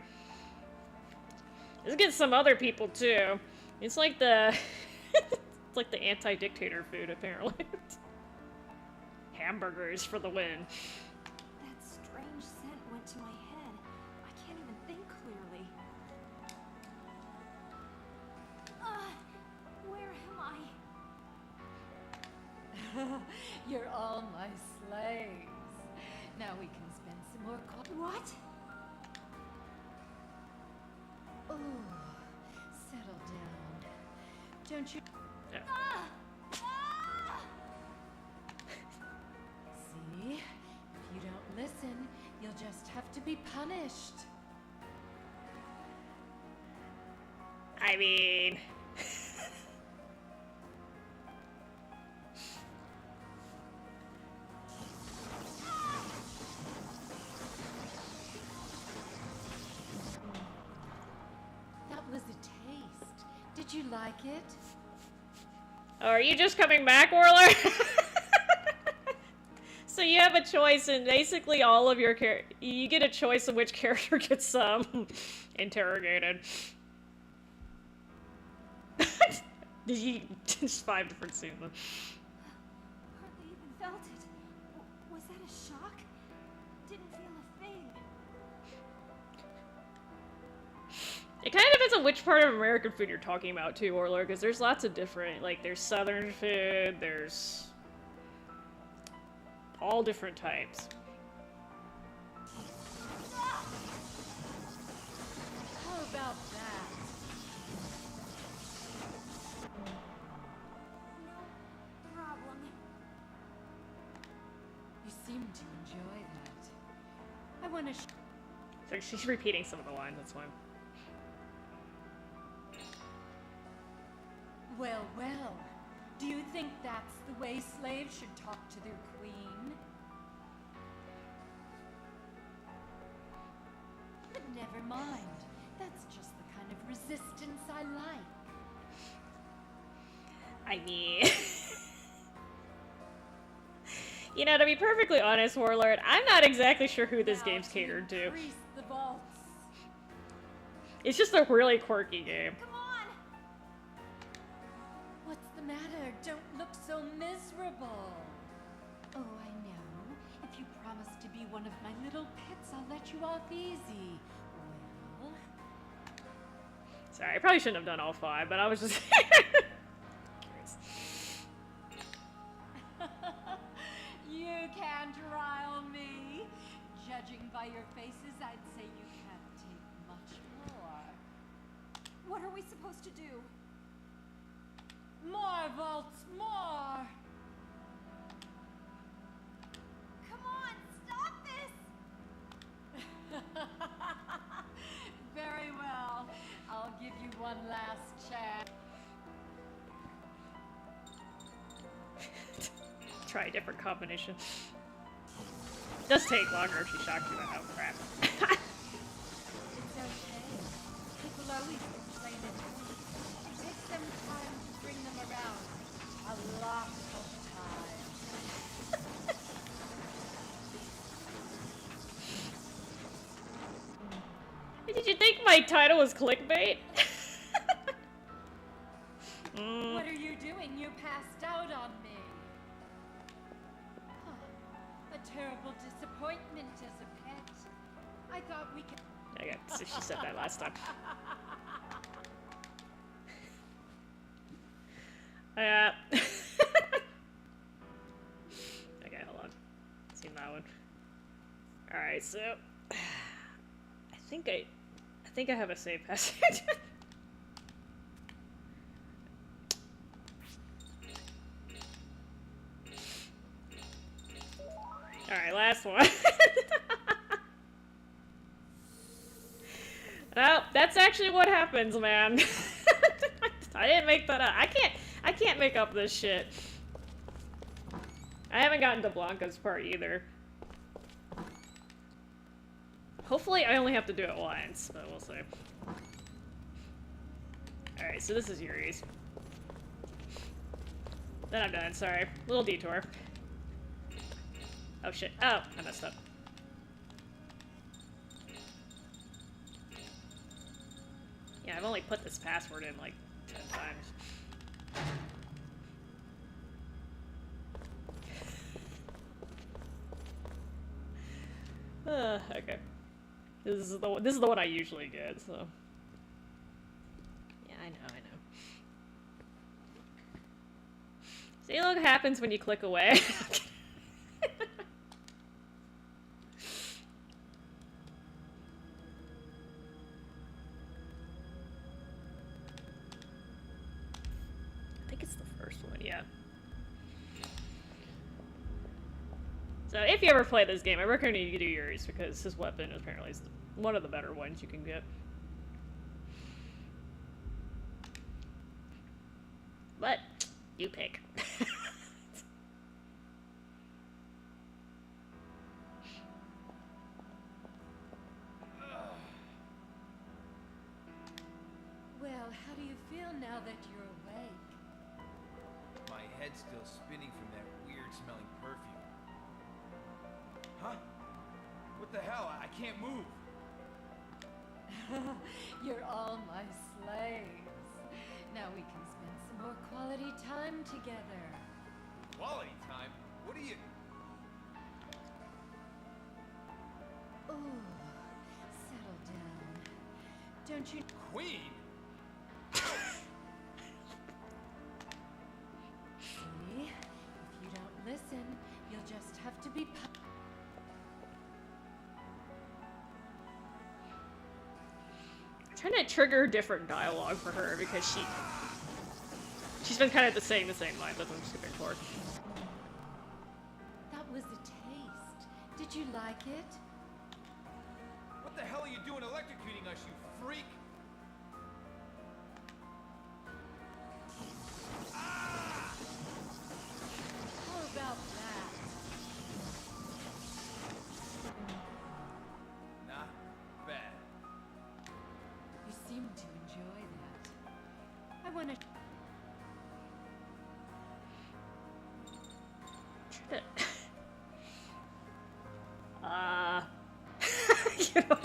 It's getting some other people, too. It's like the... it's like the anti-dictator food, apparently. Hamburgers for the win. That strange scent went to my head. I can't even think clearly. Where am I? You're all my slaves. Now we can spend some more What? Oh, settle down. Don't you... Yeah. See? If you don't listen, you'll just have to be punished. I mean... That was a taste. Did you like it? Oh, are you just coming back, Warlord? So you have a choice in basically all of your you get a choice of which character gets interrogated. Did you just 5 different scenes? Hardly even felt it. Was that a shock? Didn't feel a thing. It kind of depends on which part of American food you're talking about too, Warlord, because there's lots of different, like there's Southern food, there's all different types. How about that? No problem. You seem to enjoy that. I want to So she's repeating some of the lines, that's why. Well, well. Do you think that's the way slaves should talk to their queen? But never mind. That's just the kind of resistance I like. I mean... You know, to be perfectly honest, Warlord, I'm not exactly sure who this Now game's catered to. increase the vaults. It's just a really quirky game. Come on! What's the matter? Don't look so miserable. Oh, I know. If you promise to be one of my little pets, I'll let you off easy. Well... Sorry, I probably shouldn't have done all 5, but I was just... curious. You can't rile me. Judging by your faces, I'd say you can't take much more. What are we supposed to do? More vaults, more! Come on, stop this! Very well. I'll give you one last chance. Try a different combination. It does take longer if she shocks you out. Crap. It's okay. People always complain it. It takes them time to bring them around. A lot of time. Did you think my title was clickbait? What are you doing? You passed out on me. terrible disappointment as a pet. I thought we could. Okay, so she said that last time. Okay, hold on. Seen that one. Alright, so I think I have a save passage. Alright, last one. Well, that's actually what happens, man. I didn't make that up. I can't make up this shit. I haven't gotten to Blanca's part either. Hopefully I only have to do it once, but we'll see. Alright, so this is Yuri's. Then I'm done, sorry. Little detour. Oh shit. Oh, I messed up. Yeah, I've only put this password in like 10 times. Okay. This is the one I usually get, so. Yeah, I know. See, look what happens when you click away. I think it's the first one, yeah. So if you ever play this game, I recommend you do yours because his weapon apparently is one of the better ones you can get. But you pick. Well, how do you feel now that you're awake? My head's still spinning from that weird smelling perfume. Huh? What the hell? I can't move. You're all my slaves. Now we can spend some more quality time together. Quality time? What are you... Ooh, settle down. Don't you... Queen? See? If you don't listen, you'll just have to be... I'm trying to trigger different dialogue for her because she's been kind of saying the same line. That's what I'm skipping for. That was a taste. Did you like it? What the hell are you doing electrocuting us, you freak? How about that? Not bad. You seem to enjoy that. I want to... You know.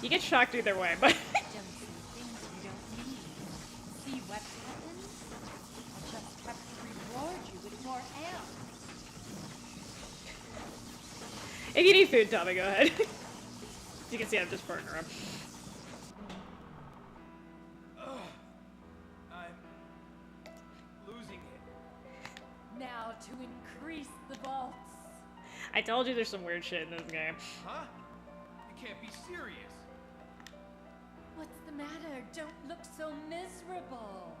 You get shocked either way, but... Don't say things you don't mean. See what happens? I'll just have to reward you with more amps. If you need food, Tommy, go ahead. You can see I'm just farting around. I'm losing it. Now to increase the vaults. I told you there's some weird shit in this game. Huh? You can't be serious. What's the matter? Don't look so miserable.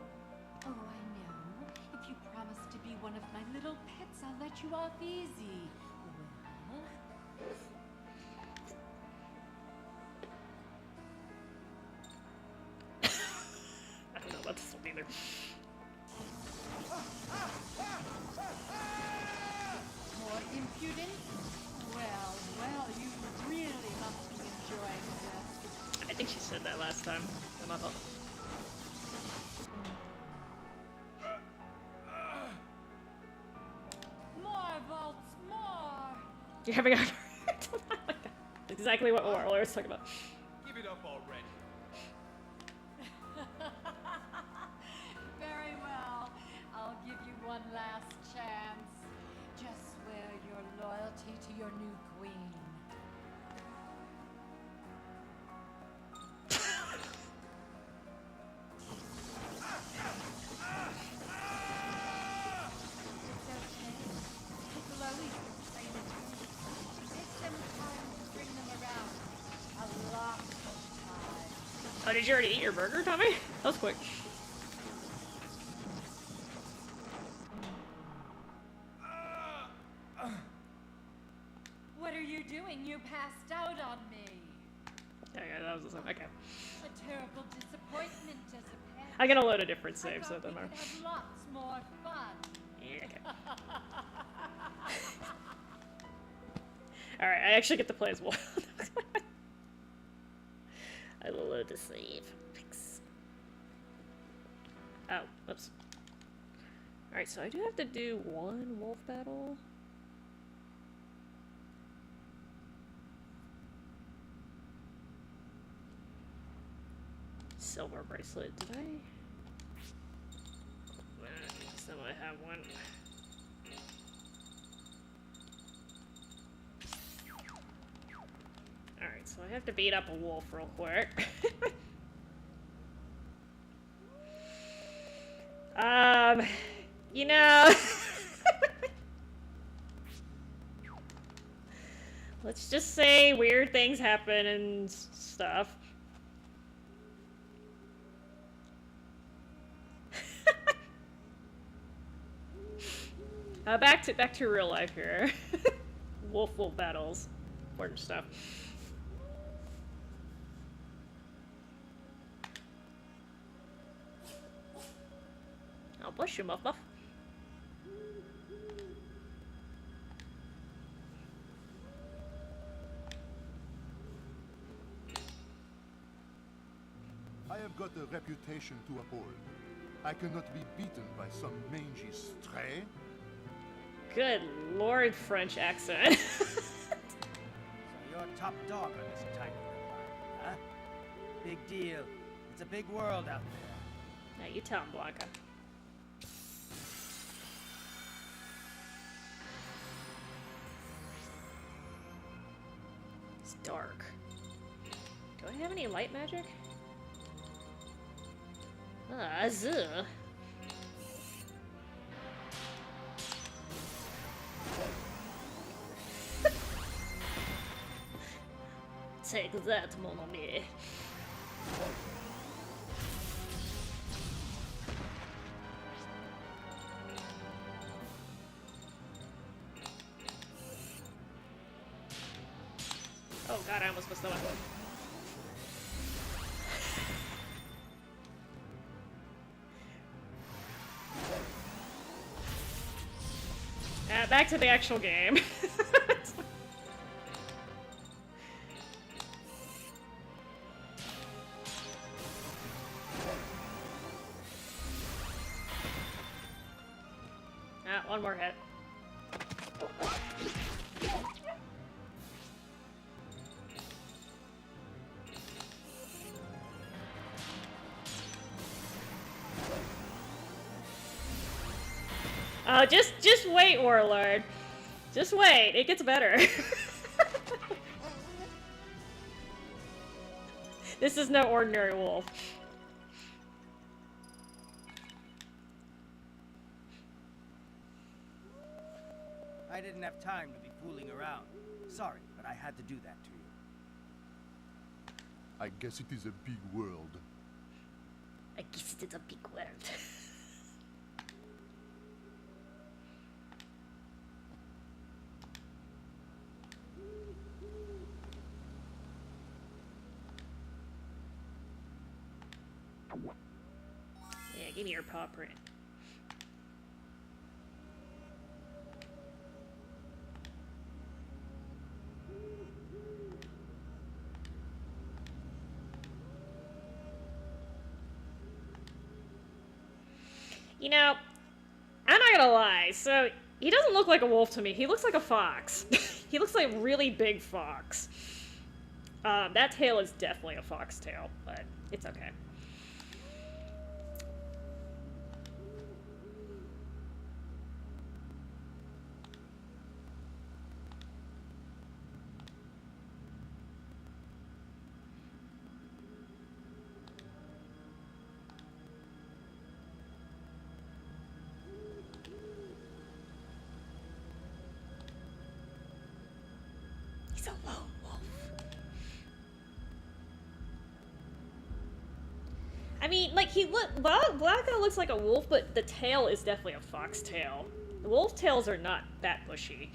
Oh, I know. If you promise to be one of my little pets, I'll let you off easy. Well... I don't know about this one either. More impudence? Well, you really must be enjoying this. I think she said that last time. I'm not... More vaults, more! You're having a hard time. That's exactly what Laura was talking about. Give it up already. Very well. I'll give you one last chance. Just swear your loyalty to your new queen. It's okay. Chloe's been training too. Take some time to bring them around. A lot of time. Oh, did you already eat your burger, Tommy? That was quick. What are you doing? You passed out on me. Yeah, that was the same. Okay. A terrible disappointment as a pet. I gotta load a different I save, so it thought we doesn't matter. could have lots more fun. Yeah, okay. Alright, I actually get to play as well. I will load the save. Fix. Oh, whoops. Alright, so I do have to do one wolf battle. Silver bracelet. Did I? So I have one. Alright, so I have to beat up a wolf real quick. You know... Let's just say weird things happen and stuff. Back to real life here. Wolf battles. Important stuff. Oh, bless you, Muff Muff. I have got a reputation to uphold. I cannot be beaten by some mangy stray. Good lord, French accent. So you're top dog on this tiny little island, huh? Big deal. It's a big world out there. Now you tell him, Blanca. It's dark. Do I have any light magic? Ah, zuh. Take that, mon ami. Oh god, I almost missed that one. Back to the actual game. One more hit. Oh, just wait, Warlord. Just wait. It gets better. This is no ordinary wolf. I didn't have time to be fooling around. Sorry, but I had to do that to you. I guess it is a big world. I guess it's a big world. Yeah, give me your paw print. You know, I'm not gonna lie, so he doesn't look like a wolf to me. He looks like a fox. He looks like a really big fox. That tail is definitely a fox tail, but it's okay. a lone wolf. I mean, like, Blacko looks like a wolf, but the tail is definitely a fox tail. The wolf tails are not that bushy.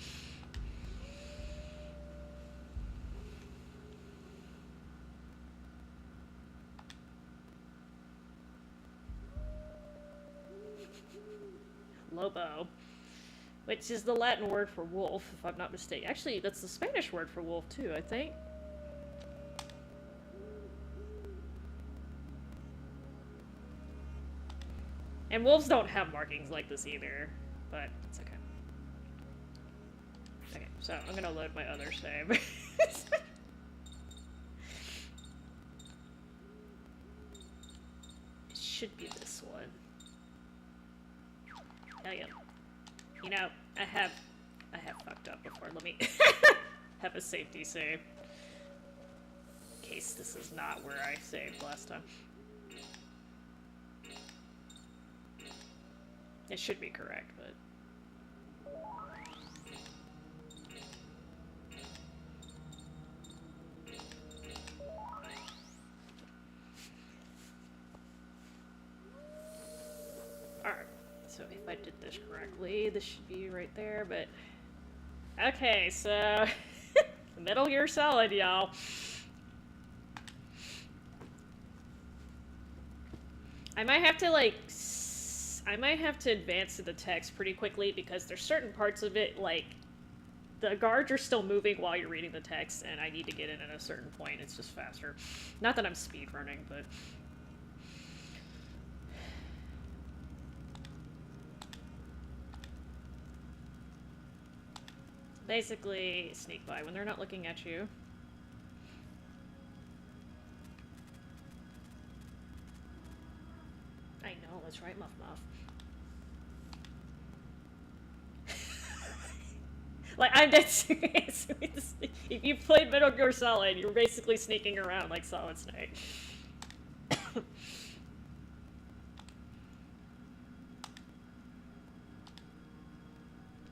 Lobo, which is the Latin word for wolf, if I'm not mistaken. Actually, that's the Spanish word for wolf, too, I think. And wolves don't have markings like this either, but it's okay. Okay, so I'm gonna load my other save. It should be this one. Oh yeah. You know, I have fucked up before. Let me have a safety save. In case this is not where I saved last time. It should be correct, but... Alright, so if I did this correctly, this should be right there, but... Okay, so... Metal Gear Solid, y'all. I might have to, like... I might have to advance to the text pretty quickly because there's certain parts of it, like, the guards are still moving while you're reading the text, and I need to get in at a certain point. It's just faster. Not that I'm speedrunning, but... Basically, sneak by when they're not looking at you. I know, that's right, Muff Muff. Like, I'm dead serious. If you played Metal Gear Solid, you're basically sneaking around like Solid Snake.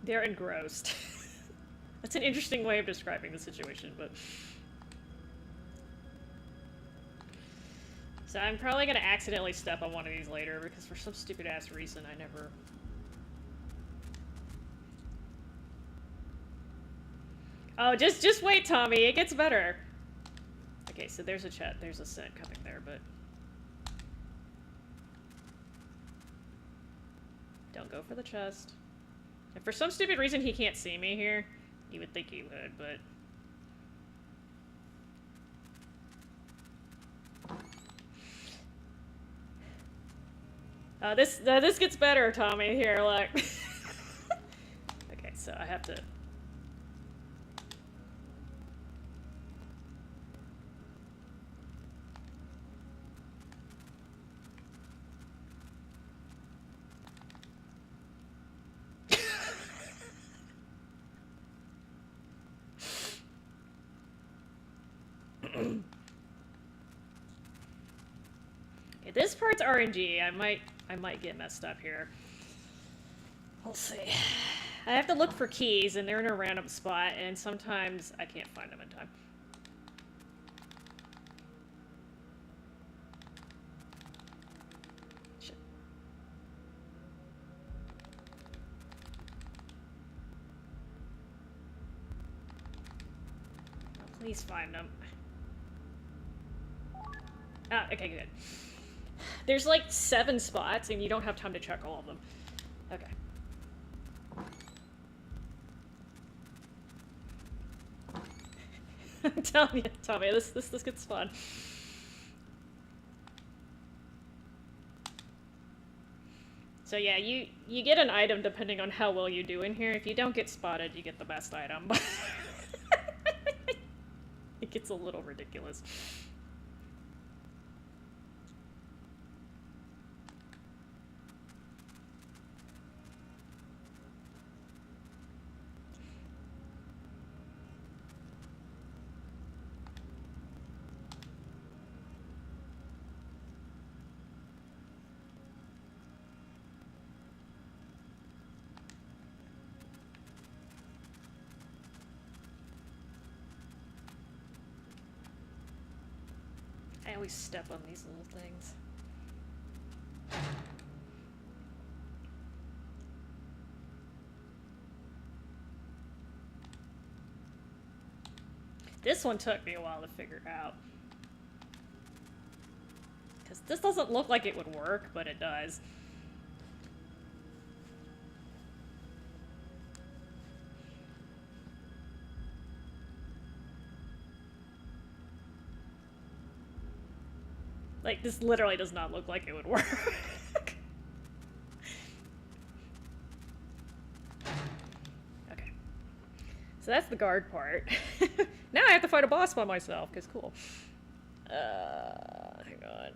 They're engrossed. That's an interesting way of describing the situation, but... So I'm probably gonna accidentally step on one of these later, because for some stupid-ass reason I never... Oh, just wait, Tommy. It gets better. Okay, so there's a chat. There's a set coming there, but... Don't go for the chest. If for some stupid reason he can't see me here, you would think he would, but... This gets better, Tommy. Here, look. Okay, so I have to... Okay, this part's RNG. I might get messed up here. We'll see. I have to look for keys, and they're in a random spot, and sometimes I can't find them in time. Shit. Oh, please find them. Ah, okay, good. There's like 7 spots, and you don't have time to check all of them. Okay. I'm telling you, Tommy, this gets fun. So yeah, you get an item depending on how well you do in here. If you don't get spotted, you get the best item. It gets a little ridiculous. always step on these little things. This one took me a while to figure out. Because this doesn't look like it would work, but it does. Like, this literally does not look like it would work. Okay. So that's the guard part. Now I have to fight a boss by myself, because cool. Hang on.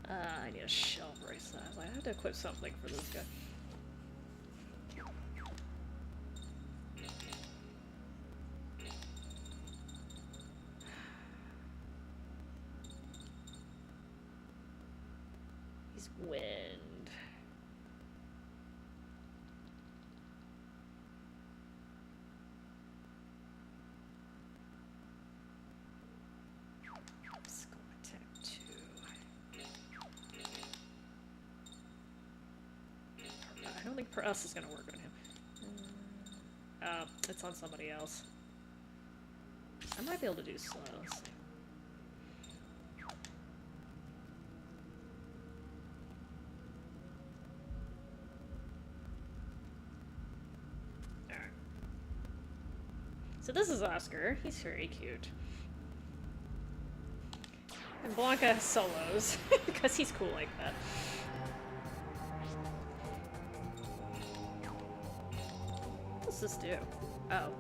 I need a shell bracelet. I have to equip something for this guy. He's wind. Skull attack 2. I don't think per us is gonna work on him. Oh, it's on somebody else. I might be able to do slow. Let's see. Alright. So this is Oscar. He's very cute. And Blanca has solos, because he's cool like that. What's this do? Oh.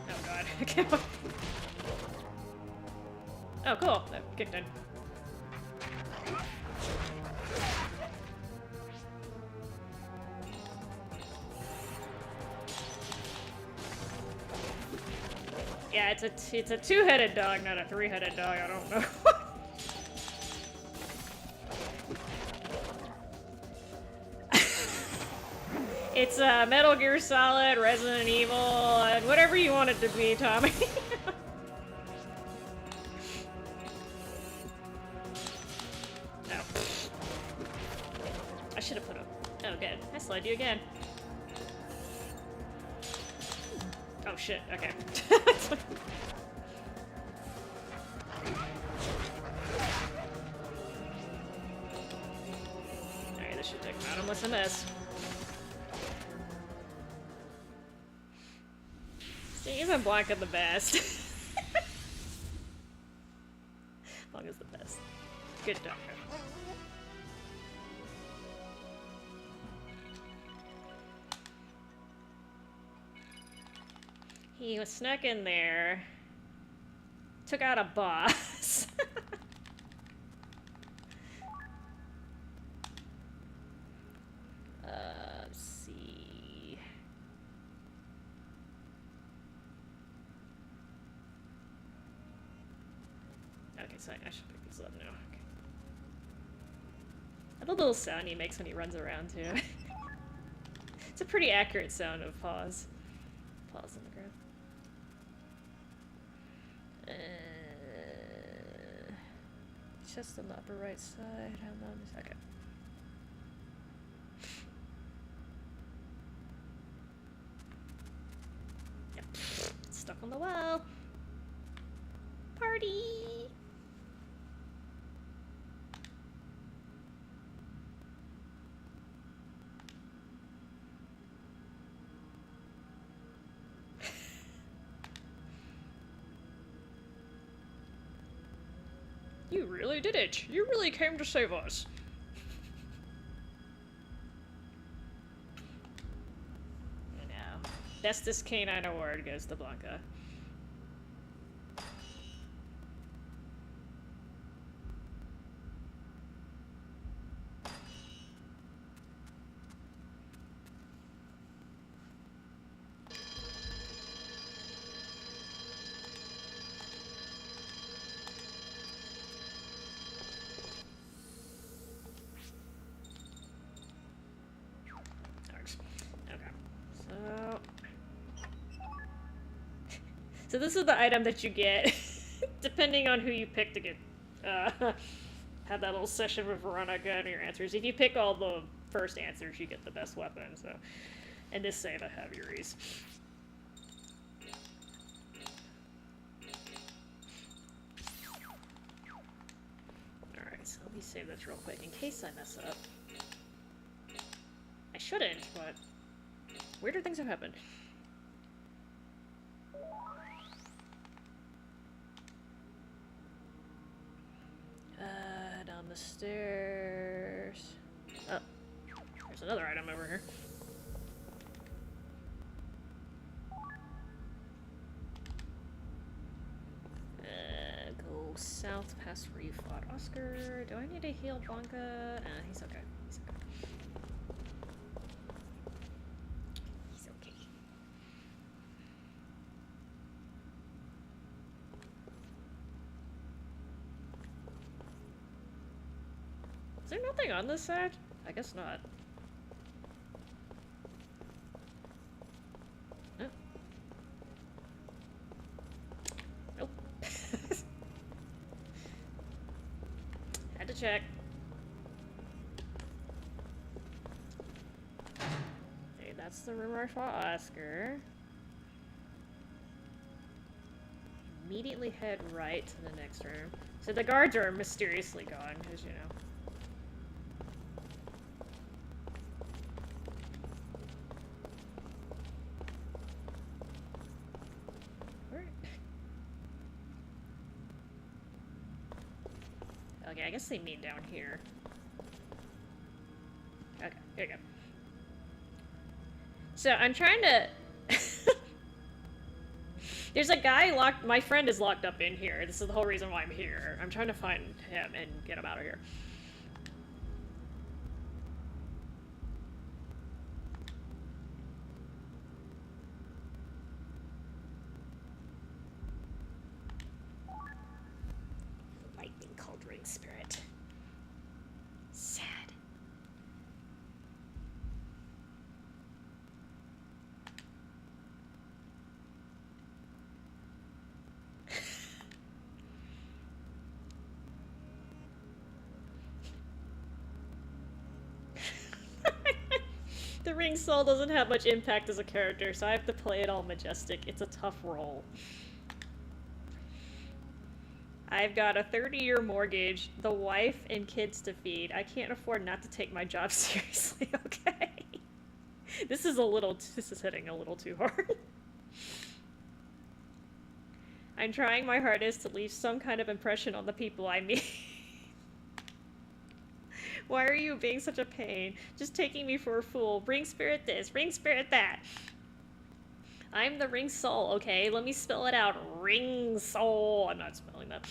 Oh god. Okay. Oh, cool. That kicked in. Yeah, it's a two-headed dog, not a three-headed dog. I don't know. It's Metal Gear Solid, Resident Evil, and whatever you want it to be, Tommy. No. I should have put up. Oh, good. I slid you again. Oh shit. Okay. Alright, this should take him out unless I miss. See, even Blanca the best. Blanca's the best. Good dog. He was snuck in there, took out a boss. Let's see. Okay, so I should pick this up now. Okay. I love the little sound he makes when he runs around too. It's a pretty accurate sound of paws. Paws on the ground. Just on the upper right side. How long is okay? Yep. Stuck on the wall. Party. You really did it! You really came to save us! I know. Bestest Canine Award goes to Blanca. So this is the item that you get, depending on who you pick to get, have that little session with Veronica and your answers. If you pick all the first answers, you get the best weapon, so. In this save, I have Yuri's. Alright, so let me save this real quick in case I mess up. I shouldn't, but weirder things have happened. Down the stairs. Oh, there's another item over here. Go south past where you fought Oscar. Do I need to heal Blanca? He's okay. He's okay. He's okay. Is there nothing on this side? I guess not. Oh. Nope. Had to check. Okay, that's the room where I fought Oscar. Immediately head right to the next room. So the guards are mysteriously gone, because, you know. Okay, I guess they meet down here. Okay, here you go. So I'm trying to... There's a guy locked... My friend is locked up in here. This is the whole reason why I'm here. I'm trying to find him and get him out of here. Lightning cauldron spirit. Sad. The ring soul doesn't have much impact as a character, so I have to play it all majestic. It's a tough role. I've got a 30-year mortgage, the wife and kids to feed. I can't afford not to take my job seriously, okay? This is hitting a little too hard. I'm trying my hardest to leave some kind of impression on the people I meet. Why are you being such a pain? Just taking me for a fool. Ring spirit this, ring spirit that. I'm the ring soul, okay? Let me spell it out. Ring soul. I'm not spelling that.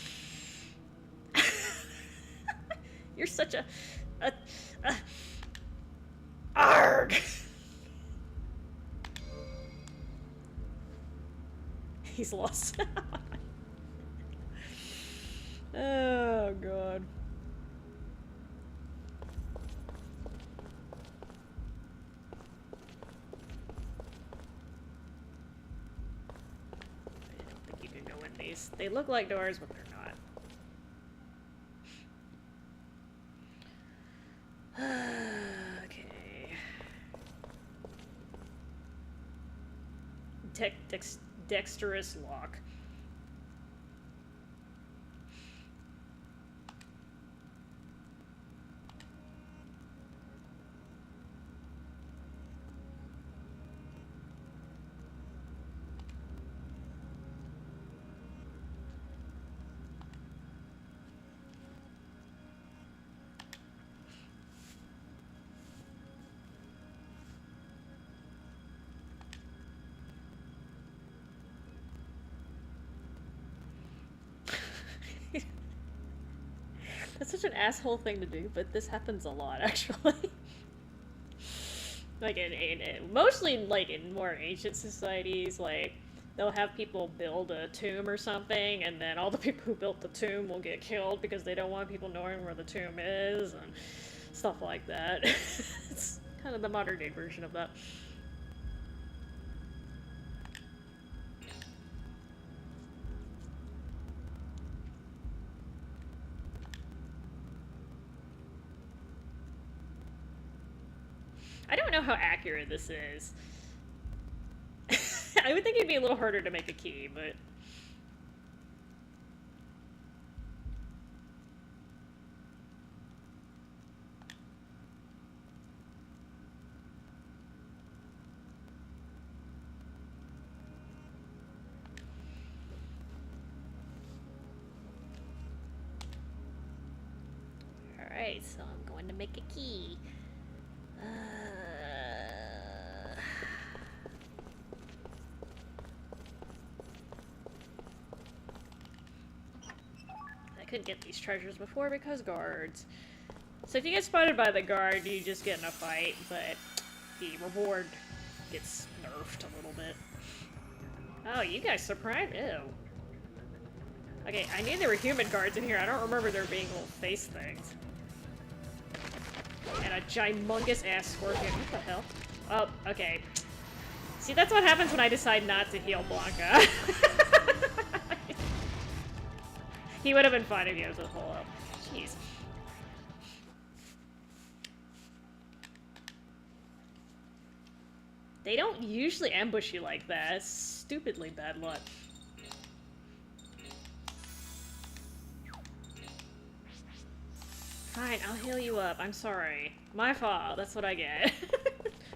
You're such a arg. He's lost. Oh god. They look like doors, but they're not. Okay. Dexterous lock. That's such an asshole thing to do, but this happens a lot, actually. Like, mostly, like, in more ancient societies, like, they'll have people build a tomb or something, and then all the people who built the tomb will get killed because they don't want people knowing where the tomb is, and stuff like that. It's kind of the modern-day version of that. I don't know how accurate this is. I would think it'd be a little harder to make a key, but... Alright, so I'm going to make a key. I couldn't get these treasures before because guards. So if you get spotted by the guard, you just get in a fight, but the reward gets nerfed a little bit. Oh, you guys surprised? Ew. Okay, I knew there were human guards in here. I don't remember there being little face things. And a gymongous ass scorpion. What the hell? Oh, okay. See, that's what happens when I decide not to heal Blanca. He would have been fine if he was a whole up. Jeez. They don't usually ambush you like that. It's stupidly bad luck. Fine, I'll heal you up. I'm sorry. My fault. That's what I get.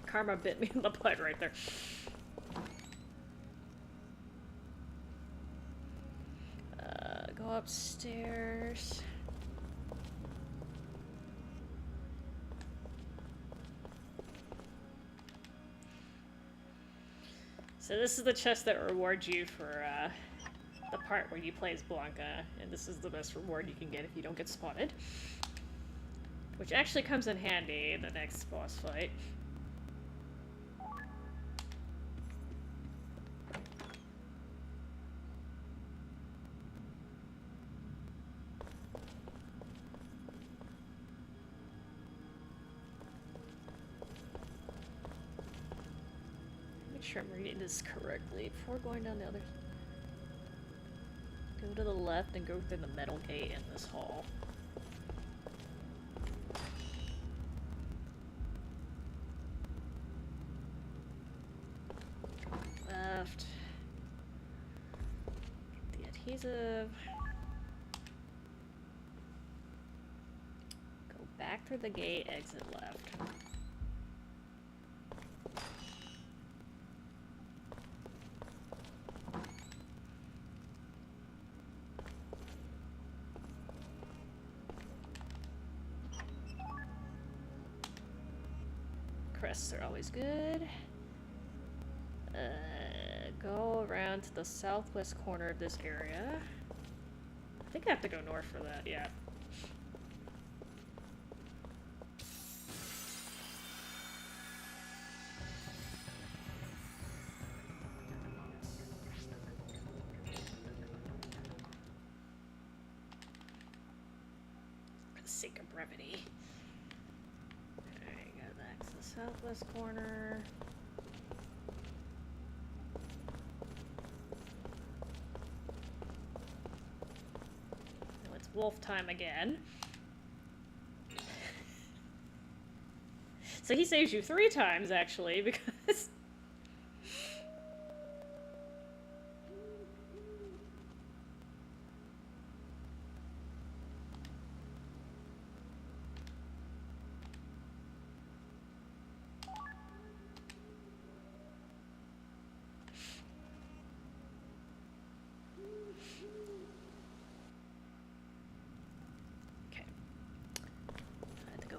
Karma bit me in the butt right there. Go upstairs. So this is the chest that rewards you for the part where you play as Blanca, and this is the best reward you can get if you don't get spotted. Which actually comes in handy in the next boss fight. Make sure I'm reading this correctly before going down the other. Go to the left and go through the metal gate in this hall. Left. Get the adhesive. Go back through the gate, exit left. Crests are always good. Go around to the southwest corner of this area. I think I have to go north for that, yeah. For the sake of brevity. Alright, go back to the southwest corner. Wolf time again. So he saves you 3 times, actually, because...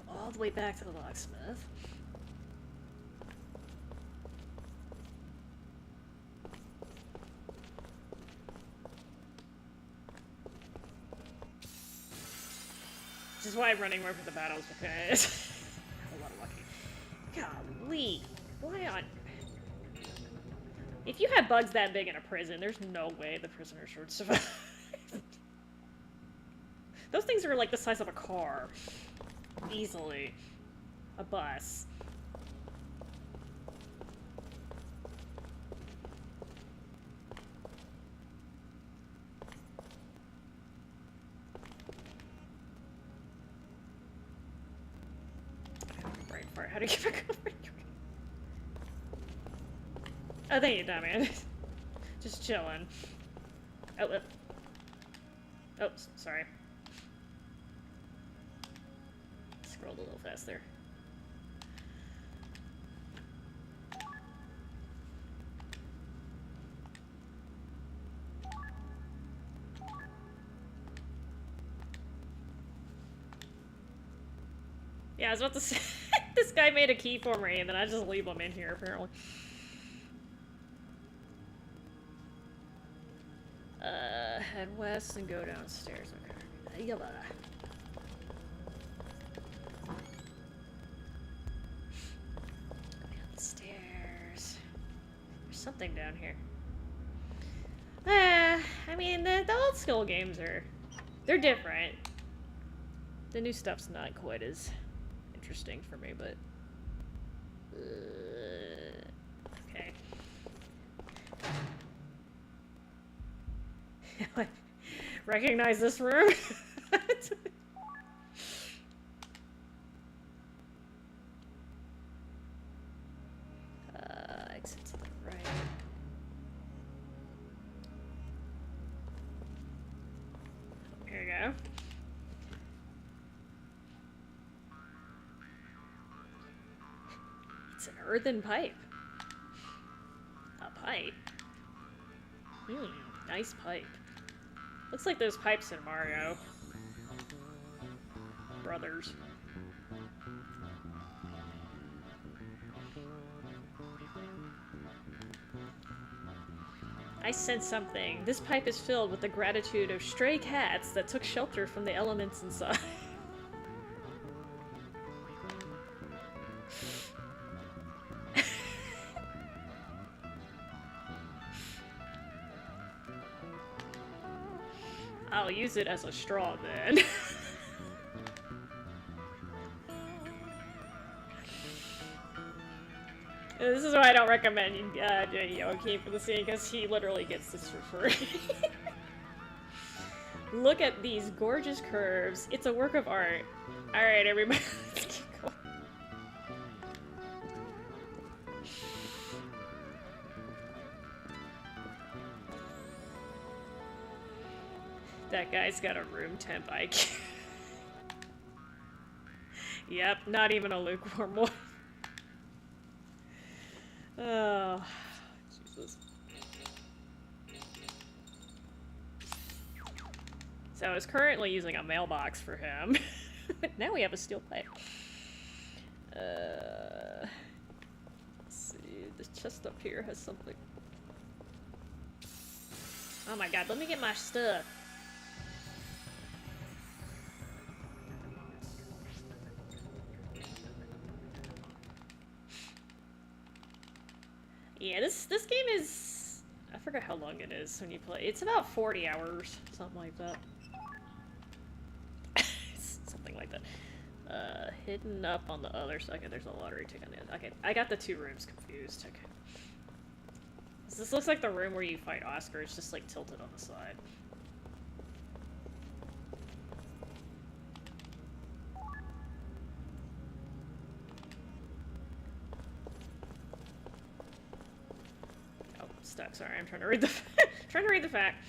all the way back to the locksmith. Which is why I'm running more for the battles, because I have a lot of lucky. Golly, why on... If you had bugs that big in a prison, there's no way the prisoners would survive. Those things are like the size of a car. Easily. A bus. Brain part. How to get back over? Oh, thank you, man. Just chilling. Oh, oh, sorry. Scrolled a little fast there. Yeah, I was about to say, this guy made a key for me, and then I just leave him in here, apparently. Head west and go downstairs. Okay. Yalla. Go downstairs. There's something down here. I mean, the old school games they're different. The new stuff's not quite as interesting for me, but okay. Recognize this room? Exit to the right. Here we go. It's an earthen pipe. A pipe? Nice pipe. Looks like those pipes in Mario Brothers. I sense something. This pipe is filled with the gratitude of stray cats that took shelter from the elements inside. I'll use it as a straw then. This is why I don't recommend Joaquin for the scene, because he literally gets this for free. Look at these gorgeous curves. It's a work of art. Alright, everybody, let's keep going. That guy's got a room temp IQ. Yep, not even a lukewarm one. Oh, Jesus. So I was currently using a mailbox for him. But now we have a steel pipe. Let's see, this chest up here has something. Oh my god, let me get my stuff. Yeah, this game is... I forgot how long it is when you play. It's about 40 hours, something like that. Something like that. Hidden up on the other side. Okay, there's a lottery ticket on the end. Okay, I got the two rooms confused. Okay. This looks like the room where you fight Oscar. It's just like tilted on the side. Stuck. Sorry, I'm trying to read the trying to read the fact.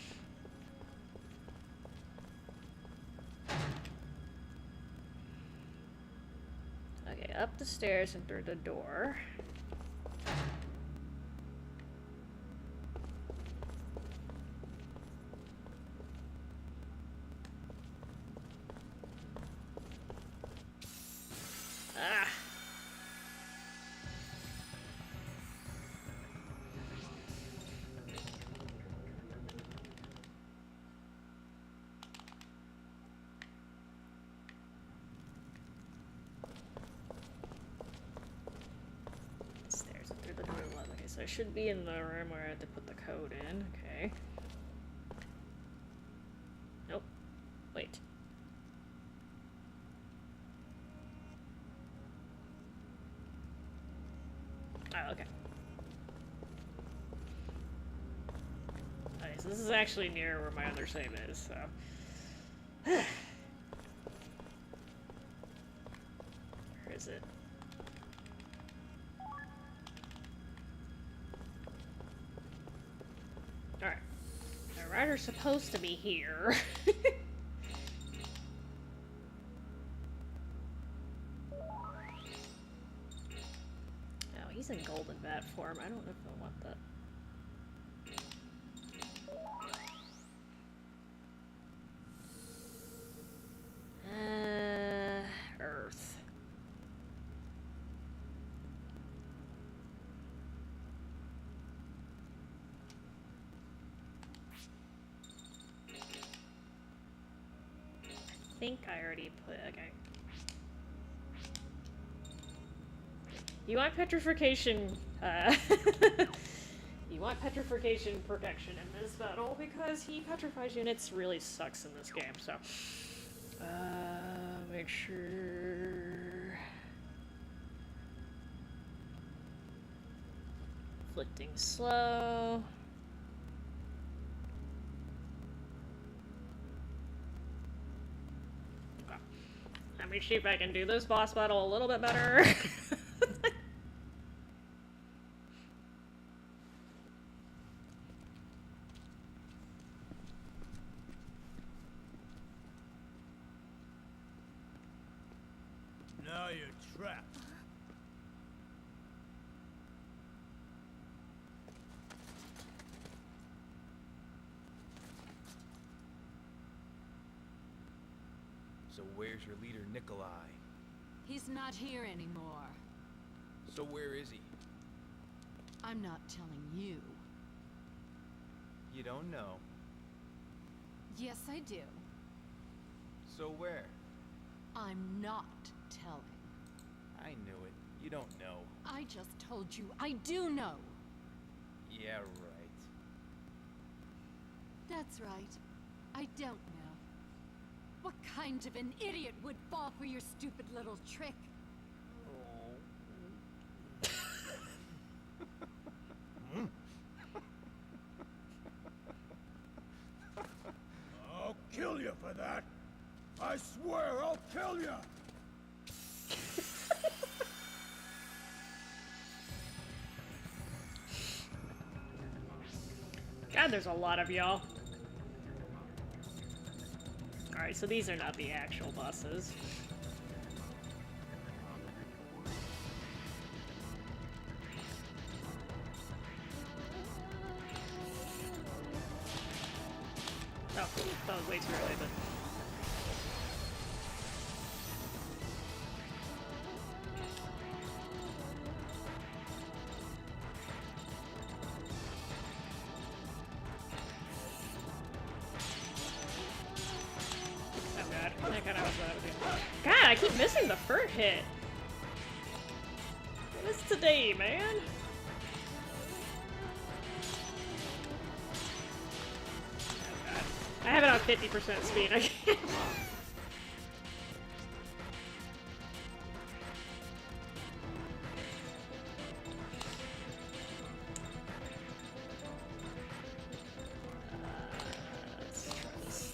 Okay, up the stairs and through the door. Ah. So I should be in the room where I had to put the code in. Okay. Nope. Wait. Oh, okay. Okay, so this is actually near where my other save is, so... Where is it? Ryder's supposed to be here. Oh, he's in golden bat form. I don't know if I want that. Earth. I think I already put, okay. You want petrification, you want petrification protection in this battle because he petrifies units really sucks in this game, so. Make sure. Inflicting slow. Okay. Let me see if I can do this boss battle a little bit better. Now you're trapped. So where's your leader, Nikolai? He's not here anymore. So where is he? I'm not telling you. You don't know. Yes, I do. So where? I'm not telling. I knew it. You don't know. I just told you I do know. Yeah, right. That's right. I don't know. What kind of an idiot would fall for your stupid little trick? I'll kill you for that. I swear I'll kill you. God, there's a lot of y'all. Alright, so these are not the actual bosses. Oh, that was way too early, but... God, I keep missing the first hit. What is today, man? Oh God. I have it on 50% speed. I can't. Let's try this.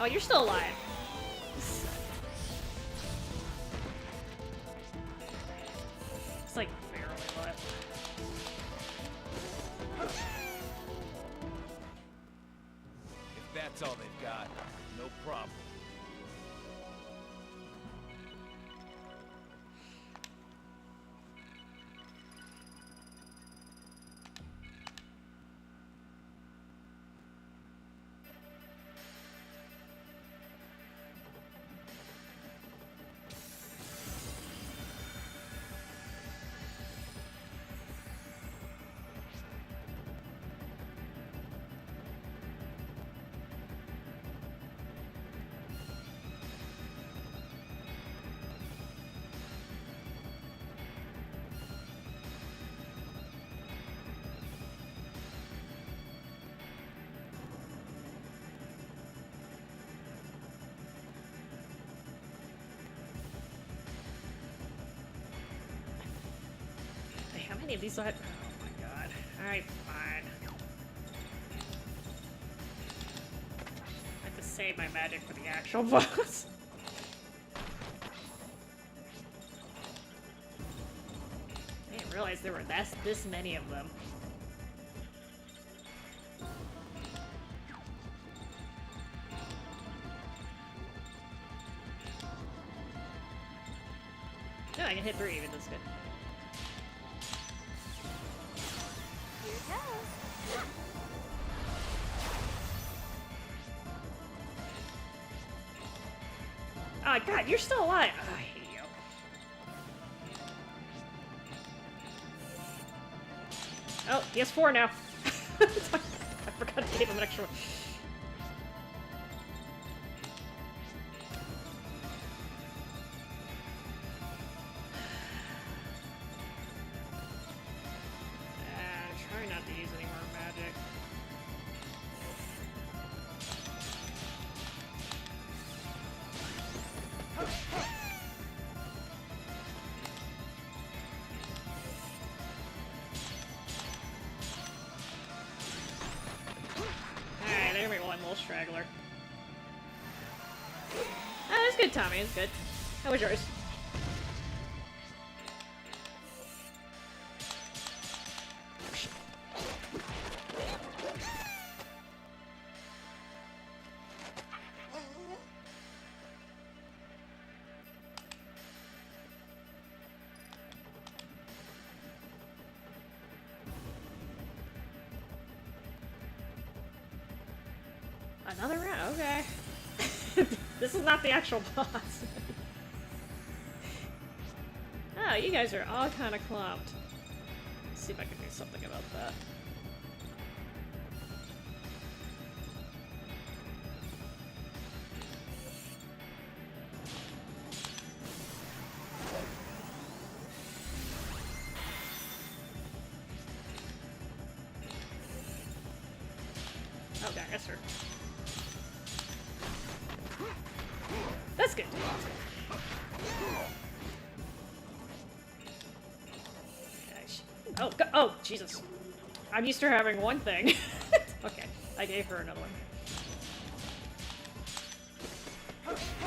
Oh, you're still alive. It's like barely left. If that's all they've got, no problem. Wait, how many of these do I have? Oh my God. Alright, fine. I have to save my magic for the actual boss. realize there were this many of them. Yeah, I can hit 3 even, that's good. Here goes. Oh god, you're still alive! Oh, I hate you. Oh, he has 4 now. I forgot to give him an extra one. Try not to use any more magic. Alright, there we go, one little straggler. Ah, that's good, Tommy, that's good. How was yours? Another round, okay. This is not the actual boss. Oh, you guys are all kind of clumped. Let's see if I can do something about that. Okay, that's her. That's good. Oh, oh, Jesus. I'm used to having one thing. Okay, I gave her another one.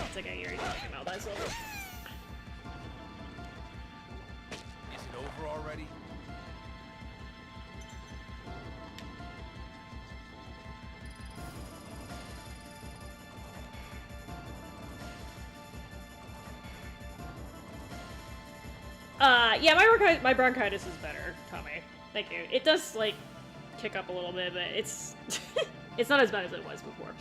It's okay, you're talking about that, so. Is it over already? Yeah, my bronchitis is better, Tommy. Thank you. It does, like, kick up a little bit, but it's... it's not as bad as it was before.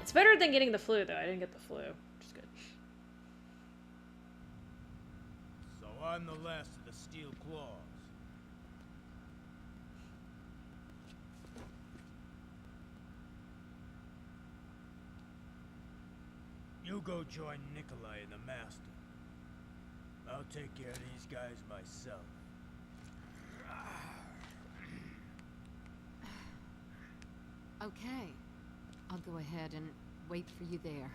It's better than getting the flu, though. I didn't get the flu, which is good. So I'm the last of the steel claws. You go join Nikolai and the Master. I'll take care of these guys myself. Okay. I'll go ahead and wait for you there.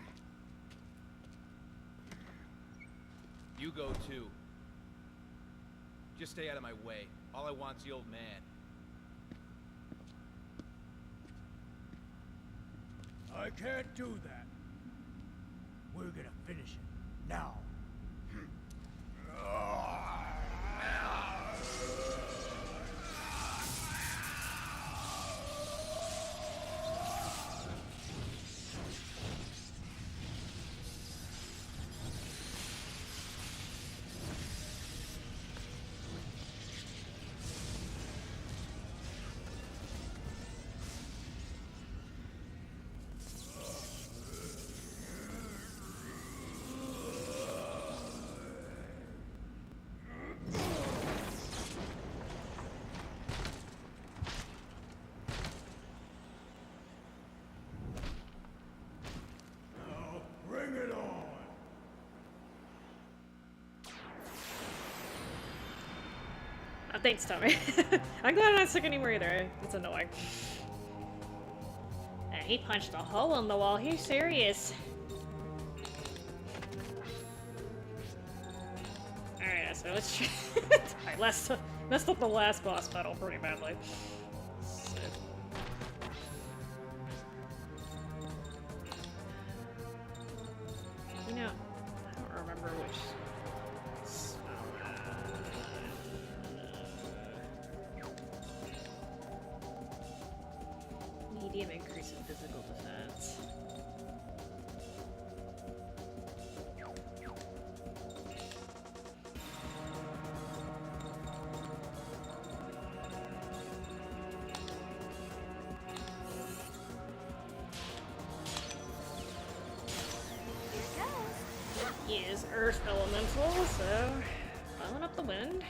You go too. Just stay out of my way. All I want's the old man. I can't do that. We're gonna finish it now. Bring it on! Thanks, Tommy. I'm glad I'm not sick anymore either. It's annoying. He punched a hole in the wall. He's serious. Alright, so let's try. I messed up the last boss battle pretty badly. So. You know, medium increase in physical defense. He is Earth Elemental, so blowing up the wind.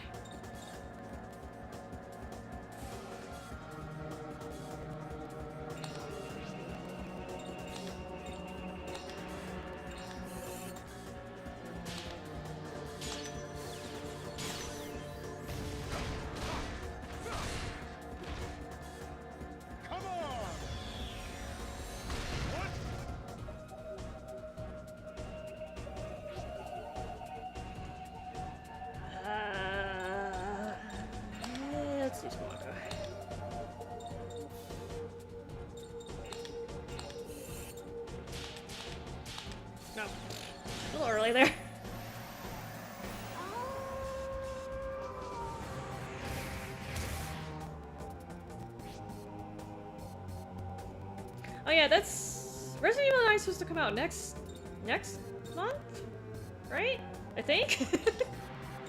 Let's do Smoker. No. A little early there. Oh yeah, that's Resident Evil 9 is supposed to come out next month? Right? I think?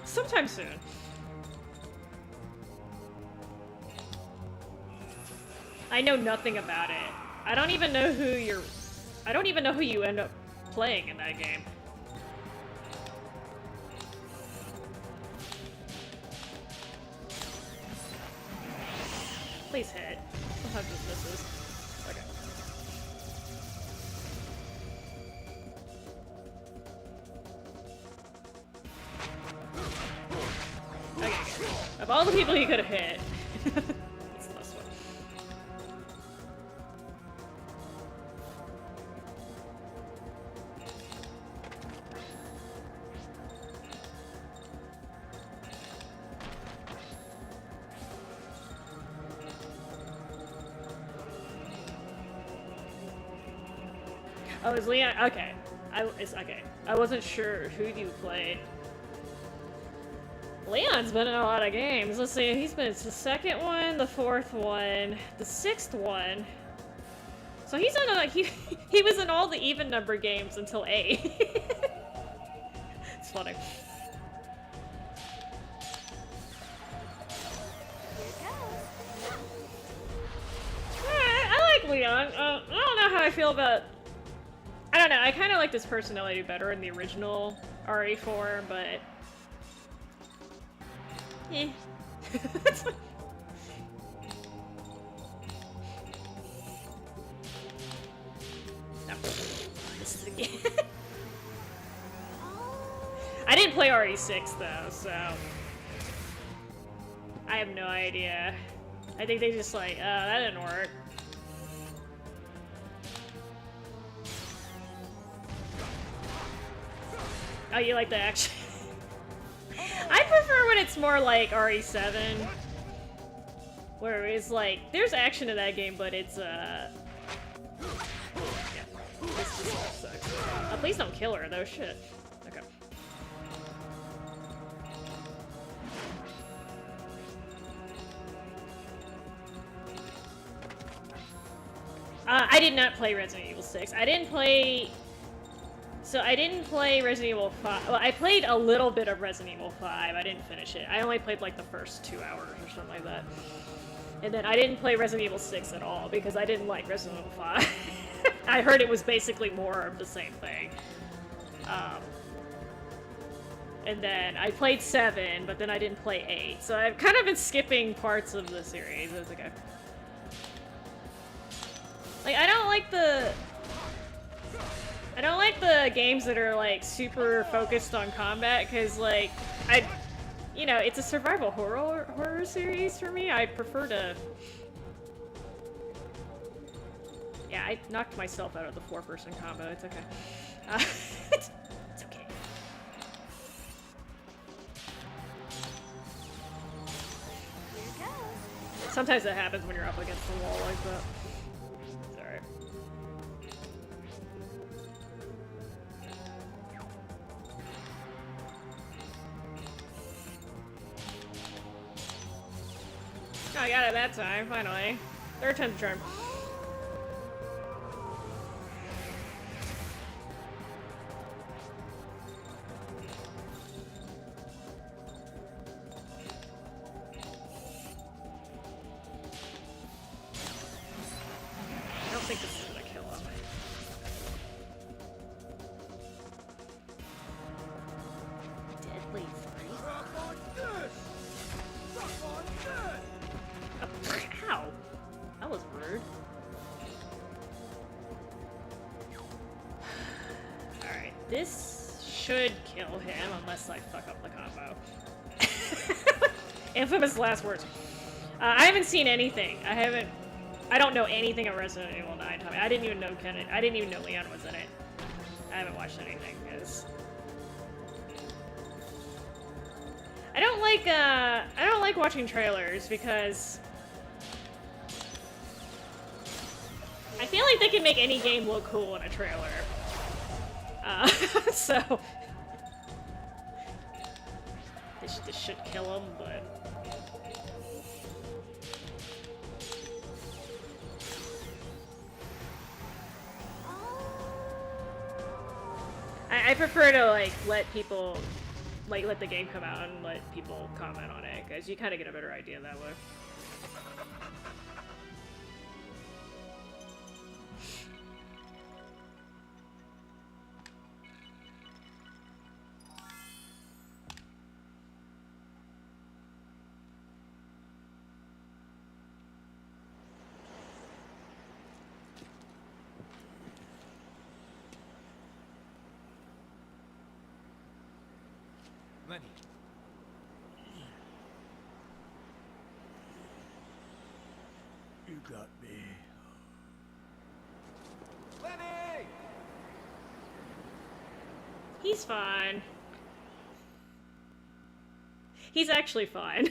Sometime soon. I know nothing about it. I don't even know who you end up playing in that game. Please hit. Sometimes this misses. Okay. Okay, good. Of all the people you could have hit, it's this one. Oh, is Leon? Okay. It's okay. I wasn't sure who you played. Leon's been in a lot of games. Let's see, he's been in the second one, the fourth one, the sixth one. So he's in a, he was in all the even number games until 8. It's funny. I like Leon. I don't know how I feel about... I don't know, I kind of like this personality better in the original RE4, but... Eh. No. This is again. I didn't play RE6 though, so I have no idea. I think they just like, that didn't work. Oh, you like the action? I prefer when it's more like RE7, where it's like, there's action in that game, but it's, yeah. This just all sucks. Oh, please don't kill her, though, shit. Okay. I did not play Resident Evil 6. I didn't play Resident Evil 5. Well, I played a little bit of Resident Evil 5. I didn't finish it. I only played like the first 2 hours or something like that. And then I didn't play Resident Evil 6 at all because I didn't like Resident Evil 5. I heard it was basically more of the same thing. And then I played 7, but then I didn't play 8. So I've kind of been skipping parts of the series. It's okay. Like, I don't like the games that are like super focused on combat, because like you know, it's a survival horror series for me. I prefer to. Yeah, I knocked myself out of the 4-person combo. It's okay. It's okay. Sometimes that happens when you're up against the wall like that. It's alright. Oh, I got it that time, finally. Third time's the charm. This should kill him unless I fuck up the combo. Infamous last words. I haven't seen anything. I don't know anything of Resident Evil 9, Tommy. I didn't even know I didn't even know Leon was in it. I haven't watched anything because I don't like watching trailers because I feel like they can make any game look cool in a trailer. So this should kill him, but I prefer to like let people let the game come out and let people comment on it because you kind of get a better idea that way. Lenny. You got me. Lenny! He's fine. He's actually fine.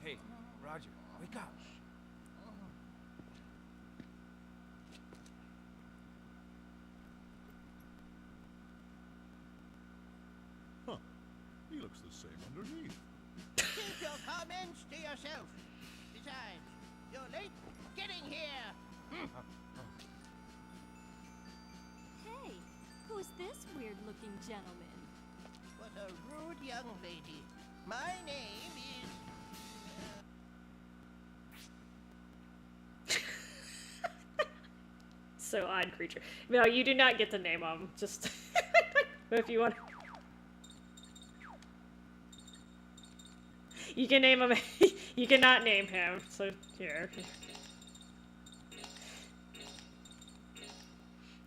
Hey, Roger, wake up. Huh. He looks the same underneath. Keep your comments to yourself. Besides, you're late getting here. Hey, who's this weird-looking gentleman? What a rude young lady. My name is... So odd creature. No, you do not get to name him. Just if you want. You can name him. You cannot name him. So here.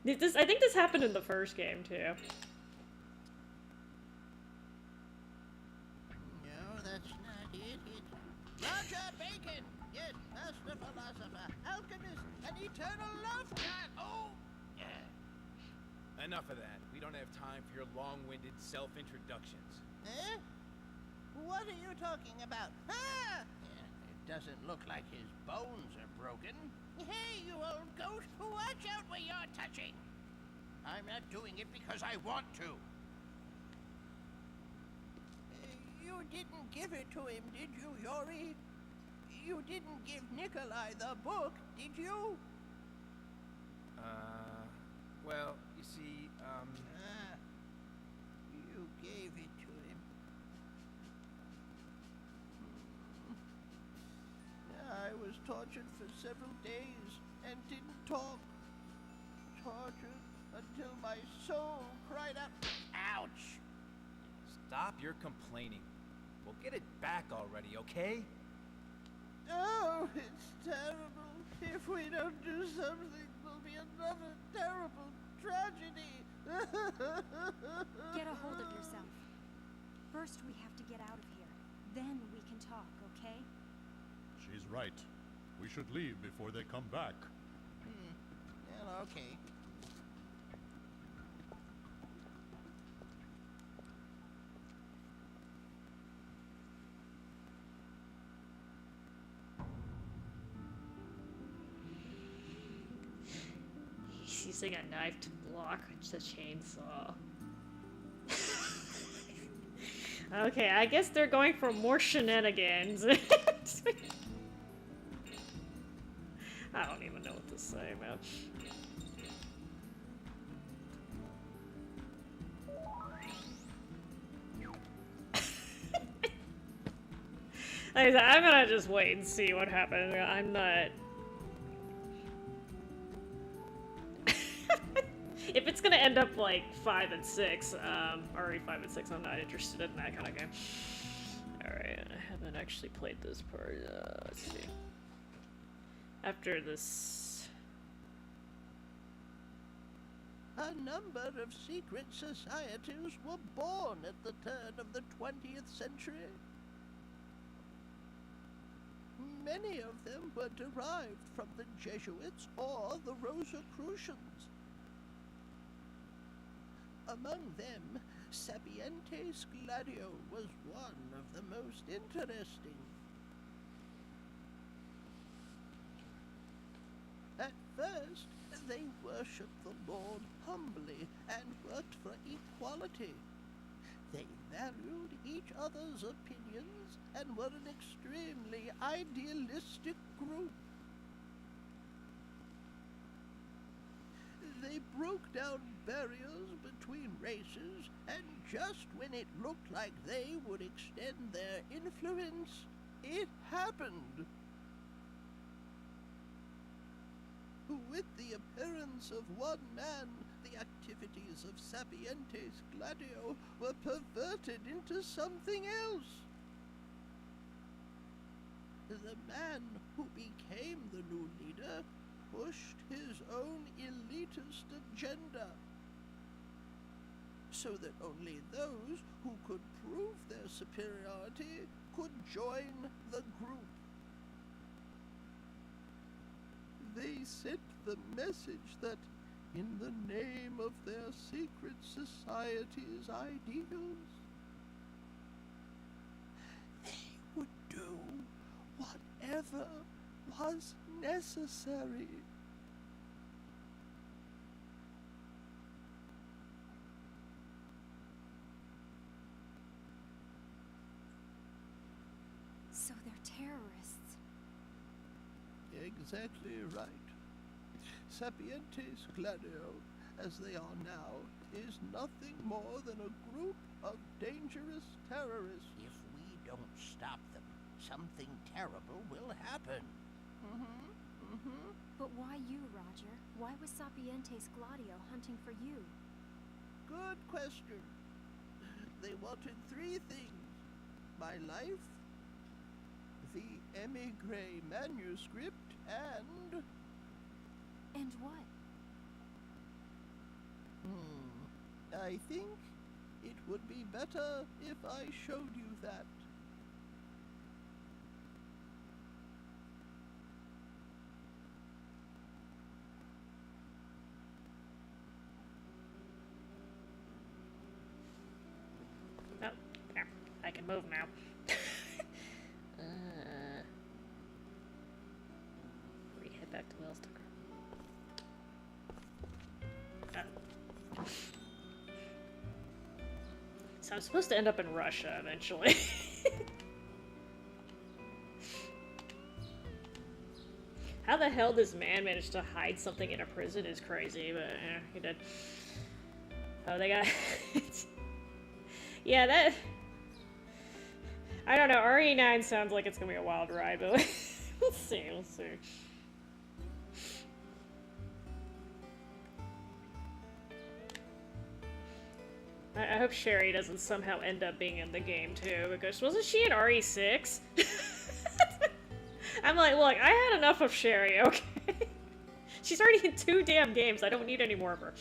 I think this happened in the first game too. No, that's not it. It's Roger Bacon. Yes, master philosopher, alchemist, and eternal love god. Oh, yeah. Enough of that. We don't have time for your long-winded self-introductions. Eh? What are you talking about? Ah! Yeah, it doesn't look like his bones are broken. Hey, you old goat! Watch out where you're touching! I'm not doing it because I want to. You didn't give it to him, did you, Yori? You didn't give Nikolai the book, did you? Well, you see, You gave it to him. I was tortured for several days and didn't talk. Tortured until my soul cried out, ouch! stop your complaining. We'll get it back already, okay? Oh, it's terrible. If we don't do something, there'll be another terrible tragedy. Get a hold of yourself. First, we have to get out of here. Then we can talk, okay? She's right. We should leave before they come back. Well, okay. He's using a knife to block the chainsaw. Okay, I guess they're going for more shenanigans. I don't even know what to say, man. Like I said, I'm gonna just wait and see what happens. I'm not... If it's gonna end up like 5 and 6, already 5 and 6, I'm not interested in that kind of game. Alright, I haven't actually played this part. Let's see. After this... A number of secret societies were born at the turn of the 20th century. Many of them were derived from the Jesuits or the Rosicrucians. Among them, Sapientes Gladio was one of the most interesting. At first, they worshipped the Lord humbly and worked for equality. They valued each other's opinions and were an extremely idealistic group. They broke down barriers between races, and just when it looked like they would extend their influence, it happened. With the appearance of one man, the activities of Sapientes Gladio were perverted into something else. The man who became the new leader pushed his own elitist agenda, so that only those who could prove their superiority could join the group. They sent the message that, in the name of their secret society's ideals, they would do whatever was necessary. So they're terrorists. Exactly right. Sapientes Gladio, as they are now, is nothing more than a group of dangerous terrorists. If we don't stop them, something terrible will happen. But why you, Roger? Why was Sapientes Gladio hunting for you? Good question. They wanted 3 things: my life, the emigre manuscript, and... And what? I think it would be better if I showed you that. Oh, there. I can move now. We head back to Will's Tucker. So I'm supposed to end up in Russia eventually. How the hell this man managed to hide something in a prison is crazy, but he did. Oh, they got... Yeah, that... I don't know, RE9 sounds like it's gonna be a wild ride, but we'll see, we'll see. I hope Sherry doesn't somehow end up being in the game too, because wasn't she in RE6? I'm like, look, I had enough of Sherry, okay? She's already in 2 damn games, I don't need any more of her.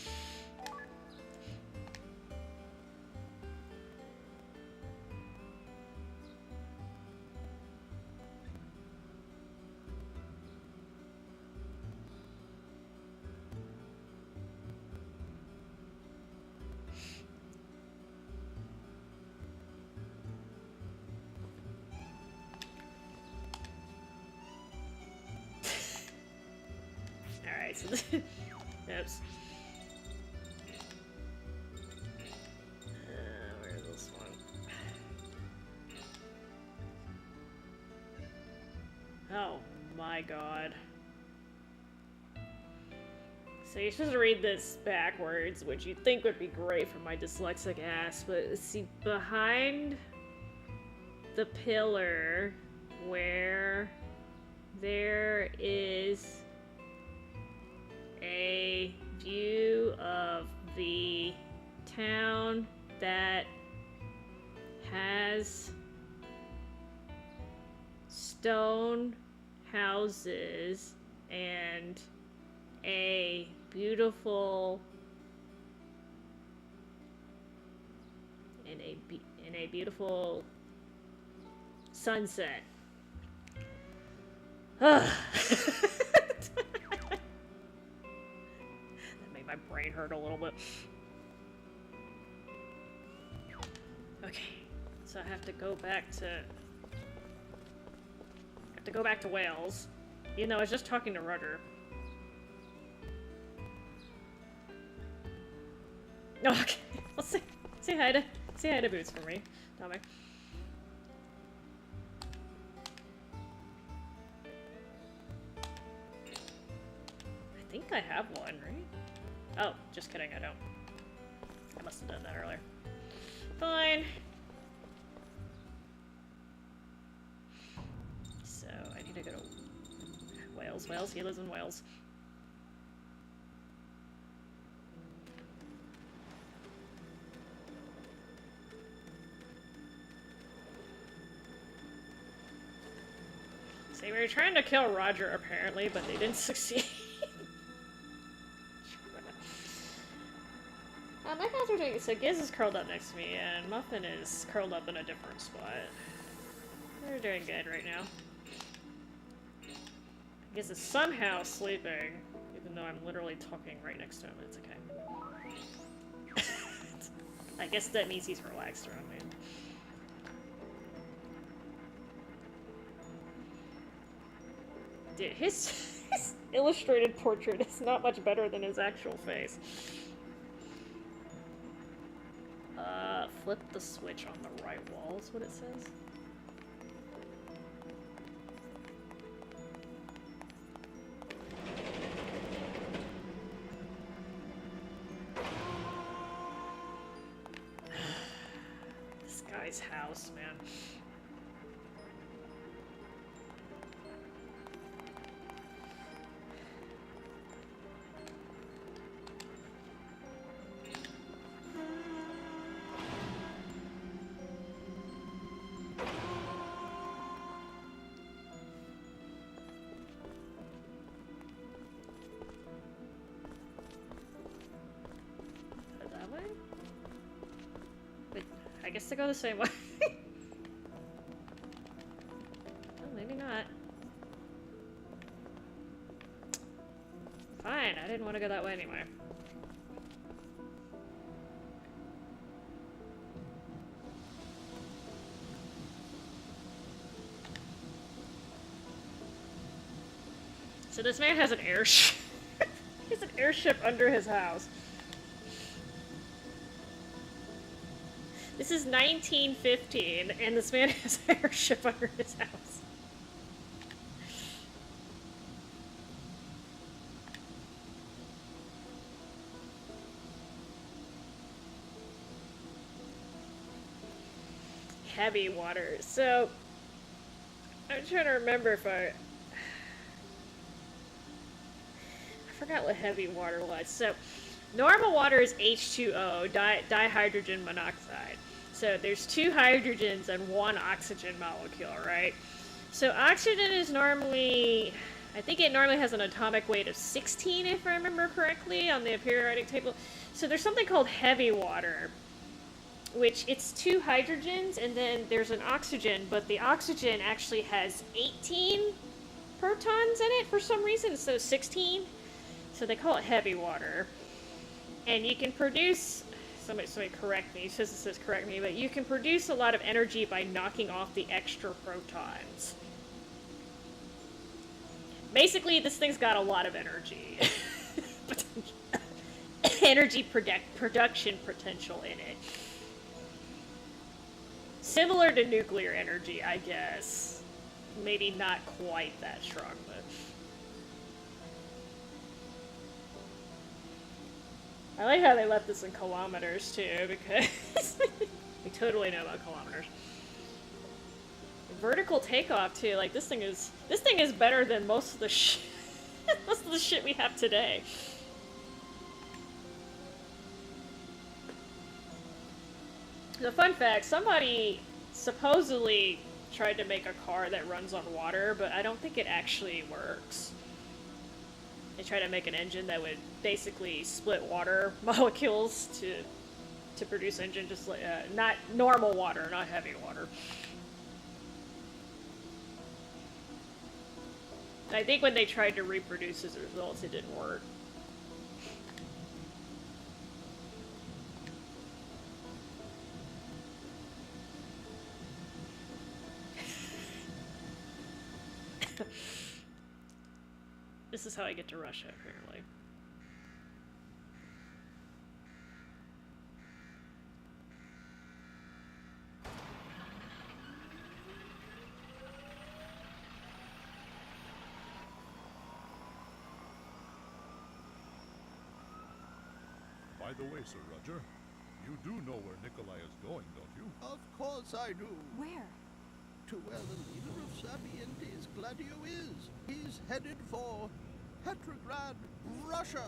Alright, so this... Oops. Where's this one? Oh my god. So you're supposed to read this backwards, which you'd think would be great for my dyslexic ass, but see, behind the pillar where there is a view of the town that has stone houses and a beautiful in a beautiful sunset. That made my brain hurt a little bit. Okay, so I have to go back to Wales. Even though I was just talking to Rudder. Oh, okay. Well, say hi to Boots for me, Tommy. I think I have one, right? Oh, just kidding, I don't. I must have done that earlier. Fine. So, I need to go to Wales. Wales? He lives in Wales. See, we were trying to kill Roger, apparently, but they didn't succeed. My guys are doing so Giz is curled up next to me, and Muffin is curled up in a different spot. They're doing good right now. Giz is somehow sleeping, even though I'm literally talking right next to him. It's okay. I guess that means he's relaxed around me. Dude, his illustrated portrait is not much better than his actual face. Flip the switch on the right wall is what it says. This guy's house, man. I guess to go the same way. Well, maybe not. Fine, I didn't want to go that way anyway. So this man has an airship. He has an airship under his house. This is 1915, and this man has an airship under his house. Heavy water. So, I'm trying to remember if I forgot what heavy water was. So, normal water is H2O, dihydrogen monoxide. So there's two hydrogens and one oxygen molecule, right? So oxygen is normally, I think it normally has an atomic weight of 16, if I remember correctly, on the periodic table. So there's something called heavy water, which it's two hydrogens and then there's an oxygen, but the oxygen actually has 18 protons in it for some reason, so 16. So they call it heavy water. And you can produce, somebody correct me, physicists correct me, but you can produce a lot of energy by knocking off the extra protons. Basically, this thing's got a lot of energy. Energy production potential in it. Similar to nuclear energy, I guess. Maybe not quite that strong, but... I like how they left this in kilometers too, because we totally know about kilometers. Vertical takeoff too, like this thing is better than most of the shit we have today. The fun fact, somebody supposedly tried to make a car that runs on water, but I don't think it actually works. They tried to make an engine that would basically split water molecules to to produce engine, just like not normal water, not heavy water. I think when they tried to reproduce his results, it didn't work. This is how I get to Russia, apparently. By the way, Sir Roger, you do know where Nikolai is going, don't you? Of course I do. Where? To where the leader of Sapientes Gladio is. He's headed for Petrograd, Russia.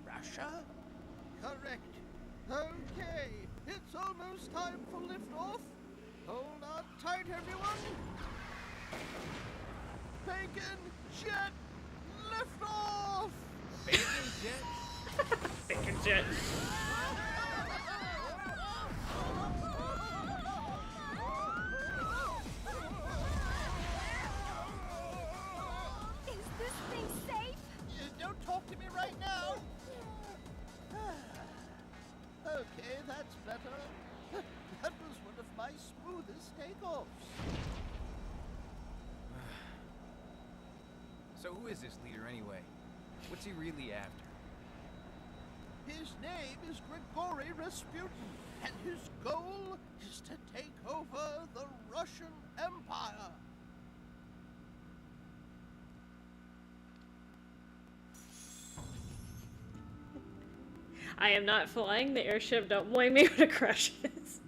Russia? Correct. Okay, it's almost time for liftoff. Hold on tight, everyone. Bacon jet liftoff! Bacon jet? Bacon jet. Is this thing safe? Don't talk to me right now. Okay, that's better. That was one of my smoothest takeoffs. So who is this leader anyway? What's he really after? His name is Grigory Rasputin, and his goal is to take over the Russian Empire. I am not flying the airship. Don't blame me when it crashes.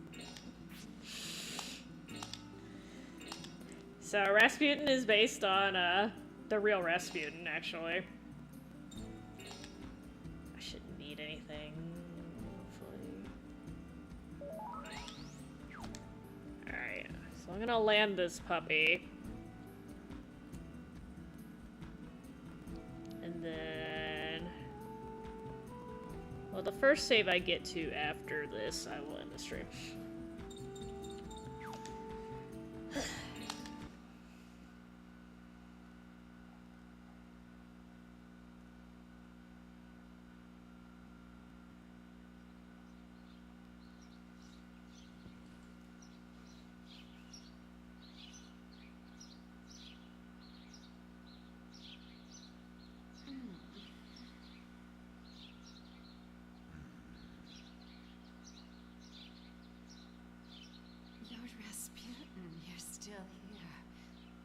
So Rasputin is based on the real Rasputin, actually. I shouldn't need anything. Alright, so I'm gonna land this puppy. And then... well, the first save I get to after this, I will end the stream. Lord Rasputin, you're still here.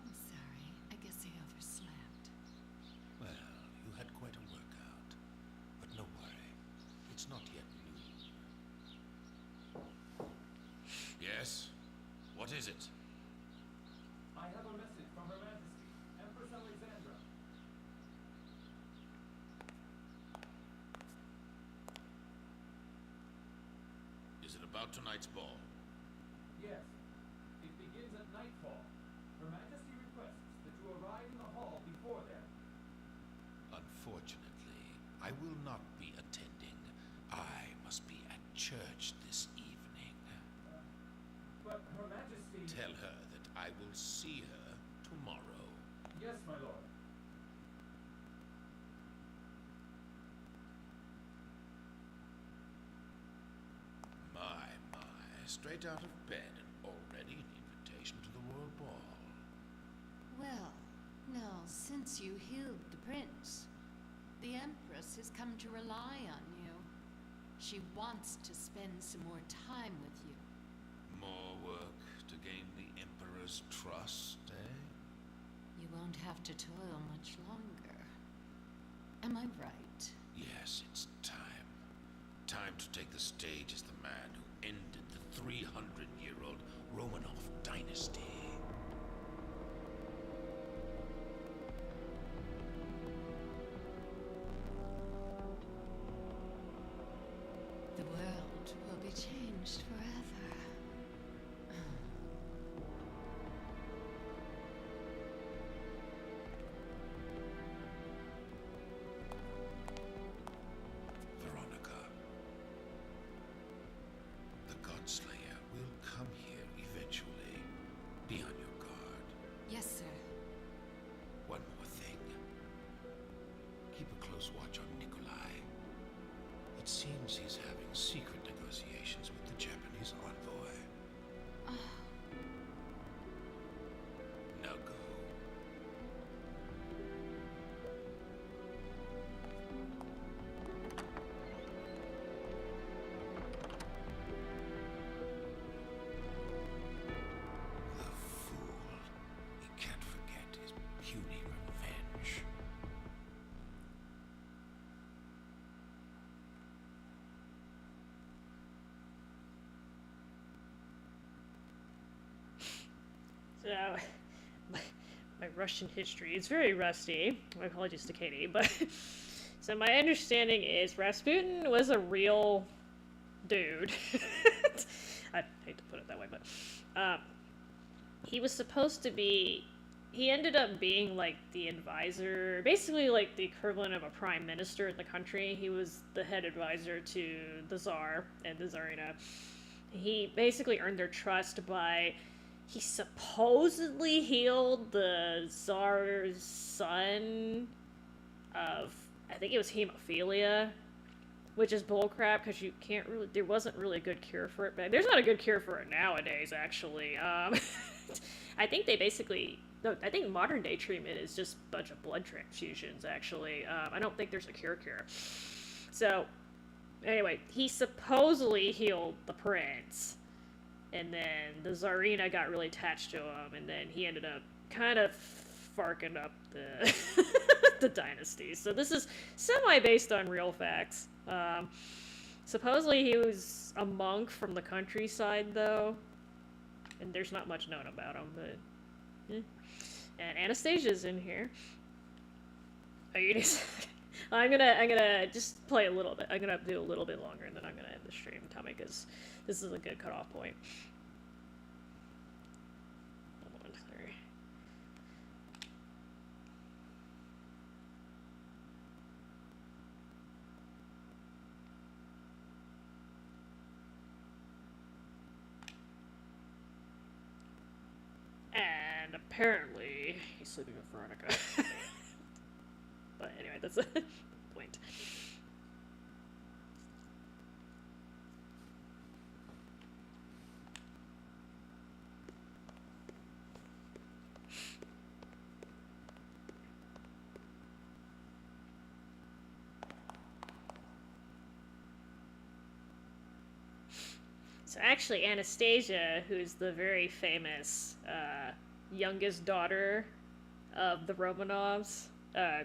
I'm sorry. I guess I overslept. Well, you had quite a workout. But no worry. It's not yet noon. Yes? What is it? I have a message from Her Majesty, Empress Alexandra. Is it about tonight's ball? Yes. It begins at nightfall. Her Majesty requests that you arrive in the hall before then. Unfortunately, I will not be attending. I must be at church this evening. But Her Majesty... Tell her that I will see her tomorrow. Yes, my lord. My, straight out of bed and already an invitation to the World Ball. Well, now, since you healed the prince, the Empress has come to rely on you. She wants to spend some more time with you. More work to gain the Emperor's trust, eh? You won't have to toil much longer. Am I right? Yes, it's time. Time to take the stage as the man who ended the 300-year-old Romanov dynasty. The world will be changed forever. Slayer will come here eventually. Be on your guard. Yes, sir. One more thing. Keep a close watch on Nikolai. It seems he's having secret negotiations with the Japanese envoy. Now go. The fool. He can't forget his puny revenge. So, my Russian history is very rusty. My apologies to Katie, but so my understanding is Rasputin was a real dude. I hate to put it that way, but he was supposed to be. He ended up being like the advisor, basically like the equivalent of a prime minister in the country. He was the head advisor to the Tsar and the Tsarina. He basically earned their trust by. He supposedly healed the Tsar's son of, I think it was hemophilia, which is bullcrap because you can't really, there wasn't really a good cure for it. But there's not a good cure for it nowadays, actually. I think they basically, no, I think modern day treatment is just a bunch of blood transfusions, actually. I don't think there's a cure. So, anyway, he supposedly healed the prince. And then the Tsarina got really attached to him, and then he ended up kind of farking up the the dynasty. So this is semi-based on real facts. Supposedly he was a monk from the countryside, though, and there's not much known about him. But and Anastasia's in here. Oh, you just. I'm gonna just play a little bit. I'm gonna do a little bit longer, and then I'm gonna end the stream, Tommy, because this is a good cutoff point. Hold on, sorry. And apparently he's sleeping with Veronica. But anyway, that's the point. So actually Anastasia, who's the very famous youngest daughter of the Romanovs, I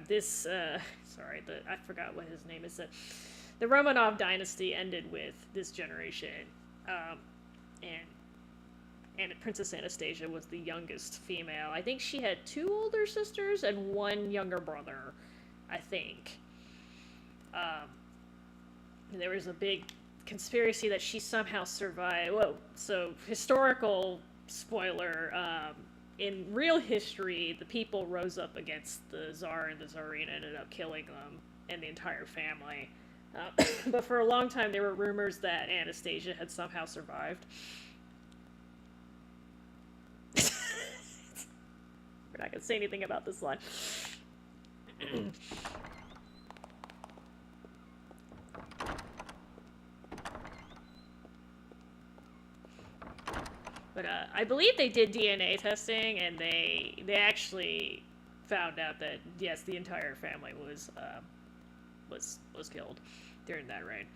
forgot what his name is. The Romanov dynasty ended with this generation, and Princess Anastasia was the youngest female. I think she had 2 older sisters and 1 younger brother, I think. And there was a big conspiracy that she somehow survived. Whoa, so historical spoiler, in real history, the people rose up against the Tsar and the Tsarina, ended up killing them and the entire family. But for a long time, there were rumors that Anastasia had somehow survived. We're not going to say anything about this line. But I believe they did DNA testing, and they actually found out that yes, the entire family was killed during that raid.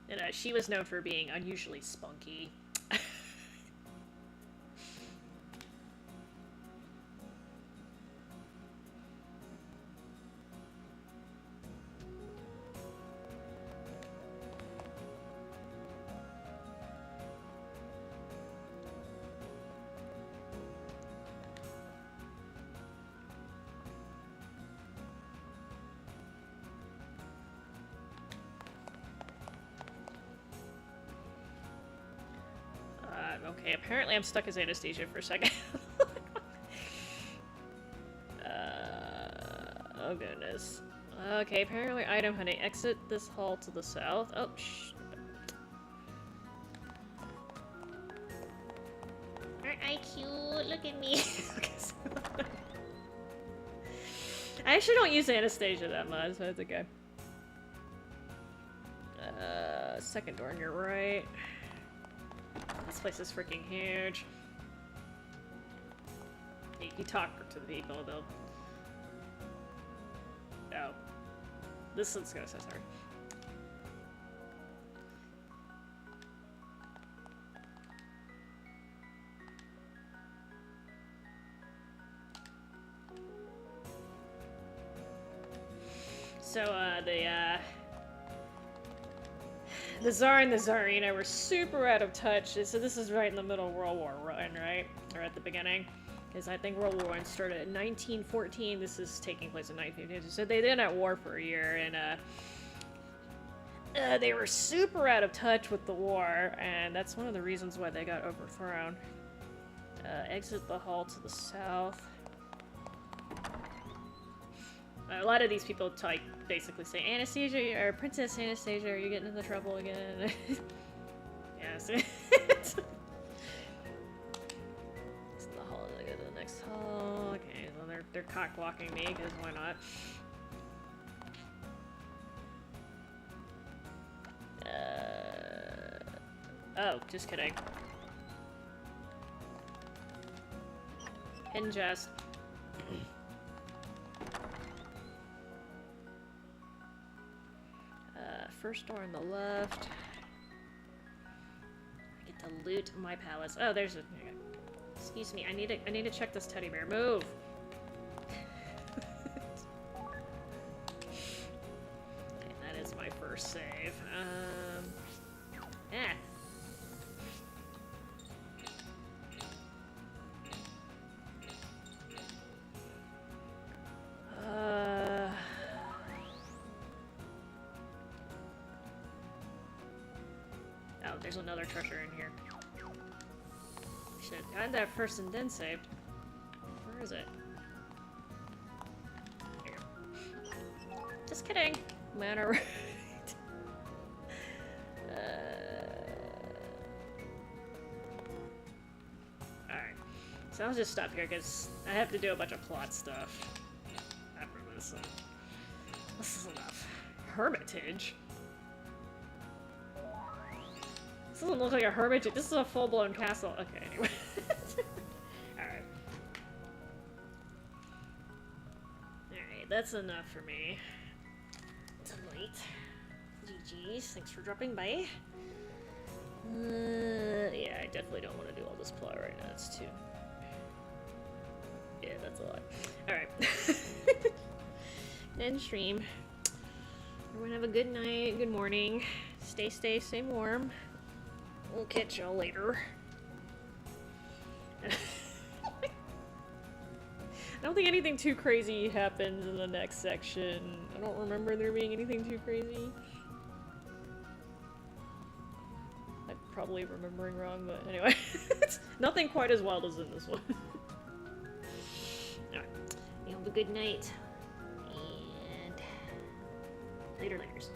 And she was known for being unusually spunky. Okay, apparently I'm stuck as Anastasia for a second. goodness. Okay, apparently item hunting. Exit this hall to the south. Oh, shh. Aren't I cute? Look at me. I actually don't use Anastasia that much, so it's okay. Second door on your right. This place is freaking huge. You talk to the people, they'll... Oh. This one's gonna say sorry. So, the Tsar and the Tsarina were super out of touch. So this is right in the middle of World War I, right? Or at the beginning. Because I think World War I started in 1914. This is taking place in 1950. So they've been at war for a year, and they were super out of touch with the war, and that's one of the reasons why they got overthrown. Exit the hall to the south. A lot of these people basically say, Anastasia, or Princess Anastasia, are you getting into trouble again? Yes. It's the hall, they go to the next hall. Okay, well they're cock-blocking me, because why not? Oh, just kidding. Hidden chest. First door on the left. I get to loot my palace. Oh, there's a... Excuse me, I need to check this teddy bear. Move! Okay, that is my first save. Oh, there's another treasure in here. Shit, I had that first and then saved. Where is it? Here you go. Just kidding. Manor. Alright. So I'll just stop here because I have to do a bunch of plot stuff after this. This is enough. Hermitage? This doesn't look like a hermitage. This is a full-blown castle. Okay, anyway. Alright. Alright, that's enough for me tonight. GG's. Thanks for dropping by. Yeah, I definitely don't want to do all this plot right now. It's too... Yeah, that's a lot. Alright. End stream. Everyone have a good night, good morning. Stay warm. We'll catch y'all later. I don't think anything too crazy happens in the next section. I don't remember there being anything too crazy. I'm probably remembering wrong, but anyway. It's nothing quite as wild as in this one. Alright. You have a good night. And later, laters.